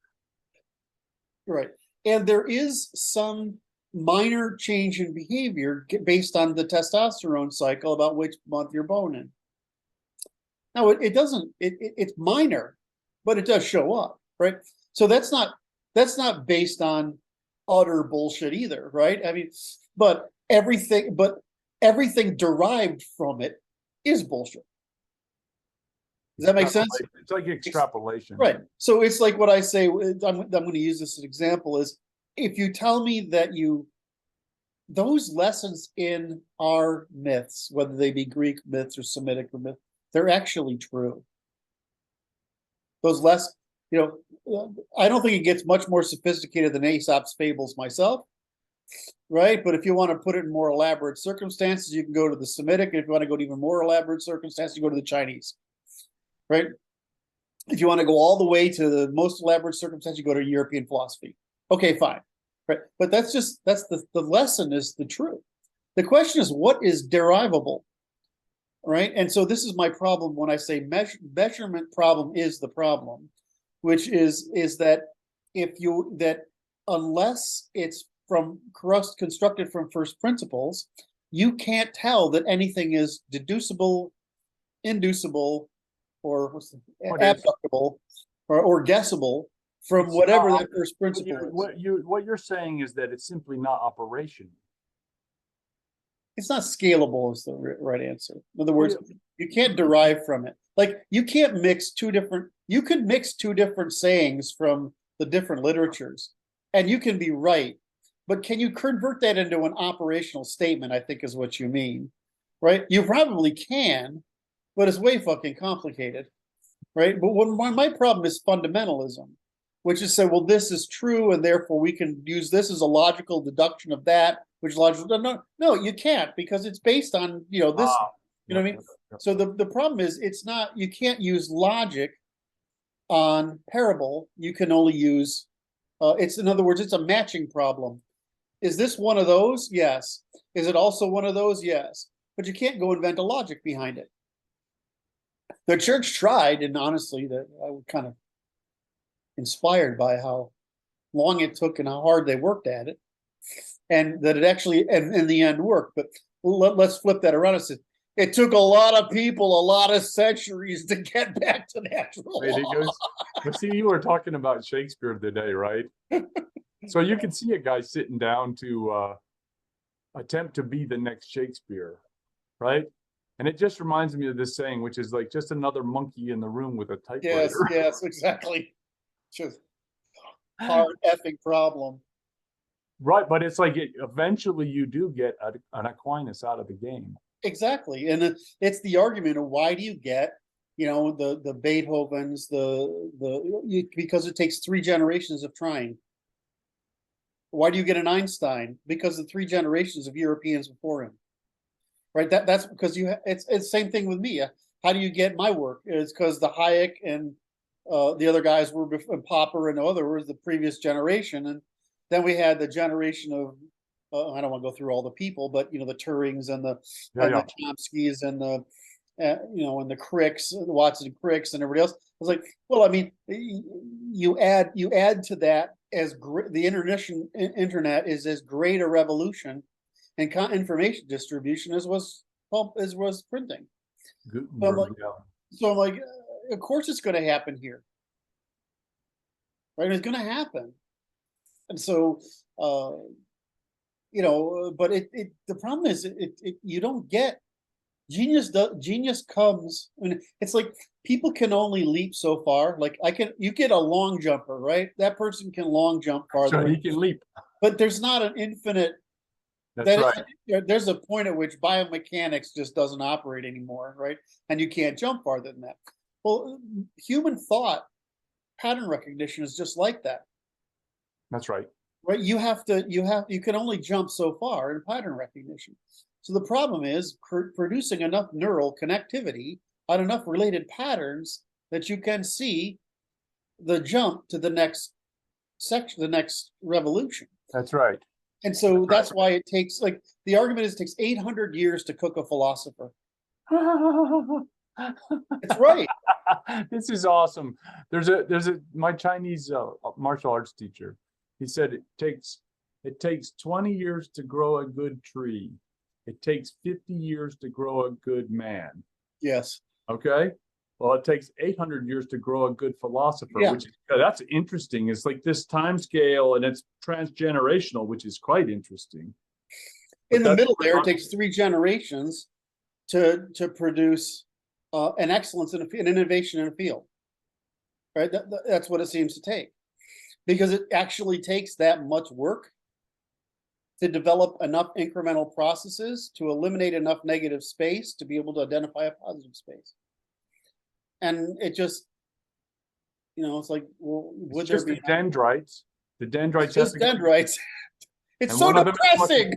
right, and there is some minor change in behavior based on the testosterone cycle about which month you're born in. Now it doesn't. It's minor, but it does show up, right? So that's not based on utter bullshit either, right? I mean, but everything derived from it is bullshit. Does that make sense? It's like extrapolation. Right. So it's like what I say. I'm going to use this as an example. Is if you tell me that those lessons in our myths, whether they be Greek myths or Semitic myths, they're actually true. Those I don't think it gets much more sophisticated than Aesop's fables myself, right? But if you want to put it in more elaborate circumstances, you can go to the Semitic. And if you want to go to even more elaborate circumstances, you go to the Chinese, right? If you want to go all the way to the most elaborate circumstance, you go to European philosophy. Okay, fine. Right. But that's the lesson is the truth. The question is, what is derivable? Right. And so this is my problem when I say measurement problem is the problem, which is that unless it's constructed from first principles, you can't tell that anything is deducible, inducible, or abductible or guessable from whatever that first principle is. What you're saying is that it's simply not operation. It's not scalable is the right answer. In other words, you can't derive from it. Like you could mix two different sayings from the different literatures and you can be right. But can you convert that into an operational statement, I think is what you mean, right? You probably can, but it's way fucking complicated, right? But my problem is fundamentalism, which is say, well, this is true, and therefore we can use this as a logical deduction of that, which logical. No, you can't because it's based on this. You know what I mean? So the problem is it's not. You can't use logic on parable. You can only use. In other words, it's a matching problem. Is this one of those? Yes. Is it also one of those? Yes. But you can't go invent a logic behind it. The church tried, and honestly, that I was kind of inspired by how long it took and how hard they worked at it, and that it actually, and in the end, worked. But let's flip that around and say it took a lot of people, a lot of centuries to get back to natural law. But see, you were talking about Shakespeare today, right? So you can see a guy sitting down to attempt to be the next Shakespeare, right? And it just reminds me of this saying, which is like just another monkey in the room with a typewriter. Yes, exactly. Just hard effing problem. Right, but it's like eventually you do get an Aquinas out of the game. Exactly, and it's the argument of why do you get the Beethovens, because it takes 3 generations of trying. Why do you get an Einstein? Because of 3 generations of Europeans before him. Right. That's because it's the same thing with me. How do you get my work? It's because the Hayek and the other guys were Popper and other was the previous generation, and then we had the generation of I don't want to go through all the people, but the Turings and the Chomskys and the and the Cricks, the Watson Cricks, and everybody else. I was like, well, I mean, you add to that as the internet is as great a revolution and information distribution as was printing. So I'm like, of course it's going to happen here, right? It's going to happen, and so but the problem is you don't get genius. Genius comes. I mean, it's like people can only leap so far. Like you get a long jumper, right? That person can long jump farther. So he can leap, but there's not an infinite. That's right. There's a point at which biomechanics just doesn't operate anymore, right? And you can't jump farther than that. Well, human thought pattern recognition is just like that, That's right. right? You can only jump so far in pattern recognition. So the problem is producing enough neural connectivity on enough related patterns that you can see the jump to the next section, the next revolution. That's right. And so that's why it takes, like, the argument is it takes 800 years to cook a philosopher. It's right. This is awesome. There's my Chinese martial arts teacher. He said it takes 20 years to grow a good tree. It takes 50 years to grow a good man. Yes. Okay. Well, it takes 800 years to grow a good philosopher, Yeah. which that's interesting. It's like this time scale, and it's transgenerational, which is quite interesting. In the middle there, it takes 3 generations to produce an excellence in an innovation in a field. Right? That's what it seems to take, because it actually takes that much work to develop enough incremental processes to eliminate enough negative space to be able to identify a positive space. And it just, it's like, well, would there be dendrites? The dendrites. Just dendrites. It's so depressing.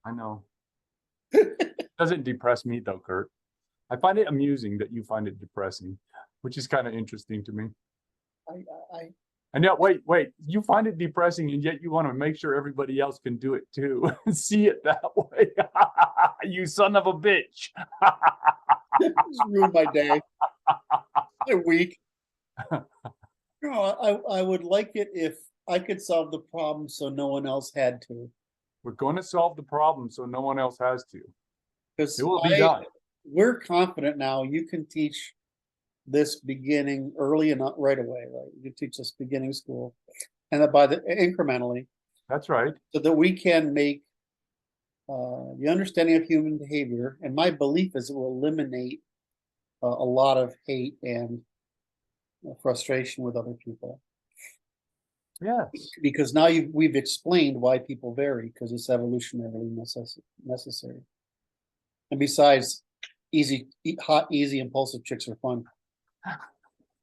I know. Doesn't depress me though, Kurt. I find it amusing that you find it depressing, which is kind of interesting to me. And yet, wait, you find it depressing, and yet you want to make sure everybody else can do it too. See it that way. You son of a bitch. Just ruined my day. My week. I would like it if I could solve the problem so no one else had to. We're going to solve the problem so no one else has to. Because it will be done. We're confident now you can teach this beginning early and not right away, right? You can teach this beginning school, and that incrementally. That's right. So that we can make the understanding of human behavior, and my belief is it will eliminate a lot of hate and frustration with other people. Yes. Because now we've explained why people vary, because it's evolutionarily necessary. And besides, hot, easy, impulsive chicks are fun.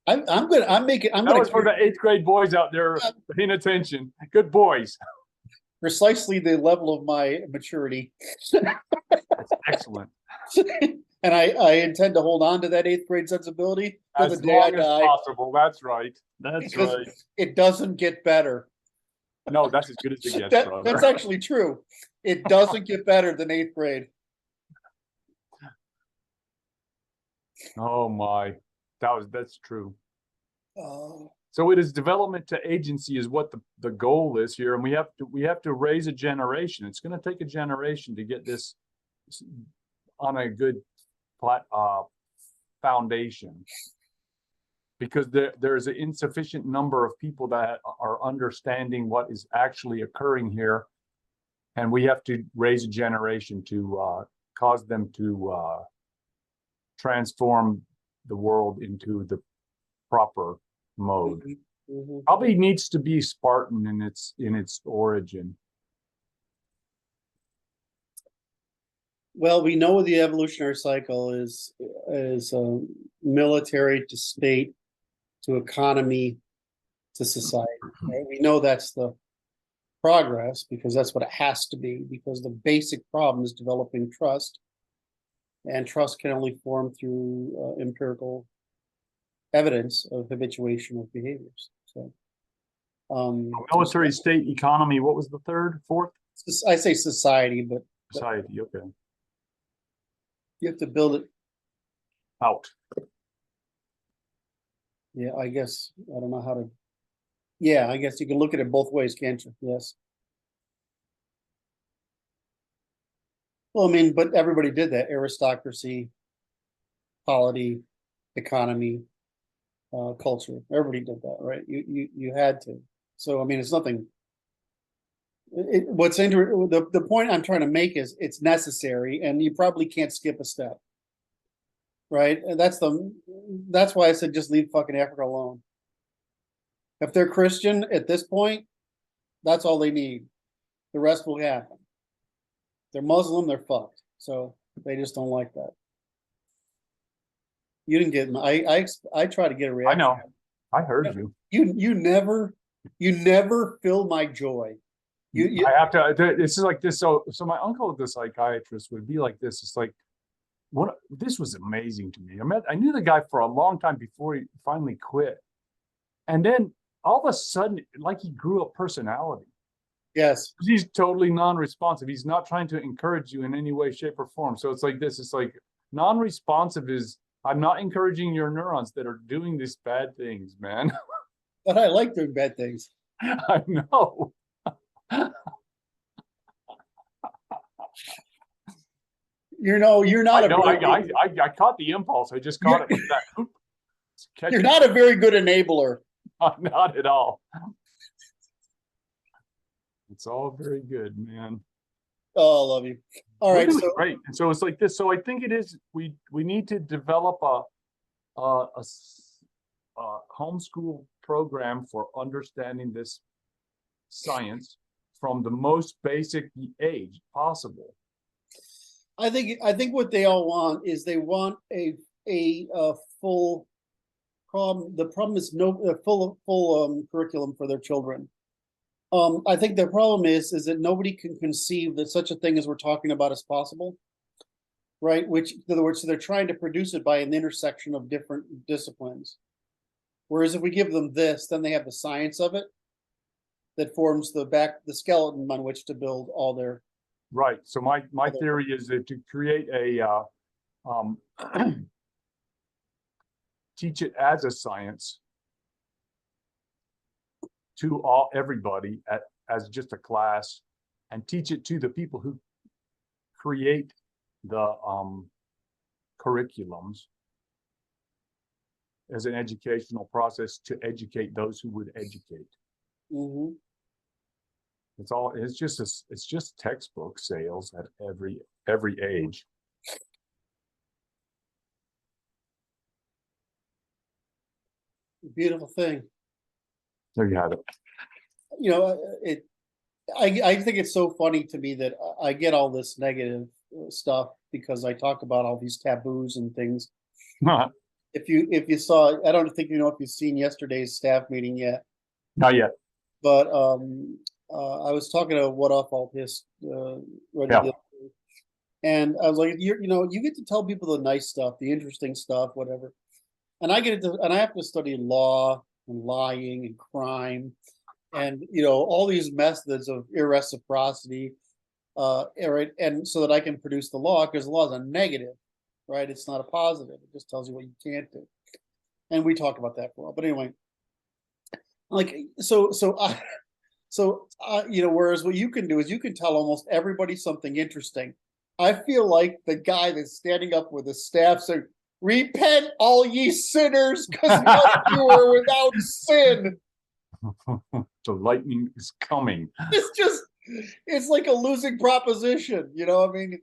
That was for the 8th grade boys out there paying attention. Good boys. Precisely the level of my maturity. That's excellent. And I intend to hold on to that 8th grade sensibility as long as possible. That's right. That's right. It doesn't get better. No, that's as good as it gets, brother. That's actually true. It doesn't get better than 8th grade. Oh my, that's true. Oh. So it is development to agency is what the goal is here, and we have to raise a generation. It's going to take a generation to get this on a good foundation, because there's an insufficient number of people that are understanding what is actually occurring here, and we have to raise a generation to cause them to transform the world into the proper mode. Mm-hmm. Probably needs to be Spartan in its origin. Well, we know the evolutionary cycle is military to state to economy to society. Right? We know that's the progress, because that's what it has to be, because the basic problem is developing trust, and trust can only form through empirical evidence of habituation of behaviors. So, military, state, economy. What was the third, fourth? I say society, but society. Okay. You have to build it out. Yeah, I guess I don't know how to. Yeah, I guess you can look at it both ways, can't you? Yes. Well, I mean, but everybody did that. Aristocracy, polity, economy, culture. Everybody did that, right? You had to. So I mean, it's nothing. What's interesting. The point I'm trying to make is it's necessary, and you probably can't skip a step. Right? And that's why I said just leave fucking Africa alone. If they're Christian at this point, that's all they need. The rest will happen. They're Muslim, they're fucked. So they just don't like that. You didn't get I try to get a reaction. I heard you. You never fill my joy. You I have to. This is like this. So my uncle, the psychiatrist, would be like this. It's like this was amazing to me. I knew the guy for a long time before he finally quit, and then all of a sudden, like he grew a personality. yes. He's totally non-responsive. He's not trying to encourage you in any way, shape, or form. So it's like this. It's like non-responsive is I'm not encouraging your neurons that are doing these bad things, man. But I like doing bad things. I know. You're not I a know. very, I caught the impulse. I just caught it with that. Oop. you're not a very good enabler. Not at all. It's all very good, man. Oh, I love you. All right, We're doing so great. And so it's like this. So I think it is. We need to develop a homeschool program for understanding this science from the most basic age possible. I think what they all want is they want a full problem. The problem is no full curriculum for their children. I think the problem is that nobody can conceive that such a thing as we're talking about is possible, right? Which, in other words, so they're trying to produce it by an intersection of different disciplines. Whereas if we give them this, then they have the science of it that forms the skeleton on which to build all their. Right. So my theory is that to create a teach it as a science to everybody as just a class, and teach it to the people who create the curriculums as an educational process to educate those who would educate. Mm-hmm. It's just textbook sales at every age. Beautiful thing. There you have it. You know, I think it's so funny to me that I get all this negative stuff because I talk about all these taboos and things. If you saw, I don't think if you've seen yesterday's staff meeting yet. Not yet. But I was talking to what off all his and I was like, you get to tell people the nice stuff, the interesting stuff, whatever. And I have to study law and lying and crime and all these methods of reciprocity, right? And so that I can produce the law, because the law is a negative, right? It's not a positive. It just tells you what you can't do. And we talked about that for a while. But anyway, like whereas what you can do is you can tell almost everybody something interesting. I feel like the guy that's standing up with the staff saying, "Repent, all ye sinners, because you are without sin." The lightning is coming. It's like a losing proposition, I mean,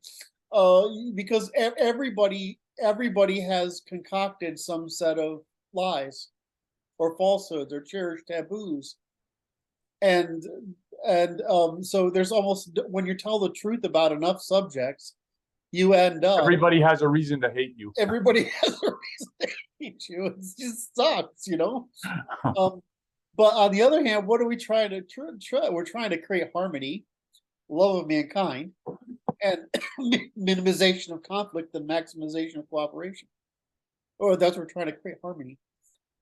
because everybody has concocted some set of lies or falsehoods or cherished taboos. And so there's almost, when you tell the truth about enough subjects, you end up. Everybody has a reason to hate you. Everybody has a reason to hate you. It just sucks, But on the other hand, what are we trying to try? We're trying to create harmony, love of mankind, and minimization of conflict and maximization of cooperation. Or that's what we're trying to create, harmony.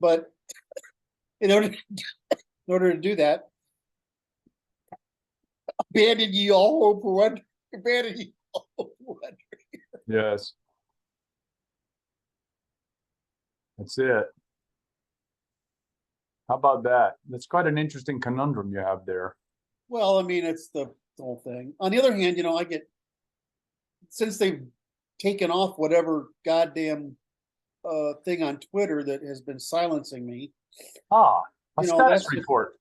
But in order to do that, abandon ye all hope for wonder. Abandon ye all hope for wonder. Yes. That's it. How about that? That's quite an interesting conundrum you have there. Well, I mean, it's the whole thing. On the other hand, I get, since they've taken off whatever goddamn thing on Twitter that has been silencing me. A status report.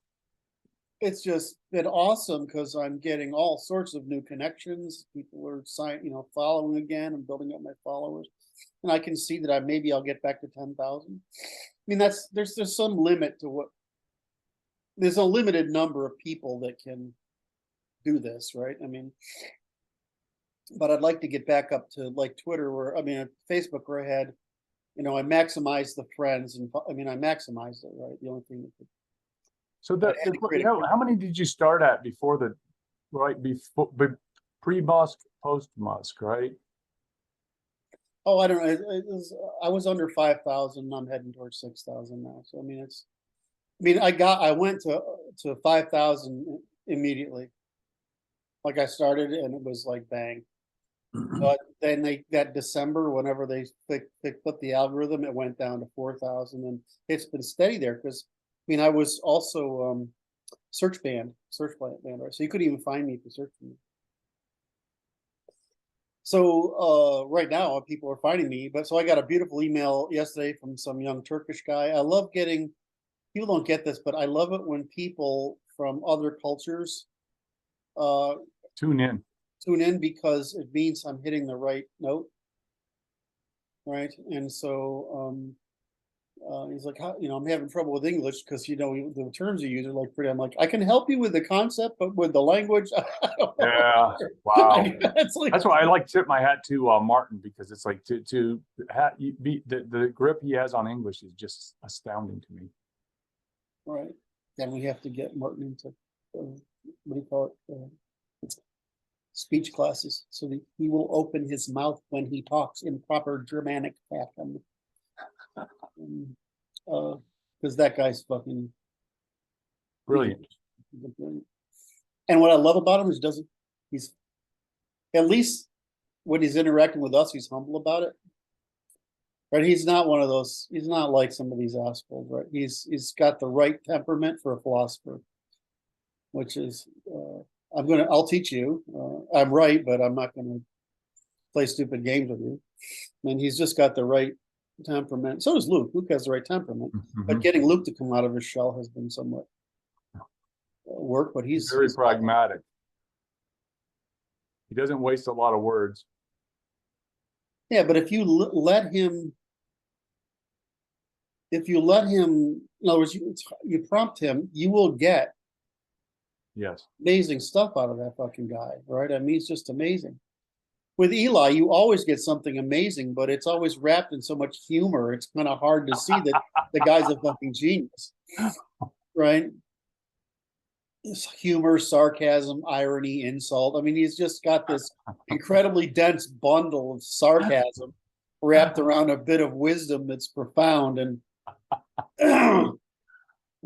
It's just been awesome because I'm getting all sorts of new connections. People are following again and building up my followers, and I can see that maybe I'll get back to 10,000. I mean, there's some limit to what. There's a limited number of people that can do this, right? I mean, but I'd like to get back up to like Twitter, Facebook, where I had you know, I maximized the friends, and I mean, I maximized it, right? The only thing that could, So but I had to create a how many did you start at before the, right, before, pre-Musk, post-Musk, right? oh, I don't know. I was under 5,000. I'm heading towards 6,000 now. So I mean, I went to 5,000 immediately. Like I started, and it was like bang. But then that December, whenever they put the algorithm, it went down to 4,000, and it's been steady there because I mean I was also search banned, right? So you couldn't even find me if you searched for me. So right now people are finding me, but so I got a beautiful email yesterday from some young Turkish guy. I love getting, people don't get this, but I love it when people from other cultures Tune in. Because it means I'm hitting the right note, right? And so he's like, how, you know, I'm having trouble with English because, you know, the terms you use are like pretty. I'm like, I can help you with the concept, but with the language, I don't know. Yeah, wow. It's like, That's why I like to tip my hat to Martin, because it's like the grip he has on English is just astounding to me. right. Then we have to get Martin into what do you call it? Speech classes, so that he will open his mouth when he talks in proper Germanic fashion. Because that guy's fucking Brilliant. And what I love about him is he's at least when he's interacting with us, he's humble about it. Right? He's not one of those, he's not like some of these assholes, right? He's got the right temperament for a philosopher, which is I'll teach you. I'm right, but I'm not gonna play stupid games with you. And he's just got the right temperament. So does Luke. Luke has the right temperament. But getting Luke to come out of his shell has been somewhat work, but he's very pragmatic. He doesn't waste a lot of words. Yeah, but if you let him, in other words, you prompt him, you will get Yes. amazing stuff out of that fucking guy, right? I mean, it's just amazing. With Eli, you always get something amazing, but it's always wrapped in so much humor. It's kind of hard to see that the guy's a fucking genius, right? It's humor, sarcasm, irony, insult. I mean, he's just got this incredibly dense bundle of sarcasm wrapped around a bit of wisdom that's profound, and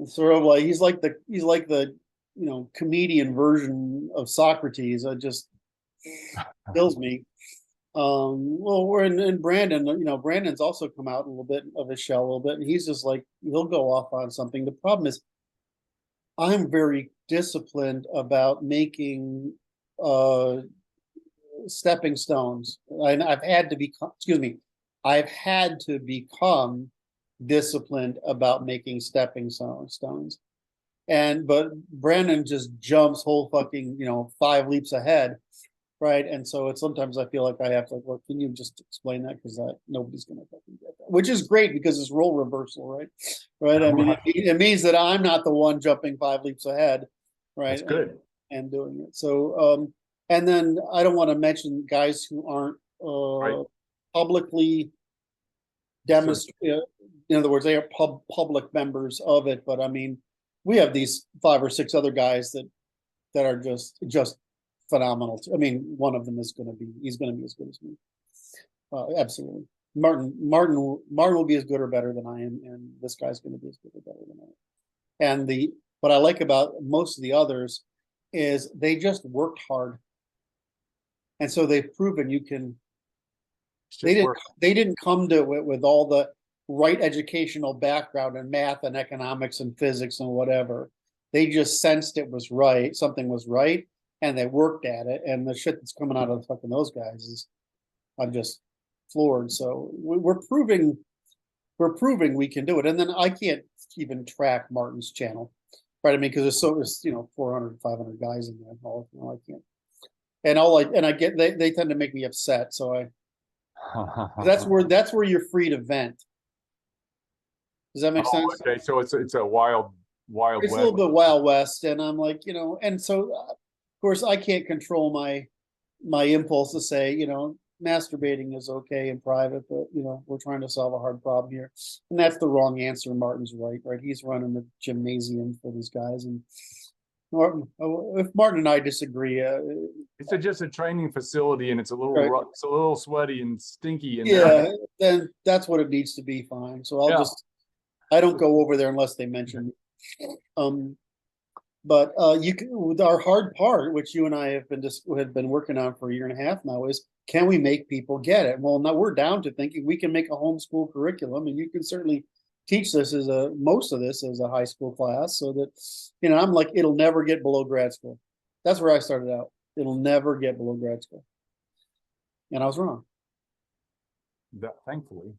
sort of like he's like the you know, comedian version of Socrates. It just kills me. Well, we're in Brandon, you know, Brandon's also come out a little bit of his shell a little bit, and he's just like, he'll go off on something. The problem is I'm very disciplined about making stepping stones. And I've had to become disciplined about making stepping stones. But Brandon just jumps whole fucking, you know, 5 leaps ahead, right? And so it's sometimes I feel like I have to like, well, can you just explain that, because nobody's gonna fucking get that, which is great because it's role reversal, right? Right. I mean, it means that I'm not the one jumping 5 leaps ahead, right? That's good. And doing it. So and then I don't want to mention guys who aren't Right. publicly demonstrate. In other words, they are public members of it. But I mean, we have these 5 or 6 other guys that are just phenomenal. I mean, one of them he's going to be as good as me. Absolutely. Martin will be as good or better than I am, and this guy's going to be as good or better than I am. And what I like about most of the others is they just worked hard, and so they've proven you can. They didn't come to it with all the right educational background in math and economics and physics and whatever. They just sensed it was right, something was right, and they worked at it. And the shit that's coming out of fucking those guys is, I'm just floored. So we're proving we can do it. And then I can't even track Martin's channel, right? I mean, because there's you know, 400, 500 guys in there. All, you know, I can't. And I get they tend to make me upset. So that's where you're free to vent. Does that make sense? Okay, so it's a wild It's west. a little bit Wild West, and I'm like, you know, and so of course I can't control my impulse to say, you know, masturbating is okay in private, but we're trying to solve a hard problem here, and that's the wrong answer. Martin's right. He's running the gymnasium for these guys, and if Martin and I disagree, It's just a training facility, and it's a little Right. it's a little sweaty and stinky. And yeah, then that's what it needs to be. Fine. So Yeah. I don't go over there unless they mention me. But with our hard part, which you and I have been working on for a year and a half now, is can we make people get it? Well, now we're down to thinking we can make a homeschool curriculum, and you can certainly teach this most of this as a high school class, so that I'm like, it'll never get below grad school. That's where I started out. It'll never get below grad school, and I was wrong. Thankfully,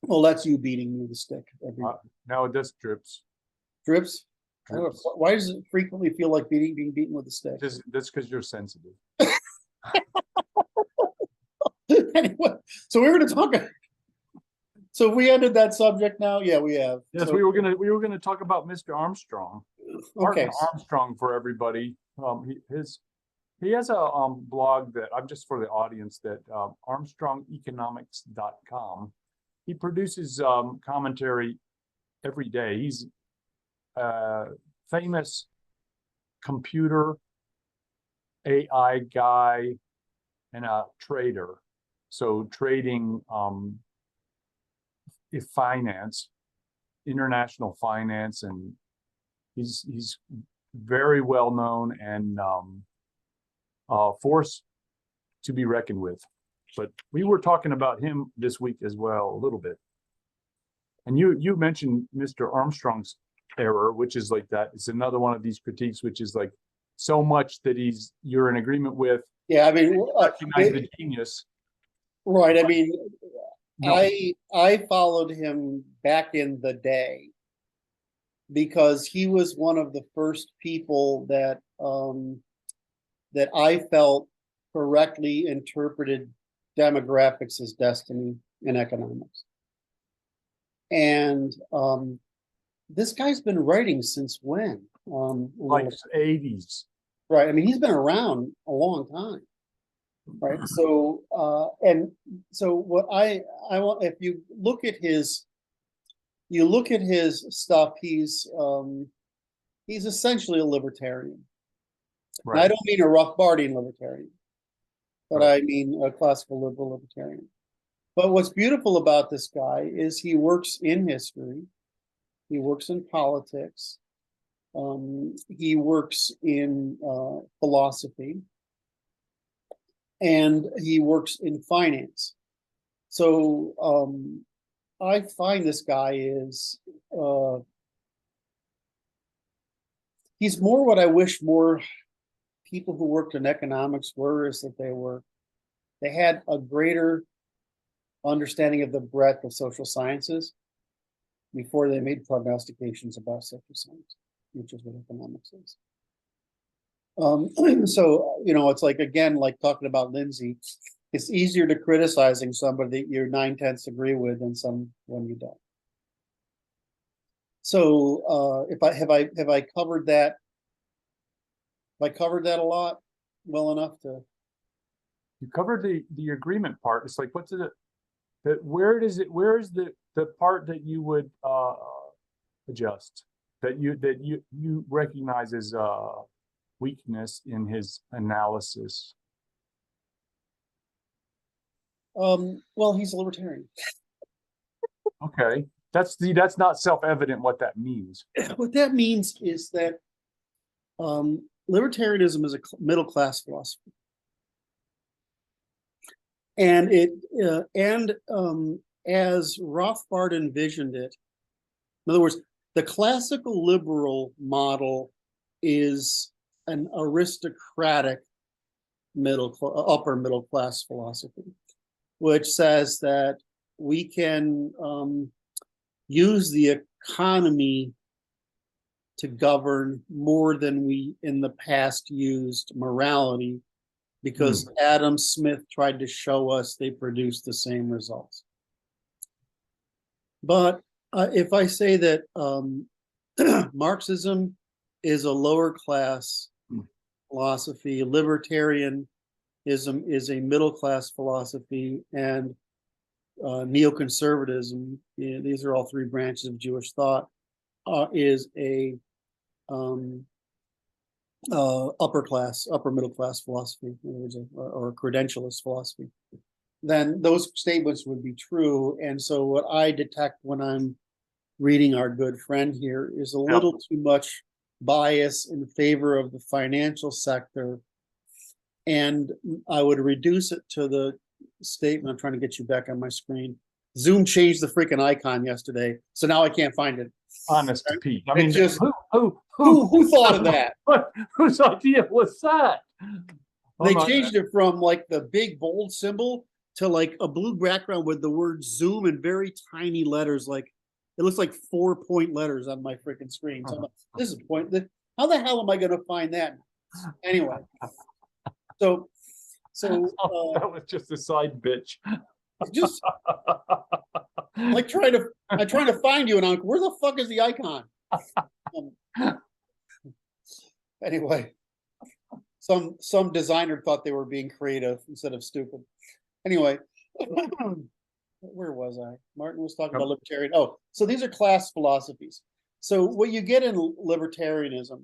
Well, that's you beating me with a stick. now it just drips. Drips. Drips. Why does it frequently feel like being beaten with a stick? That's because you're sensitive. Anyway, so we were going to talk. So we ended that subject now. Yeah, we have. Yes, So- we were gonna talk about Mr. Armstrong. Okay. Martin Armstrong, for everybody. He has a blog that I'm just for the audience, that armstrongeconomics.com. He produces commentary every day. He's a famous computer AI guy and a trader. So trading finance, international finance, and he's very well known and force to be reckoned with. But we were talking about him this week as well a little bit. And you mentioned Mr. Armstrong's error, which is like that. It's another one of these critiques, which is like so much that you're in agreement with. Yeah, I mean, Recognize the genius. right. I mean, No. I followed him back in the day because he was one of the first people that I felt correctly interpreted demographics as destiny in economics. And this guy's been writing since when? Like 80s. Right. I mean, he's been around a long time. Right. So and so what I want, if you look at his stuff, he's essentially a libertarian. Right. And I don't mean a Rothbardian libertarian, but Right. I mean a classical liberal libertarian. But what's beautiful about this guy is he works in history, he works in politics, he works in philosophy, and he works in finance. So I find this guy is he's more what I wish more people who worked in economics were, is that they had a greater understanding of the breadth of social sciences before they made prognostications about social science, which is what economics is. So, it's like, again, like talking about Lindsay, it's easier to criticizing somebody that you're 9/10 agree with than someone you don't. So, have I covered that? Have I covered that a lot well enough to? You covered the agreement part. It's like, what's it? Where is the part that you would adjust, that you recognize as weakness in his analysis? Well, he's a libertarian. Okay, that's not self-evident what that means. What that means is that libertarianism is a middle class philosophy, and as Rothbard envisioned it, in other words, the classical liberal model is an aristocratic upper middle class philosophy, which says that we can use the economy to govern more than we in the past used morality, because Adam Smith tried to show us they produce the same results. But if I say that Marxism is a lower class philosophy, libertarian is a middle class philosophy, and neoconservatism, these are all three branches of Jewish thought, is a upper middle class philosophy, in other words, or a credentialist philosophy. Then those statements would be true. And so what I detect when I'm reading our good friend here is a little too much bias in favor of the financial sector. And I would reduce it to the statement. I'm trying to get you back on my screen. Zoom changed the freaking icon yesterday, so now I can't find it. Honest to Pete. I mean, just, who thought of that? Whose idea was that? They changed it from like the big bold symbol to like a blue background with the word Zoom in very tiny letters. Like it looks like 4-point letters on my freaking screen. So I'm like, this is pointless. How the hell am I going to find that? Anyway, so that was just a side bitch. Just like trying to find you, and I'm like, where the fuck is the icon? Anyway, some designer thought they were being creative instead of stupid. Anyway, where was I? Martin was talking about libertarian. Oh, so these are class philosophies. So what you get in libertarianism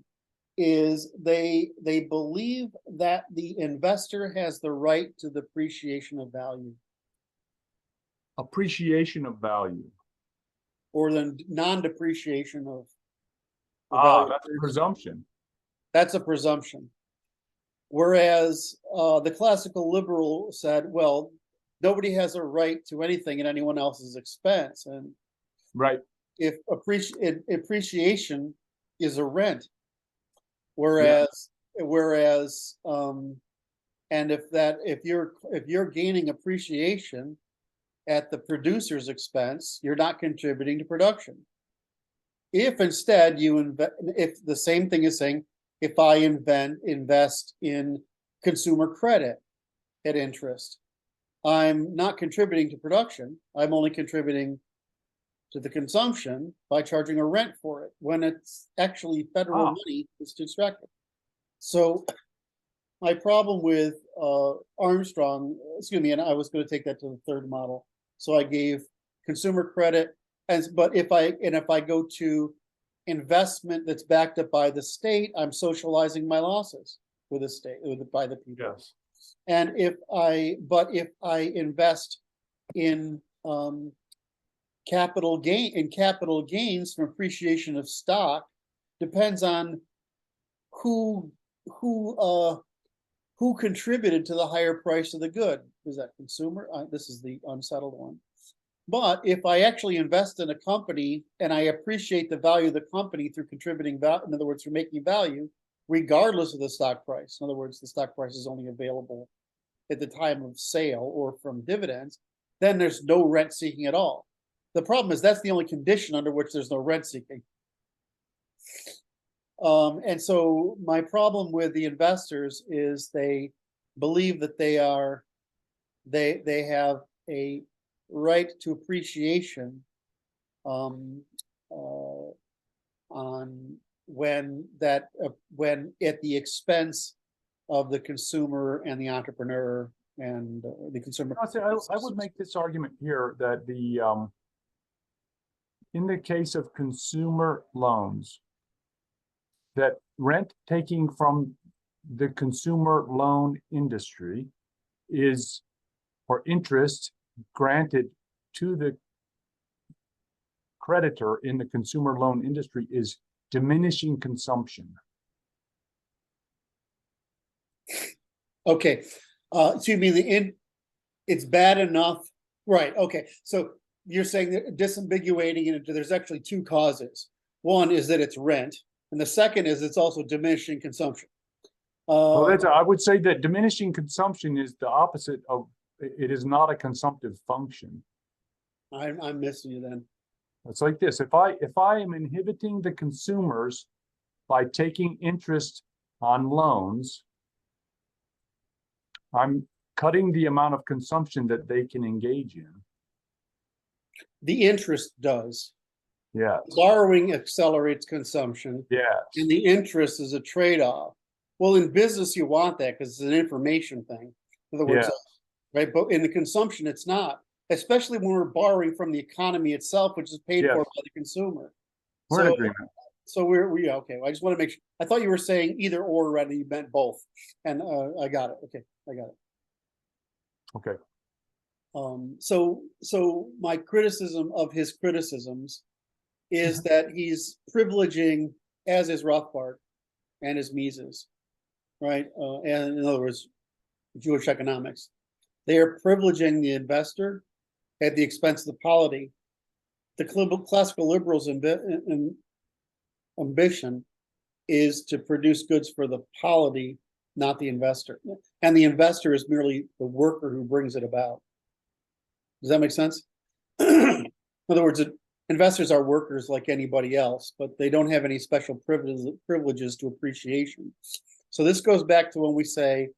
is they believe that the investor has the right to the appreciation of value. Appreciation of value. Or the non-depreciation of value. That's a presumption. That's a presumption. Whereas the classical liberal said, well, nobody has a right to anything at anyone else's expense. And right. If appreciation is a rent, whereas and if you're gaining appreciation at the producer's expense, you're not contributing to production. If instead if the same thing is saying, if I invest in consumer credit at interest, I'm not contributing to production. I'm only contributing to the consumption by charging a rent for it when it's actually federal money is distracted. So my problem with Armstrong, excuse me, and I was going to take that to the third model. So I gave consumer credit, but if I go to investment that's backed up by the state, I'm socializing my losses with the state, by the people. Yes. And if I invest in capital gains from appreciation of stock, depends on who contributed to the higher price of the good. Is that consumer? This is the unsettled one. But if I actually invest in a company and I appreciate the value of the company through contributing value, in other words, through making value, regardless of the stock price. In other words, the stock price is only available at the time of sale or from dividends, then there's no rent seeking at all. The problem is that's the only condition under which there's no rent seeking. And so my problem with the investors is they believe that they have a right to appreciation on when at the expense of the consumer and the entrepreneur and the consumer. I would make this argument here that in the case of consumer loans, that rent taking from the consumer loan industry is, or interest granted to the creditor in the consumer loan industry, is diminishing consumption. Okay, so you mean it's bad enough, right? Okay, so you're saying that disambiguating it into, there's actually two causes. One is that it's rent, and the second is it's also diminishing consumption. Well, I would say that diminishing consumption is the opposite of, it is not a consumptive function. I'm missing you then. It's like this: if I am inhibiting the consumers by taking interest on loans, I'm cutting the amount of consumption that they can engage in. The interest does. Yeah. Borrowing accelerates consumption. Yes. And the interest is a trade-off. Well, in business, you want that because it's an information thing. In other words, Yeah. right? But in the consumption, it's not, especially when we're borrowing from the economy itself, which is paid Yes. for by the consumer. We're in So, agreement. so we okay. I just want to make sure. I thought you were saying either or, rather you meant both, and I got it. Okay, I got it. Okay. So my criticism of his criticisms is that he's privileging, as is Rothbard and his Mises, right? And in other words, Jewish economics. They are privileging the investor at the expense of the polity. The classical liberals' ambition is to produce goods for the polity, not the investor. And the investor is merely the worker who brings it about. Does that make sense? In other words, investors are workers like anybody else, but they don't have any special privileges to appreciation. So this goes back to when we say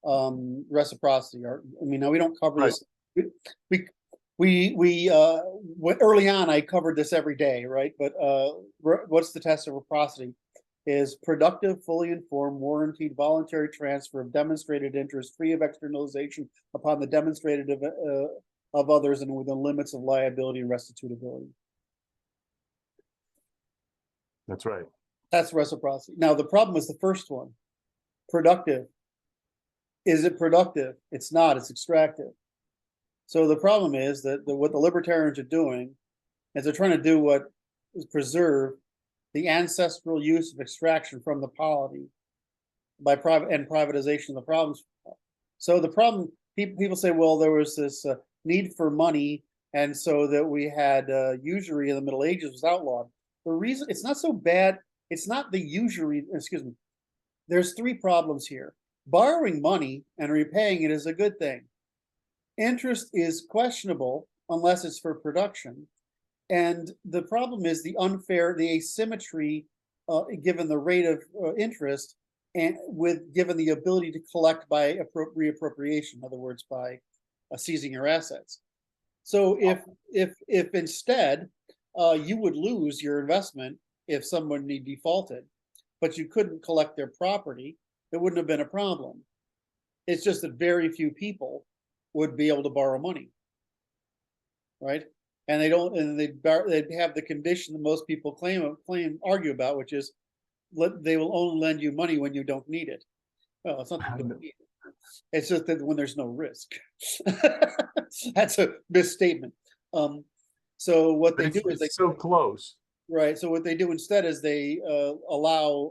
reciprocity. Or, I mean, now we don't cover Right. this. Early on, I covered this every day, right? But what's the test of reciprocity? Is productive, fully informed, warranted, voluntary transfer of demonstrated interest, free of externalization upon the demonstrated of others and within limits of liability and restitutability. That's right. That's reciprocity. Now, the problem is the first one. Productive. Is it productive? It's not, it's extractive. So the problem is that what the libertarians are doing is they're trying to do what is preserve the ancestral use of extraction from the polity by privatization of the problems. So the problem, people say, well, there was this need for money, and so that we had usury in the Middle Ages was outlawed. The reason it's not so bad, it's not the usury, excuse me. There's three problems here. Borrowing money and repaying it is a good thing. Interest is questionable unless it's for production. And the problem is the asymmetry, given the rate of interest, and given the ability to collect by reappropriation, in other words, by seizing your assets. So if instead you would lose your investment if someone defaulted, but you couldn't collect their property, it wouldn't have been a problem. It's just that very few people would be able to borrow money, right? And they don't, and they'd have the condition that most people argue about, which is they will only lend you money when you don't need it. Well, it's not that you don't need it. It's just that when there's no risk. That's a misstatement. So what they do is they so close. Right. So what they do instead is they allow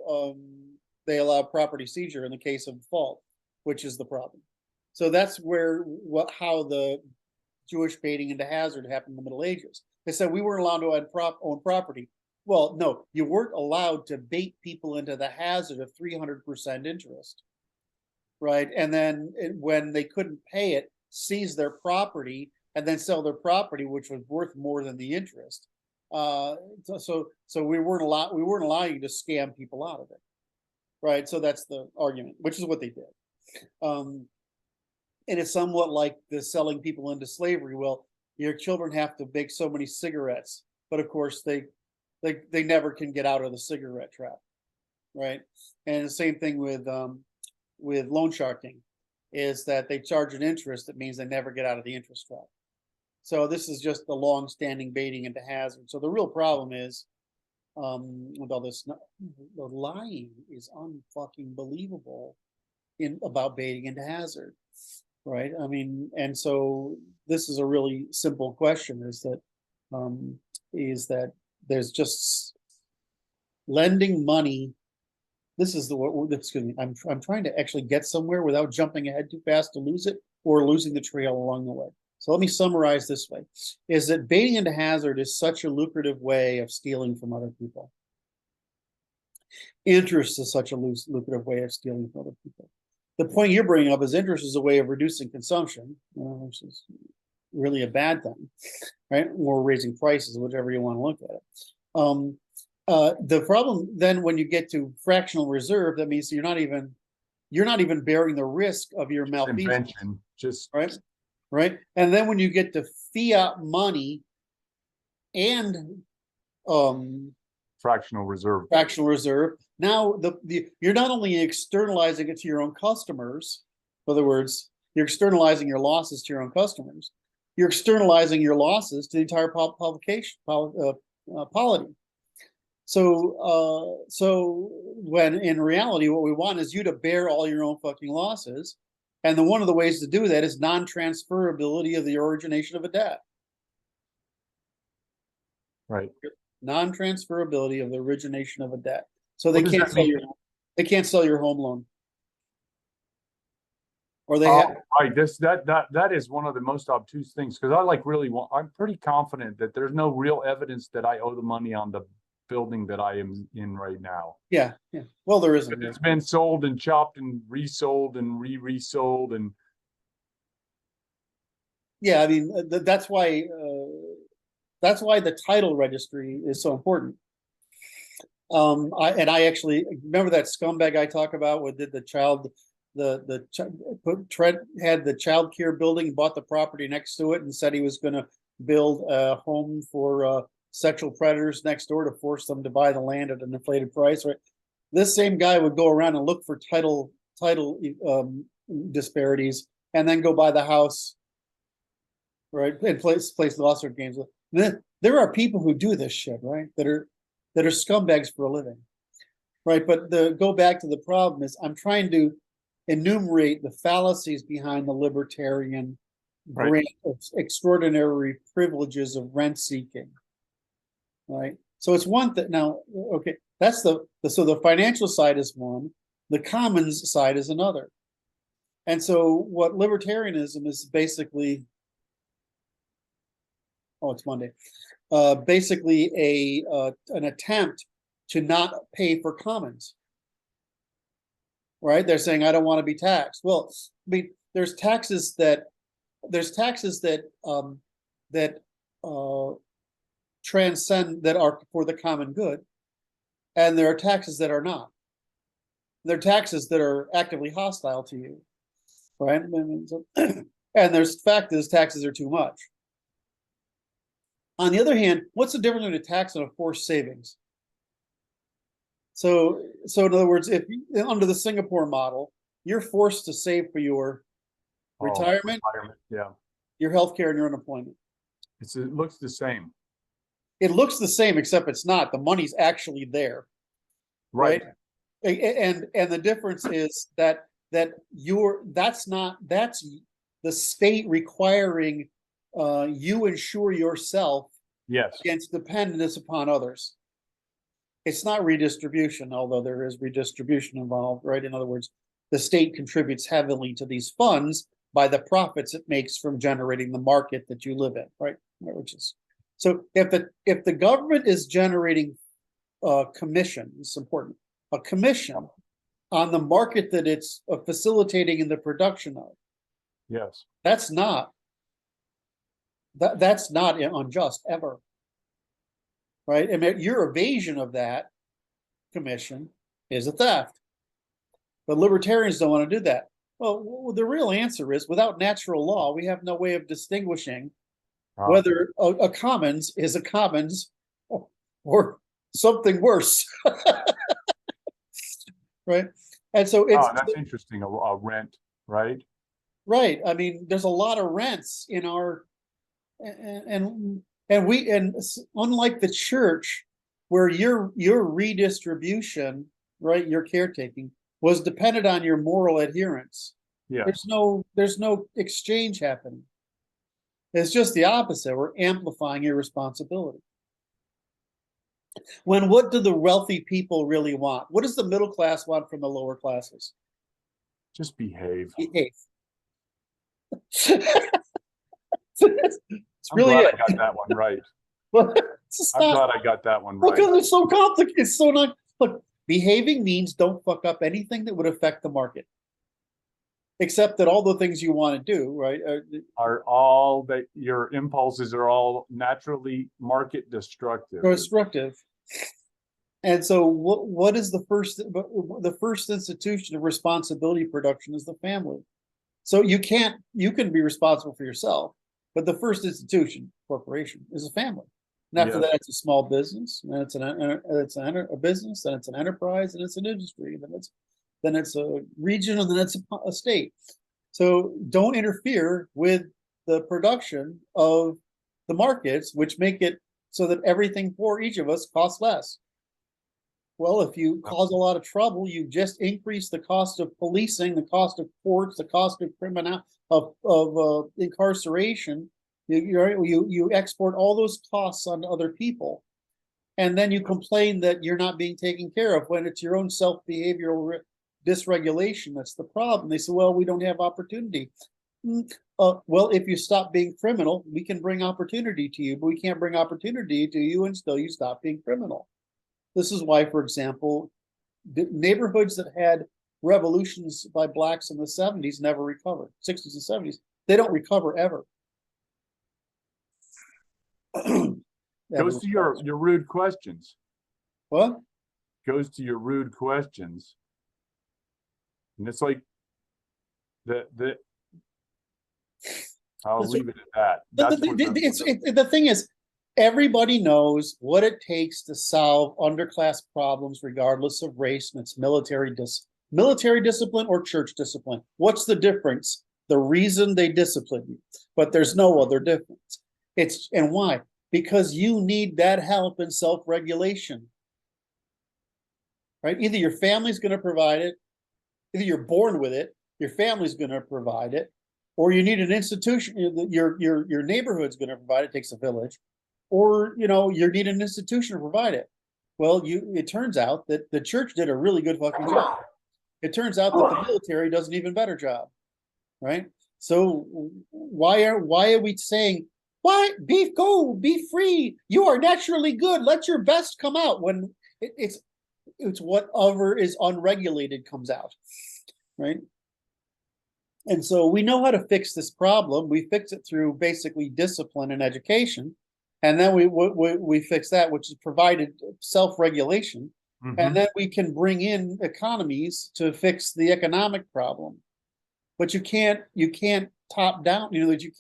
property seizure in the case of default, which is the problem. So that's how the Jewish baiting into hazard happened in the Middle Ages. They said we weren't allowed to own property. Well, no, you weren't allowed to bait people into the hazard of 300% interest, right? And then when they couldn't pay it, seize their property and then sell their property, which was worth more than the interest. So we weren't allowing you to scam people out of it, right? So that's the argument, which is what they did. And it's somewhat like the selling people into slavery. Well, your children have to bake so many cigarettes, but of course they never can get out of the cigarette trap, right? And the same thing with loan sharking, is that they charge an interest that means they never get out of the interest trap. So this is just the long-standing baiting into hazard. So the real problem is with all this, the lying is unfucking believable about baiting into hazard, right? I mean, and so this is a really simple question: is that there's just lending money. This is excuse me. I'm trying to actually get somewhere without jumping ahead too fast to lose it or losing the trail along the way. So let me summarize this way: is that baiting into hazard is such a lucrative way of stealing from other people. Interest is such a lucrative way of stealing from other people. The point you're bringing up is interest is a way of reducing consumption, which is really a bad thing, right? Or raising prices, whichever you want to look at it. The problem then, when you get to fractional reserve, that means you're not even bearing the risk of your malfeasance. Invention, right. And then when you get to fiat money and fractional reserve, now you're not only externalizing it to your own customers. In other words, You're externalizing your losses to your own customers. You're externalizing your losses to the entire polity. So when in reality, what we want is you to bear all your own fucking losses. And then one of the ways to do that is non-transferability of the origination of a debt. Right. Non-transferability of the origination of a debt. So What they does can't that sell mean? they can't sell your home loan. Or they Oh, have right. That is one of the most obtuse things, because I like really want, I'm pretty confident that there's no real evidence that I owe the money on the building that I am in right now. yeah. Well, there isn't. It's been sold and chopped and resold and resold, and Yeah, I mean that's why the title registry is so important. I actually remember that scumbag I talk about with had the child care building, bought the property next to it, and said he was going to build a home for sexual predators next door to force them to buy the land at an inflated price. Right, this same guy would go around and look for title disparities, and then go buy the house, right, and place lawsuit games. There are people who do this shit, right, that are scumbags for a living, right? But go back to the problem is I'm trying to enumerate the fallacies behind the libertarian grant of extraordinary privileges of rent seeking, right? So it's one that now, okay, that's so the financial side is one, the commons side is another. And so what libertarianism is basically, oh, it's Monday. Basically an attempt to not pay for commons. Right? They're saying I don't want to be taxed. Well, I mean, there's taxes that transcend, that are for the common good, and there are taxes that are not. There are taxes that are actively hostile to you, right? And there's fact is taxes are too much. On the other hand, what's the difference between a tax and a forced savings? So in other words, if under the Singapore model, you're forced to save for your retirement, yeah, your healthcare, and your unemployment. it looks the same. It looks the same, except it's not. The money's actually there, right? And the difference is that's the state requiring you insure yourself against dependence upon others. It's not redistribution, although there is redistribution involved, right? In other words, the state contributes heavily to these funds by the profits it makes from generating the market that you live in, right? Which is so if the government is generating a commission, it's important, a commission on the market that it's facilitating in the production of. Yes, that's not unjust ever. Right? I mean, your evasion of that commission is a theft. But libertarians don't want to do that. Well, the real answer is without natural law, we have no way of distinguishing whether a commons is a commons or something worse. Right? And so that's interesting. A rent, right? Right. I mean, there's a lot of rents in our and unlike the church, where your redistribution, right, your caretaking was dependent on your moral adherence. Yeah. There's no exchange happening. It's just the opposite. We're amplifying your responsibility. What do the wealthy people really want? What does the middle class want from the lower classes? Just behave. Behave. I'm glad I got that one right. I'm glad I got that one right. Because it's so complicated. It's so not. Look, behaving means don't fuck up anything that would affect the market. Except that all the things you want to do, right, are all that your impulses are all naturally market destructive. And so what is the first institution of responsibility production is the family. So you can be responsible for yourself, but the first institution, corporation, is a family. And after that, it's a small business, and it's a business, then it's an enterprise, and it's an industry, then it's a region, and then it's a state. So don't interfere with the production of the markets, which make it so that everything for each of us costs less. Well, if you cause a lot of trouble, you just increase the cost of policing, the cost of courts, the cost of criminal of incarceration. You export all those costs onto other people, and then you complain that you're not being taken care of when it's your own self-behavioral dysregulation that's the problem. They say, well, we don't have opportunity. Well, if you stop being criminal, we can bring opportunity to you, but we can't bring opportunity to you until you stop being criminal. This is why, for example, the neighborhoods that had revolutions by blacks in the 70s never recovered. 60s and 70s, they don't recover ever. Goes to your rude questions. What? Goes to your rude questions. And it's like I'll leave it at that. The thing is, everybody knows what it takes to solve underclass problems, regardless of race, and it's military discipline or church discipline. What's the difference? The reason they discipline you, but there's no other difference. And why? Because you need that help in self-regulation, right? Either your family's going to provide it, either you're born with it, your family's going to provide it, or you need an institution. Your neighborhood's going to provide it. It takes a village. Or, you need an institution to provide it. Well, it turns out that the church did a really good fucking job. It turns out that the military does an even better job, right? So why are we saying, why be free? You are naturally good. Let your best come out, when it's whatever is unregulated comes out, right? And so we know how to fix this problem. We fix it through basically discipline and education. And then we fix that, which is provided self-regulation. Mm-hmm. And then we can bring in economies to fix the economic problem. But you can't top down, you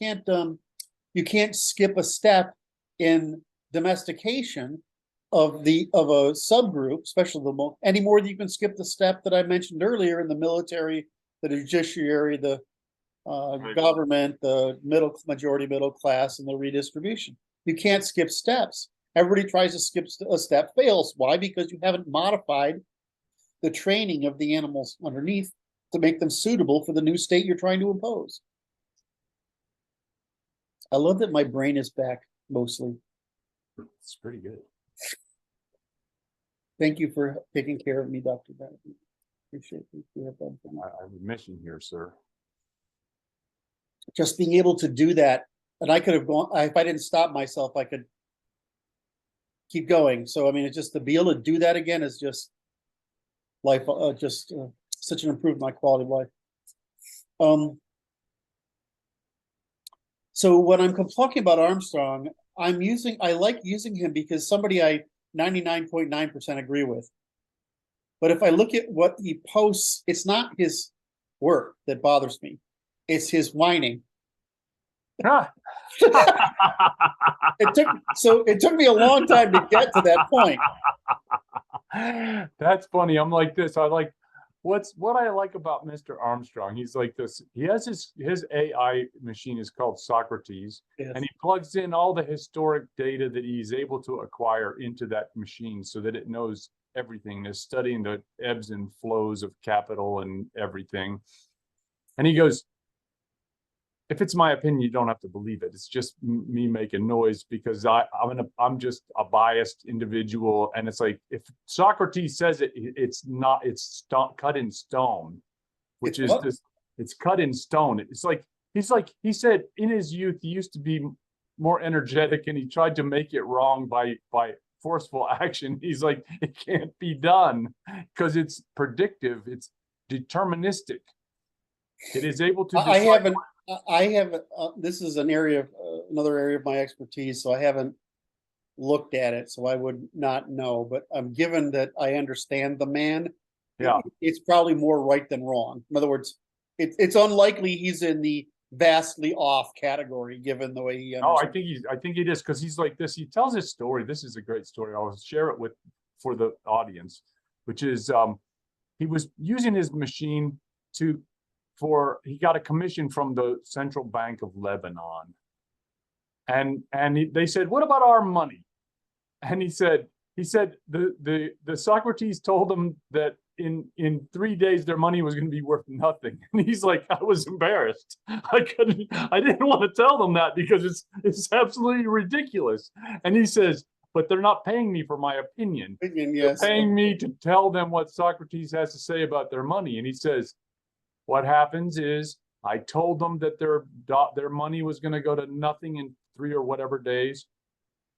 can't skip a step in domestication of a subgroup, especially any more than you can skip the step that I mentioned earlier in the military, the judiciary, the government, the majority middle class, and the redistribution. You can't skip steps. Everybody tries to skip a step, fails. Why? Because you haven't modified the training of the animals underneath to make them suitable for the new state you're trying to impose. I love that my brain is back mostly. It's pretty good. Thank you for taking care of me, Dr. Bennett. Appreciate it. I have a mission here, sir. Just being able to do that. And I could have gone, if I didn't stop myself, I could keep going. So, I mean, it's just to be able to do that again is just life, such an improvement in my quality of life. So when I'm talking about Armstrong, I like using him because somebody I 99.9% agree with. But if I look at what he posts, it's not his work that bothers me. It's his whining. It took me a long time to get to that point. That's funny. I'm like this. What I like about Mr. Armstrong. He's like this. He has his AI machine is called Socrates, yes. And he plugs in all the historic data that he's able to acquire into that machine so that it knows everything. Is studying the ebbs and flows of capital and everything. And he goes, if it's my opinion, you don't have to believe it. It's just me making noise because I'm just a biased individual. And it's like, if Socrates says it, it's cut in stone, which is this, it's cut in stone. It's like, he said in his youth, he used to be more energetic and he tried to make it wrong by forceful action. He's like, it can't be done because it's predictive. It's deterministic. It is able to decide. I haven't. This is another area of my expertise, so I haven't looked at it, so I would not know. But given that I understand the man, yeah, it's probably more right than wrong. In other words, it's unlikely he's in the vastly off category, given the way he. Oh, I think it is because he's like this. He tells his story. This is a great story. I'll share it for the audience, which is he was using his machine to he got a commission from the Central Bank of Lebanon. And they said, what about our money? And he said the Socrates told him that in 3 days their money was going to be worth nothing. And he's like, I was embarrassed. I didn't want to tell them that because it's absolutely ridiculous. And he says, but they're not paying me for my opinion. Yes. They're paying me to tell them what Socrates has to say about their money. And he says, what happens is I told them that their money was going to go to nothing in 3 or whatever days.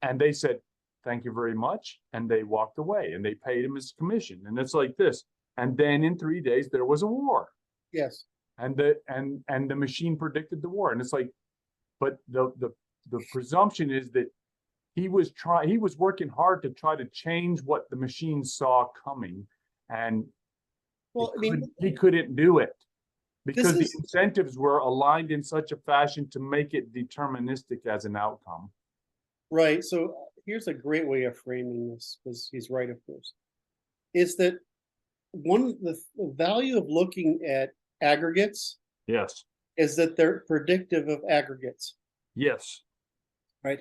And they said, thank you very much. And they walked away and they paid him his commission. And it's like this. And then in 3 days, there was a war. Yes. And the machine predicted the war. And it's like, but the presumption is that he was working hard to try to change what the machine saw coming. And Well, he couldn't do it because This the incentives were aligned in such a fashion to make it deterministic as an outcome. right. So here's a great way of framing this, because he's right, of course, is that the value of looking at aggregates Yes. is that they're predictive of aggregates, Yes. right?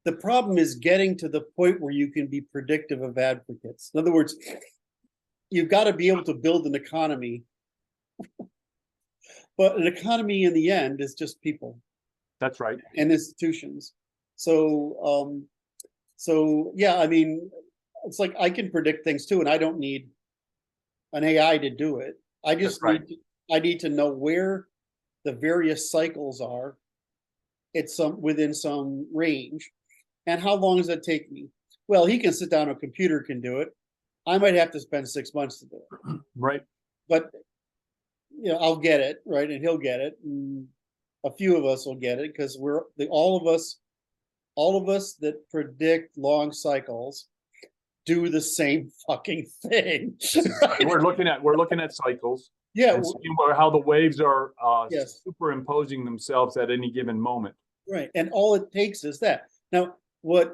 The problem is getting to the point where you can be predictive of aggregates. In other words, you've got to be able to build an economy, but an economy in the end is just people That's right. and institutions. So, yeah, I mean, it's like I can predict things too, and I don't need an AI to do it. I just That's right. I need to know where the various cycles are at within some range, and how long does that take me? Well, he can sit down, a computer can do it. I might have to spend 6 months to do it. Right. But I'll get it, right? And he'll get it. And a few of us will get it, because all of us that predict long cycles do the same fucking thing. Right? We're looking at cycles. Yeah. And seeing how the waves are Yes. superimposing themselves at any given moment. Right. And all it takes is that. Now, so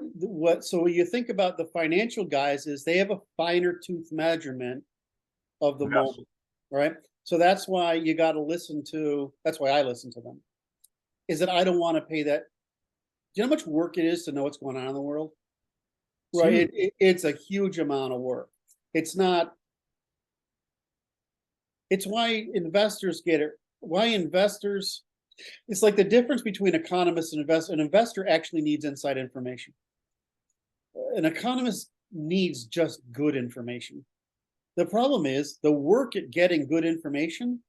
when you think about the financial guys, is they have a finer tooth measurement of the Yes. moment, right? So that's why you got to that's why I listen to them, is that I don't want to pay that. Do you know how much work it is to know what's going on in the world? Right. It's a huge amount of work. It's why investors get it. It's like the difference between economists and investors. An investor actually needs inside information. An economist needs just good information. The problem is the work at getting good information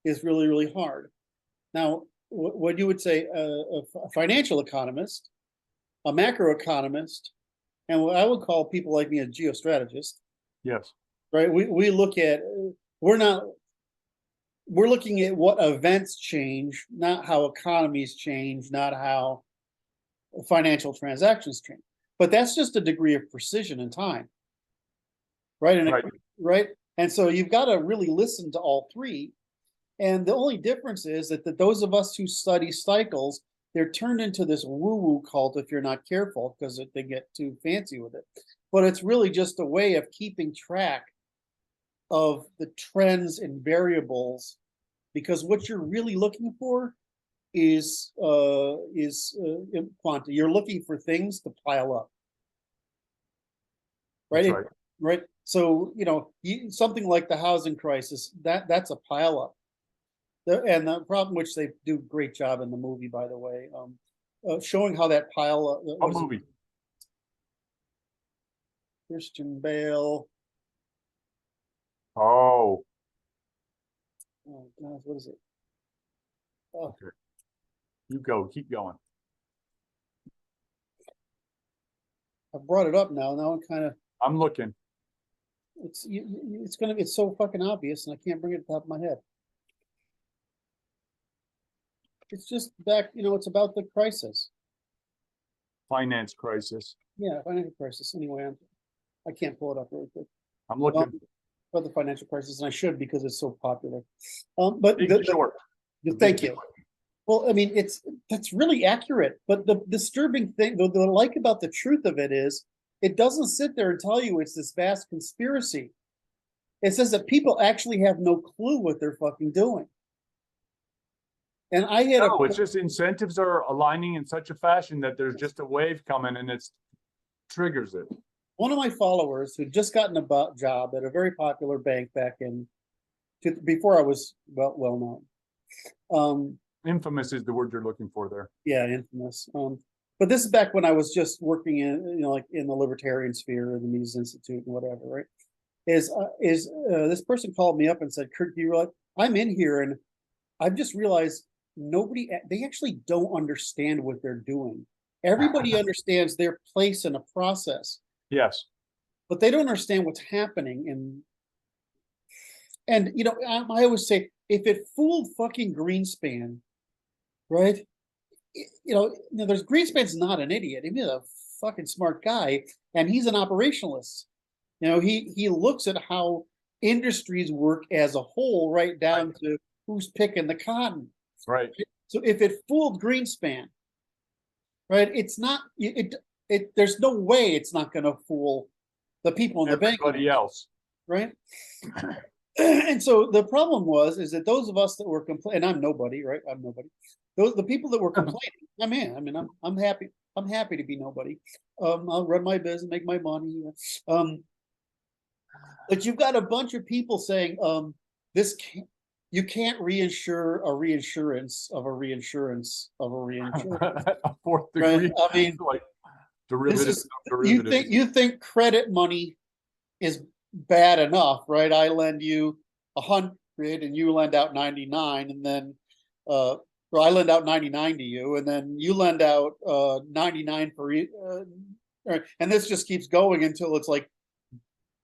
is really, really hard. Now, what you would say, a financial economist, a macroeconomist, and what I would call people like me a geostrategist. Yes. Right. We look at, we're looking at what events change, not how economies change, not how financial transactions change. But that's just a degree of precision and time. Right. And right. And so you've got to really listen to all three. And the only difference is that those of us who study cycles, they're turned into this woo-woo cult if you're not careful, because they get too fancy with it. But it's really just a way of keeping track of the trends and variables, because what you're really looking for is quantity. You're looking for things to pile up. Right? That's right. Right. So, something like the housing crisis, that's a pile up. And the problem, which they do a great job in the movie, by the way, showing how that pile up. What movie? Christian Bale. Oh. Oh God, what is it? Oh. Okay. You go. Keep going. I brought it up now. Now I'm looking. it's so fucking obvious, and I can't bring it to the top of my head. It's just back, it's about the crisis. Finance crisis. Yeah, financial crisis. Anyway, I can't pull it up really quick. I'm looking. About the financial crisis, and I should, because it's so popular. But Short. Thank you. Well, I mean, that's really accurate. But the disturbing thing, the like about the truth of it is, it doesn't sit there and tell you it's this vast conspiracy. It says that people actually have no clue what they're fucking doing. And I had No, it's just incentives are aligning in such a fashion that there's just a wave coming and it's triggers it. one of my followers who'd just gotten a job at a very popular bank back in before I was well known. Infamous is the word you're looking for there. Yeah, infamous. But this is back when I was just working in, like in the libertarian sphere, the Mises Institute and whatever, right? This person called me up and said, Kurt, do you realize I'm in here and I've just realized they actually don't understand what they're doing. Everybody understands their place in a process. Yes. But they don't understand what's happening. And I always say, if it fooled fucking Greenspan, right? There's Greenspan's not an idiot. He's a fucking smart guy, and he's an operationalist. He looks at how industries work as a whole, right down to who's picking the cotton. Right. So if it fooled Greenspan, right, it's not there's no way it's not going to fool the people in the bank. Everybody else. Right. And so the problem is that those of us that were complaining, and I'm nobody, right? I'm nobody. The people that were complaining, I'm happy. I'm happy to be nobody. I'll run my business, make my money. But you've got a bunch of people saying, you can't reinsure a reinsurance of a reinsurance of a reinsurance. A fourth degree. Right? I mean, like derivatives. Derivatives. You think credit money is bad enough, right? I lend you 100 and you lend out 99, and then or I lend out 99 to you, and then you lend out 99 for and this just keeps going until it's like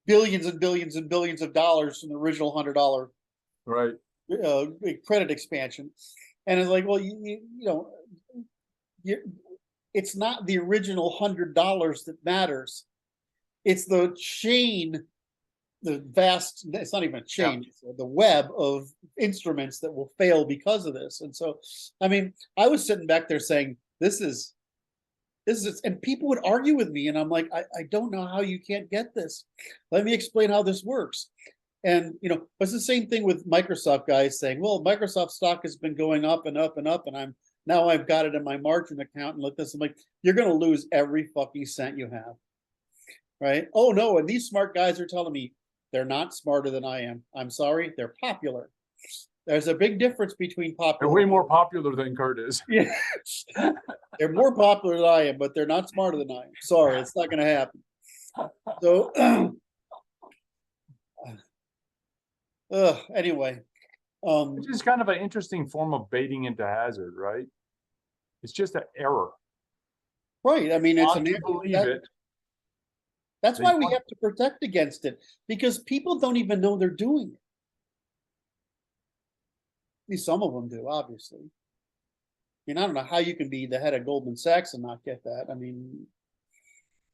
billions and billions and billions of dollars from the original $100 right credit expansion. And it's like, well, it's not the original $100 that matters. It's the chain, it's not even a chain, it's the web of instruments that will fail because of this. And so, I was sitting back there saying, this is, and people would argue with me, and I'm like, I don't know how you can't get this. Let me explain how this works. And, it's the same thing with Microsoft guys saying, well, Microsoft stock has been going up and up and up, and I've got it in my margin account, and look this. I'm like, you're going to lose every fucking cent you have. Right? Oh no, and these smart guys are telling me they're not smarter than I am. I'm sorry, they're popular. There's a big difference between popular. They're way more popular than Kurt is. Yeah. They're more popular than I am, but they're not smarter than I am. Sorry, it's not going to happen. So, anyway. Which is kind of an interesting form of baiting into hazard, right? It's just an error. Right. It's an believe it. That's why we have to protect against it, because people don't even know they're doing it. At least some of them do, obviously. I don't know how you can be the head of Goldman Sachs and not get that.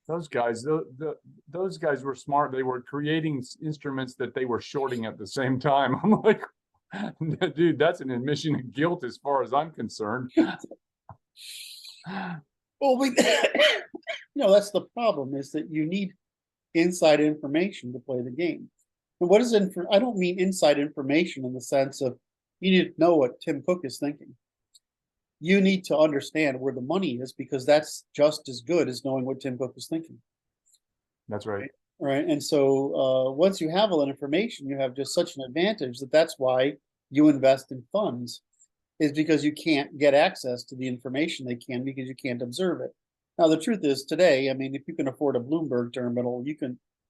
Those guys were smart. They were creating instruments that they were shorting at the same time. I'm like, dude, that's an admission of guilt as far as I'm concerned. Well, that's the problem, is that you need inside information to play the game. And what is I don't mean inside information in the sense of you need to know what Tim Cook is thinking. You need to understand where the money is, because that's just as good as knowing what Tim Cook is thinking. That's right. Right. And so once you have all that information, you have just such an advantage that's why you invest in funds, is because you can't get access to the information they can, because you can't observe it. Now, the truth is today, if you can afford a Bloomberg terminal,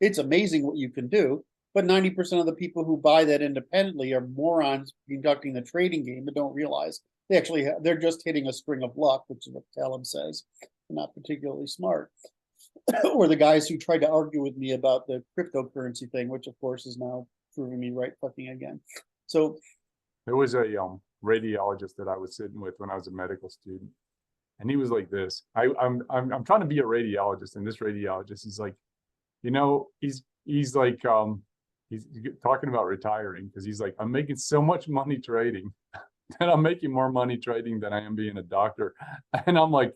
it's amazing what you can do, but 90% of the people who buy that independently are morons conducting the trading game that don't realize they're just hitting a string of luck, which is what Taleb says. They're not particularly smart. Or the guys who tried to argue with me about the cryptocurrency thing, which of course is now proving me right fucking again. So there was a radiologist that I was sitting with when I was a medical student, and he was like this. I'm trying to be a radiologist, and this radiologist, he's like, he's like he's talking about retiring, because he's like, I'm making so much money trading that I'm making more money trading than I am being a doctor. And I'm like,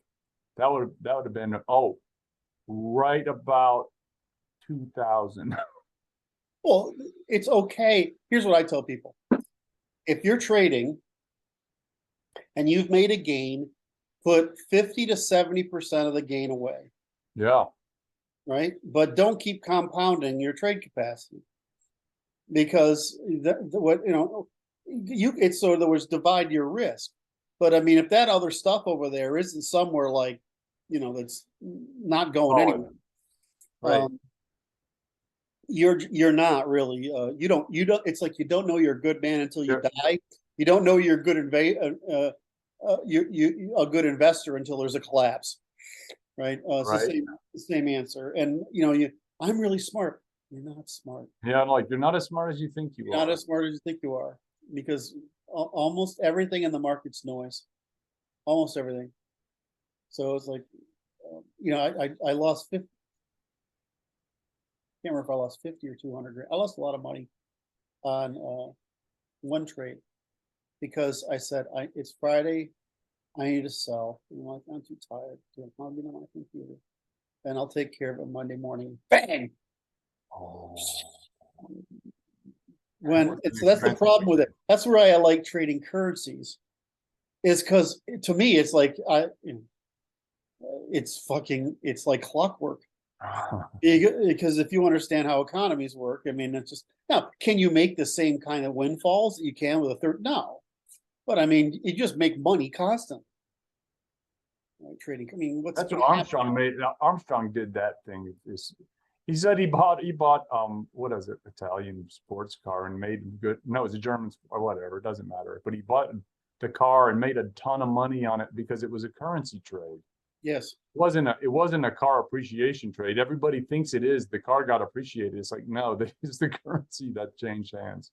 that would have been right about 2000. Well, it's okay. Here's what I tell people. If you're trading and you've made a gain, put 50 to 70% of the gain away, Yeah. right? But don't keep compounding your trade capacity, because what it's, so in other words, divide your risk. But I mean, if that other stuff over there isn't somewhere like, that's not going Oh, anywhere, right. You're not really you don't it's like you don't know you're a good man until you Yeah. die. You don't know you're a good you a good investor until there's a collapse, right? It's Right. the same answer. And I'm really smart. You're not smart. Yeah, like you're not as smart as you think you You're are. not as smart as you think you are, because almost everything in the market's noise. Almost everything. So it's like, I lost 50. Can't remember if I lost 50 or 200 grand. I lost a lot of money on one trade because I said, it's Friday, I need to sell. I'm too tired to log into my computer, and I'll take care of it Monday morning. Bang! Oh. So that's the problem with it. That's why I like trading currencies, is because to me it's like it's like clockwork. Because if you understand how economies work, I mean, it's just, now, can you make the same kind of windfalls that you can with a third? No, but I mean, you just make money constantly. Right, trading. I mean, That's what Armstrong made. Armstrong did that thing. He said he bought what is it, Italian sports car, and made good. No, it's a German or whatever. It doesn't matter. But he bought the car and made a ton of money on it because it was a currency trade. Yes. It wasn't a car appreciation trade. Everybody thinks it is. The car got appreciated. It's like, no, this is the currency that changed hands.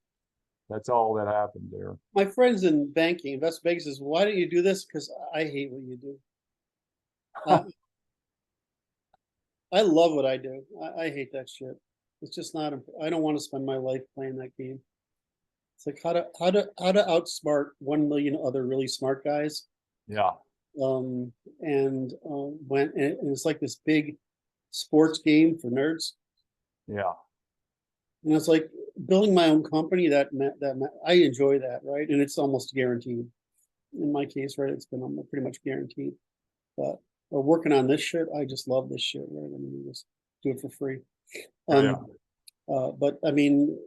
That's all that happened there. My friends in banking, investment banking, says, why don't you do this? Because I hate what you do. I love what I do. I hate that shit. It's just not. I don't want to spend my life playing that game. It's like how to outsmart 1 million other really smart guys. Yeah. And it's like this big sports game for nerds. Yeah. And it's like building my own company. That I enjoy that, right? And it's almost guaranteed. In my case, right, it's been pretty much guaranteed. But working on this shit, I just love this shit, right? I mean, just do it for free. But I mean,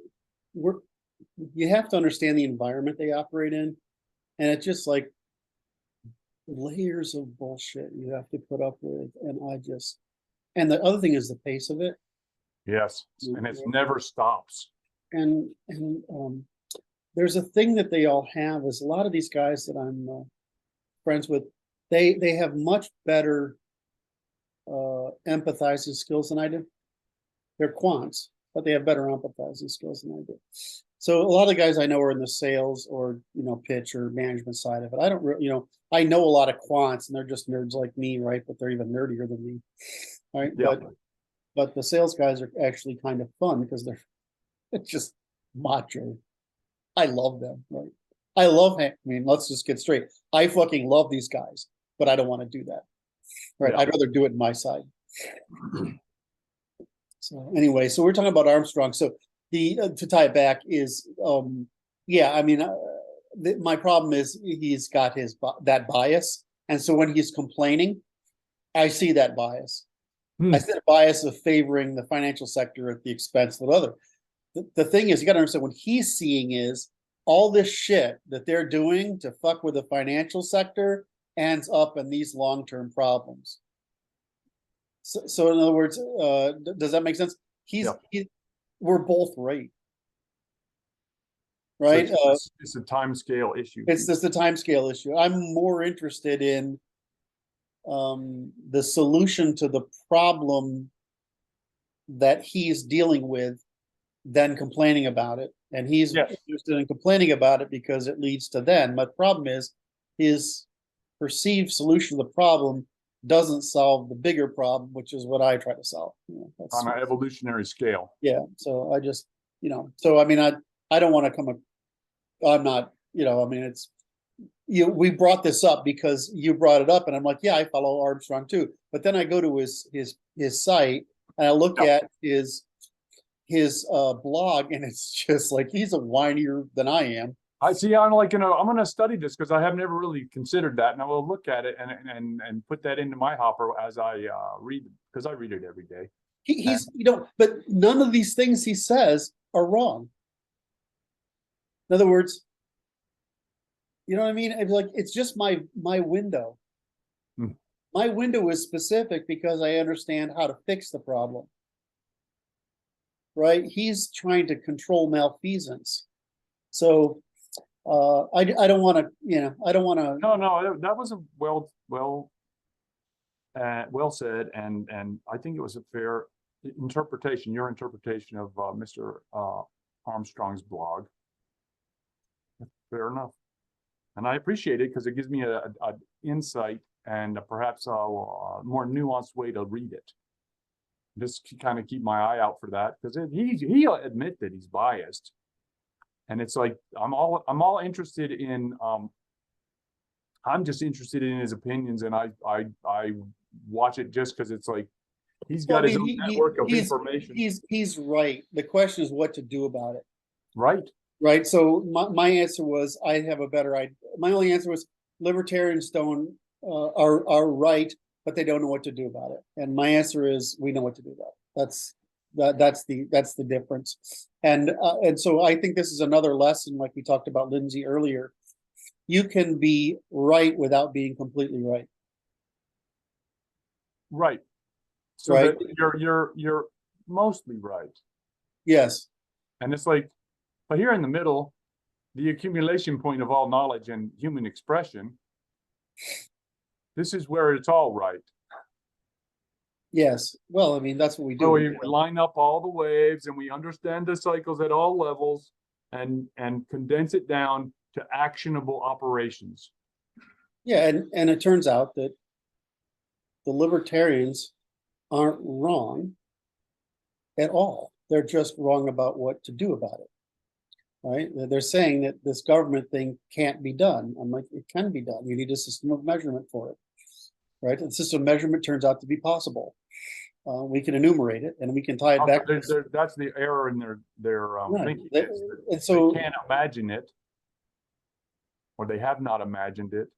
you have to understand the environment they operate in, and it's just like layers of bullshit you have to put up with. And the other thing is the pace of it. Yes, and it never stops. And there's a thing that they all have, is a lot of these guys that I'm friends with, they have much better empathizing skills than I do. They're quants, but they have better empathizing skills than I do. So a lot of the guys I know are in the sales or pitch or management side of it. I don't really, I know a lot of quants, and they're just nerds like me, right? But they're even nerdier than me, right? Yeah. But the sales guys are actually kind of fun because it's just macho. I love them, right? I mean, let's just get straight. I fucking love these guys, but I don't want to do that, right? Yeah. I'd rather do it in my side. So anyway, so we're talking about Armstrong. So to tie it back is, yeah, I mean, my problem is he's got that bias, and so when he's complaining, I see that bias. I see the bias of favoring the financial sector at the expense of other. The thing is, you got to understand, what he's seeing is all this shit that they're doing to fuck with the financial sector ends up in these long-term problems. So in other words, does that make sense? We're both right. Right? So it's a time scale issue. It's just the time scale issue. I'm more interested in the solution to the problem that he's dealing with than complaining about it. And he's interested in complaining about it because it leads to then. My problem is his perceived solution to the problem doesn't solve the bigger problem, which is what I try to solve. On an evolutionary scale. Yeah. So I just, so I mean, I don't want to come. I'm not, I mean, it's, we brought this up because you brought it up, and I'm like, yeah, I follow Armstrong too. But then I go to his site and I look at his blog, and it's just like, he's a whinier than I am. I see. I'm like, I'm going to study this because I have never really considered that, and I will look at it and put that into my hopper as I read, because I read it every day. He's, but none of these things he says are wrong. In other words, you know what I mean? It's just my window. Hmm. My window is specific because I understand how to fix the problem. Right? He's trying to control malfeasance. So I don't want to, I don't want to. No, that was a well said, and I think it was a fair interpretation. Your interpretation of Mr. Armstrong's blog. Fair enough, and I appreciate it because it gives me a insight and perhaps a more nuanced way to read it. Just kind of keep my eye out for that, because he'll admit that he's biased, and it's like I'm all interested in. I'm just interested in his opinions, and I watch it just because it's like he's got his own network of information. He's right. The question is what to do about it. Right. Right. So my answer was I have a better idea. My only answer was libertarians don't are right, but they don't know what to do about it. And my answer is we know what to do about it. That's the difference. And so I think this is another lesson, like we talked about Lindsay earlier. You can be right without being completely right. Right. So right? That you're mostly right. Yes. And it's like, but here in the middle, the accumulation point of all knowledge and human expression, this is where it's all right. Yes. Well, I mean, that's what we do. So we line up all the waves and we understand the cycles at all levels and condense it down to actionable operations. Yeah, and it turns out that the libertarians aren't wrong at all. They're just wrong about what to do about it. Right? They're saying that this government thing can't be done. I'm like, it can be done. You need a system of measurement for it. Right? The system of measurement turns out to be possible. We can enumerate it and we can tie it back. That's the error in their right. thinking. And so they can't imagine it, or they have not imagined it,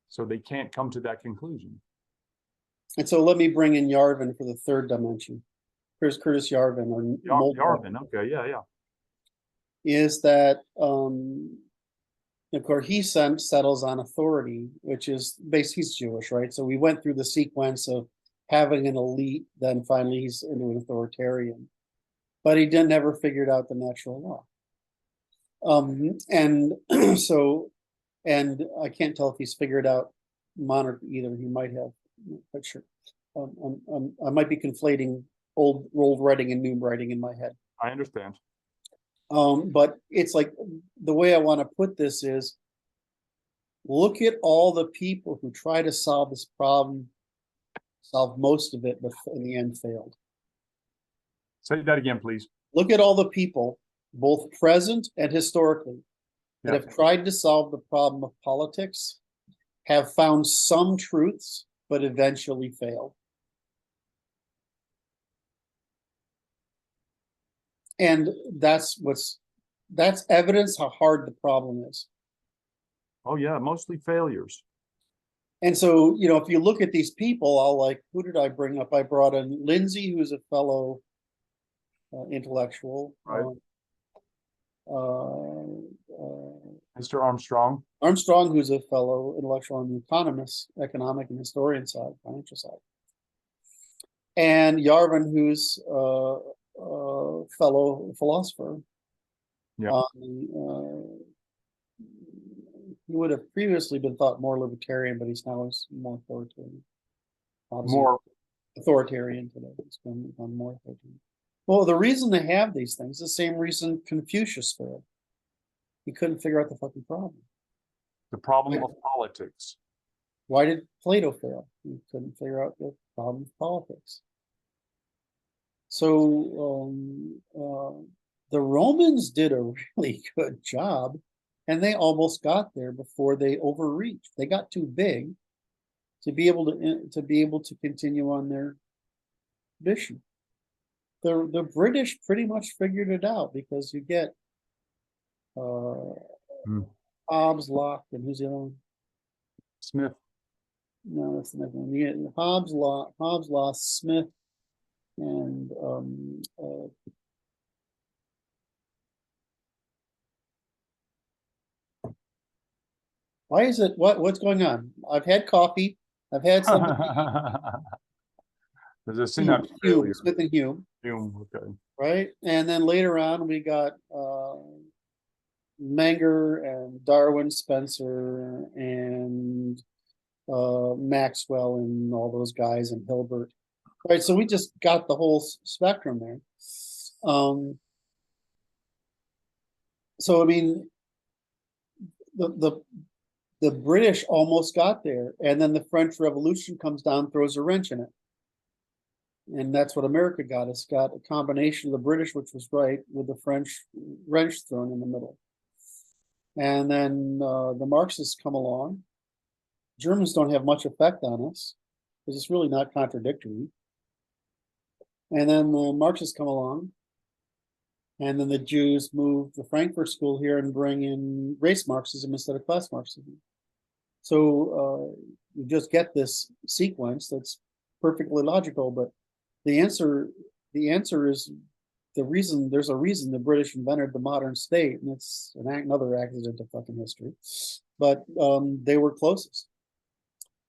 so they can't come to that conclusion. And so let me bring in Yarvin for the third dimension. Here's Curtis Yarvin. Or Yarvin, okay, yeah. Is that, of course, he settles on authority, which is he's Jewish, right? So we went through the sequence of having an elite, then finally he's into an authoritarian. But he never figured out the natural law. And so, and I can't tell if he's figured out monarchy either. He might have, I'm not quite sure. I might be conflating old writing and new writing in my head. I understand. But it's like the way I want to put this is look at all the people who try to solve this problem, solve most of it, but in the end failed. Say that again, please. Look at all the people, both present and historically, that have tried to solve the problem of politics, have found some truths, but eventually failed. And that's evidence how hard the problem is. Oh yeah, mostly failures. And so, if you look at these people, who did I bring up? I brought in Lindsay, who's a fellow intellectual. Right. Mr. Armstrong. Armstrong, who's a fellow intellectual on the economist, economic and historian side, financial side. And Yarvin, who's fellow philosopher. Yeah. He would have previously been thought more libertarian, but he's now more authoritarian. More authoritarian today. He's been more authoritarian. Well, the reason they have these things is the same reason Confucius failed. He couldn't figure out the fucking problem. The problem of politics. Why did Plato fail? He couldn't figure out the problem of politics. So the Romans did a really good job, and they almost got there before they overreached. They got too big to be able to continue on their mission. The British pretty much figured it out because you get Hmm. Hobbs, Locke, and who's the other one? Smith. No, that's the next one. You get Hobbs, Locke, Smith, and why is it what's going on? I've had coffee. I've had some There's a synapse Hume, failure. Smith and Hume, Hume, okay. right? And then later on we got Menger and Darwin, Spencer, and Maxwell, and all those guys, and Hilbert. Right, so we just got the whole spectrum there. So I mean, the British almost got there, and then the French Revolution comes down, throws a wrench in it. And that's what America got. It's got a combination of the British, which was right, with the French wrench thrown in the middle. And then the Marxists come along. Germans don't have much effect on us, because it's really not contradictory. And then the Marxists come along. And then the Jews move the Frankfurt School here and bring in race Marxism instead of class Marxism. So you just get this sequence that's perfectly logical, but the answer is there's a reason the British invented the modern state, and it's another accident of fucking history. But they were closest.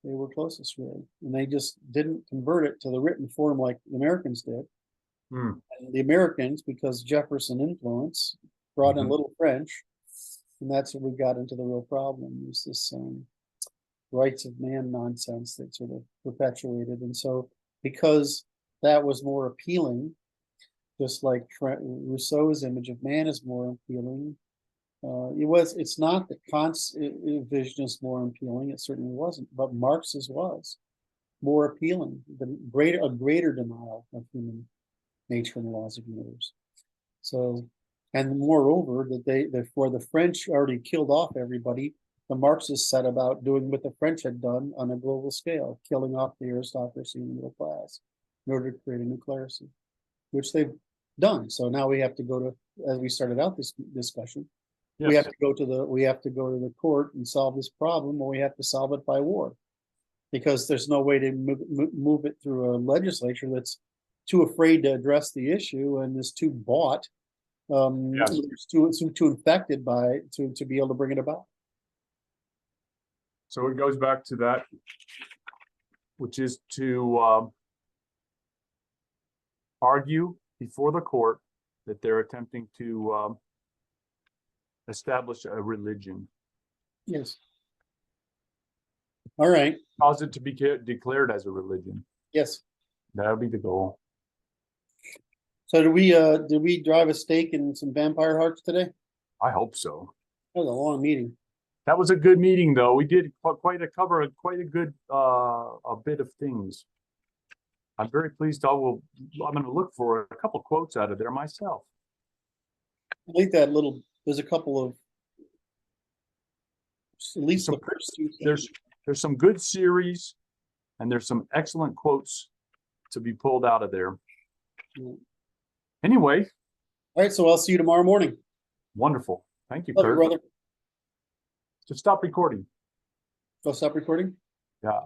They were closest, really, and they just didn't convert it to the written form like the Americans did. And the Americans, because Jefferson influence, brought in a little French, and that's what we got into the real problem. Is this rights of man nonsense that sort of perpetuated, and so because that was more appealing, just like Rousseau's image of man is more appealing. It's not that Kant's vision is more appealing. It certainly wasn't, but Marx's was more appealing. A greater denial of human nature and the laws of the universe. So, and moreover, where the French already killed off everybody, the Marxists set about doing what the French had done on a global scale, killing off the aristocracy and the middle class in order to create a new clerisy, which they've done. So now we have to go to, as we started out this discussion, Yes. we have to go to the court and solve this problem, or we have to solve it by war, because there's no way to move it through a legislature that's too afraid to address the issue and is too bought, it's too infected by to be able to bring it about. So it goes back to that, which is to argue before the court that they're attempting to establish a religion. Yes. All right. Cause it to be declared as a religion. Yes. That'll be the goal. So did we drive a stake in some vampire hearts today? I hope so. That was a long meeting. That was a good meeting, though. We did quite a good a bit of things. I'm very pleased. I'm going to look for a couple quotes out of there myself. I think there's a couple of, at least the first two. There's some good series, and there's some excellent quotes to be pulled out of there. Yeah. Anyway. All right, so I'll see you tomorrow morning. Wonderful. Thank you, Love you, Kurt. brother. So stop recording. I'll stop recording? Yeah.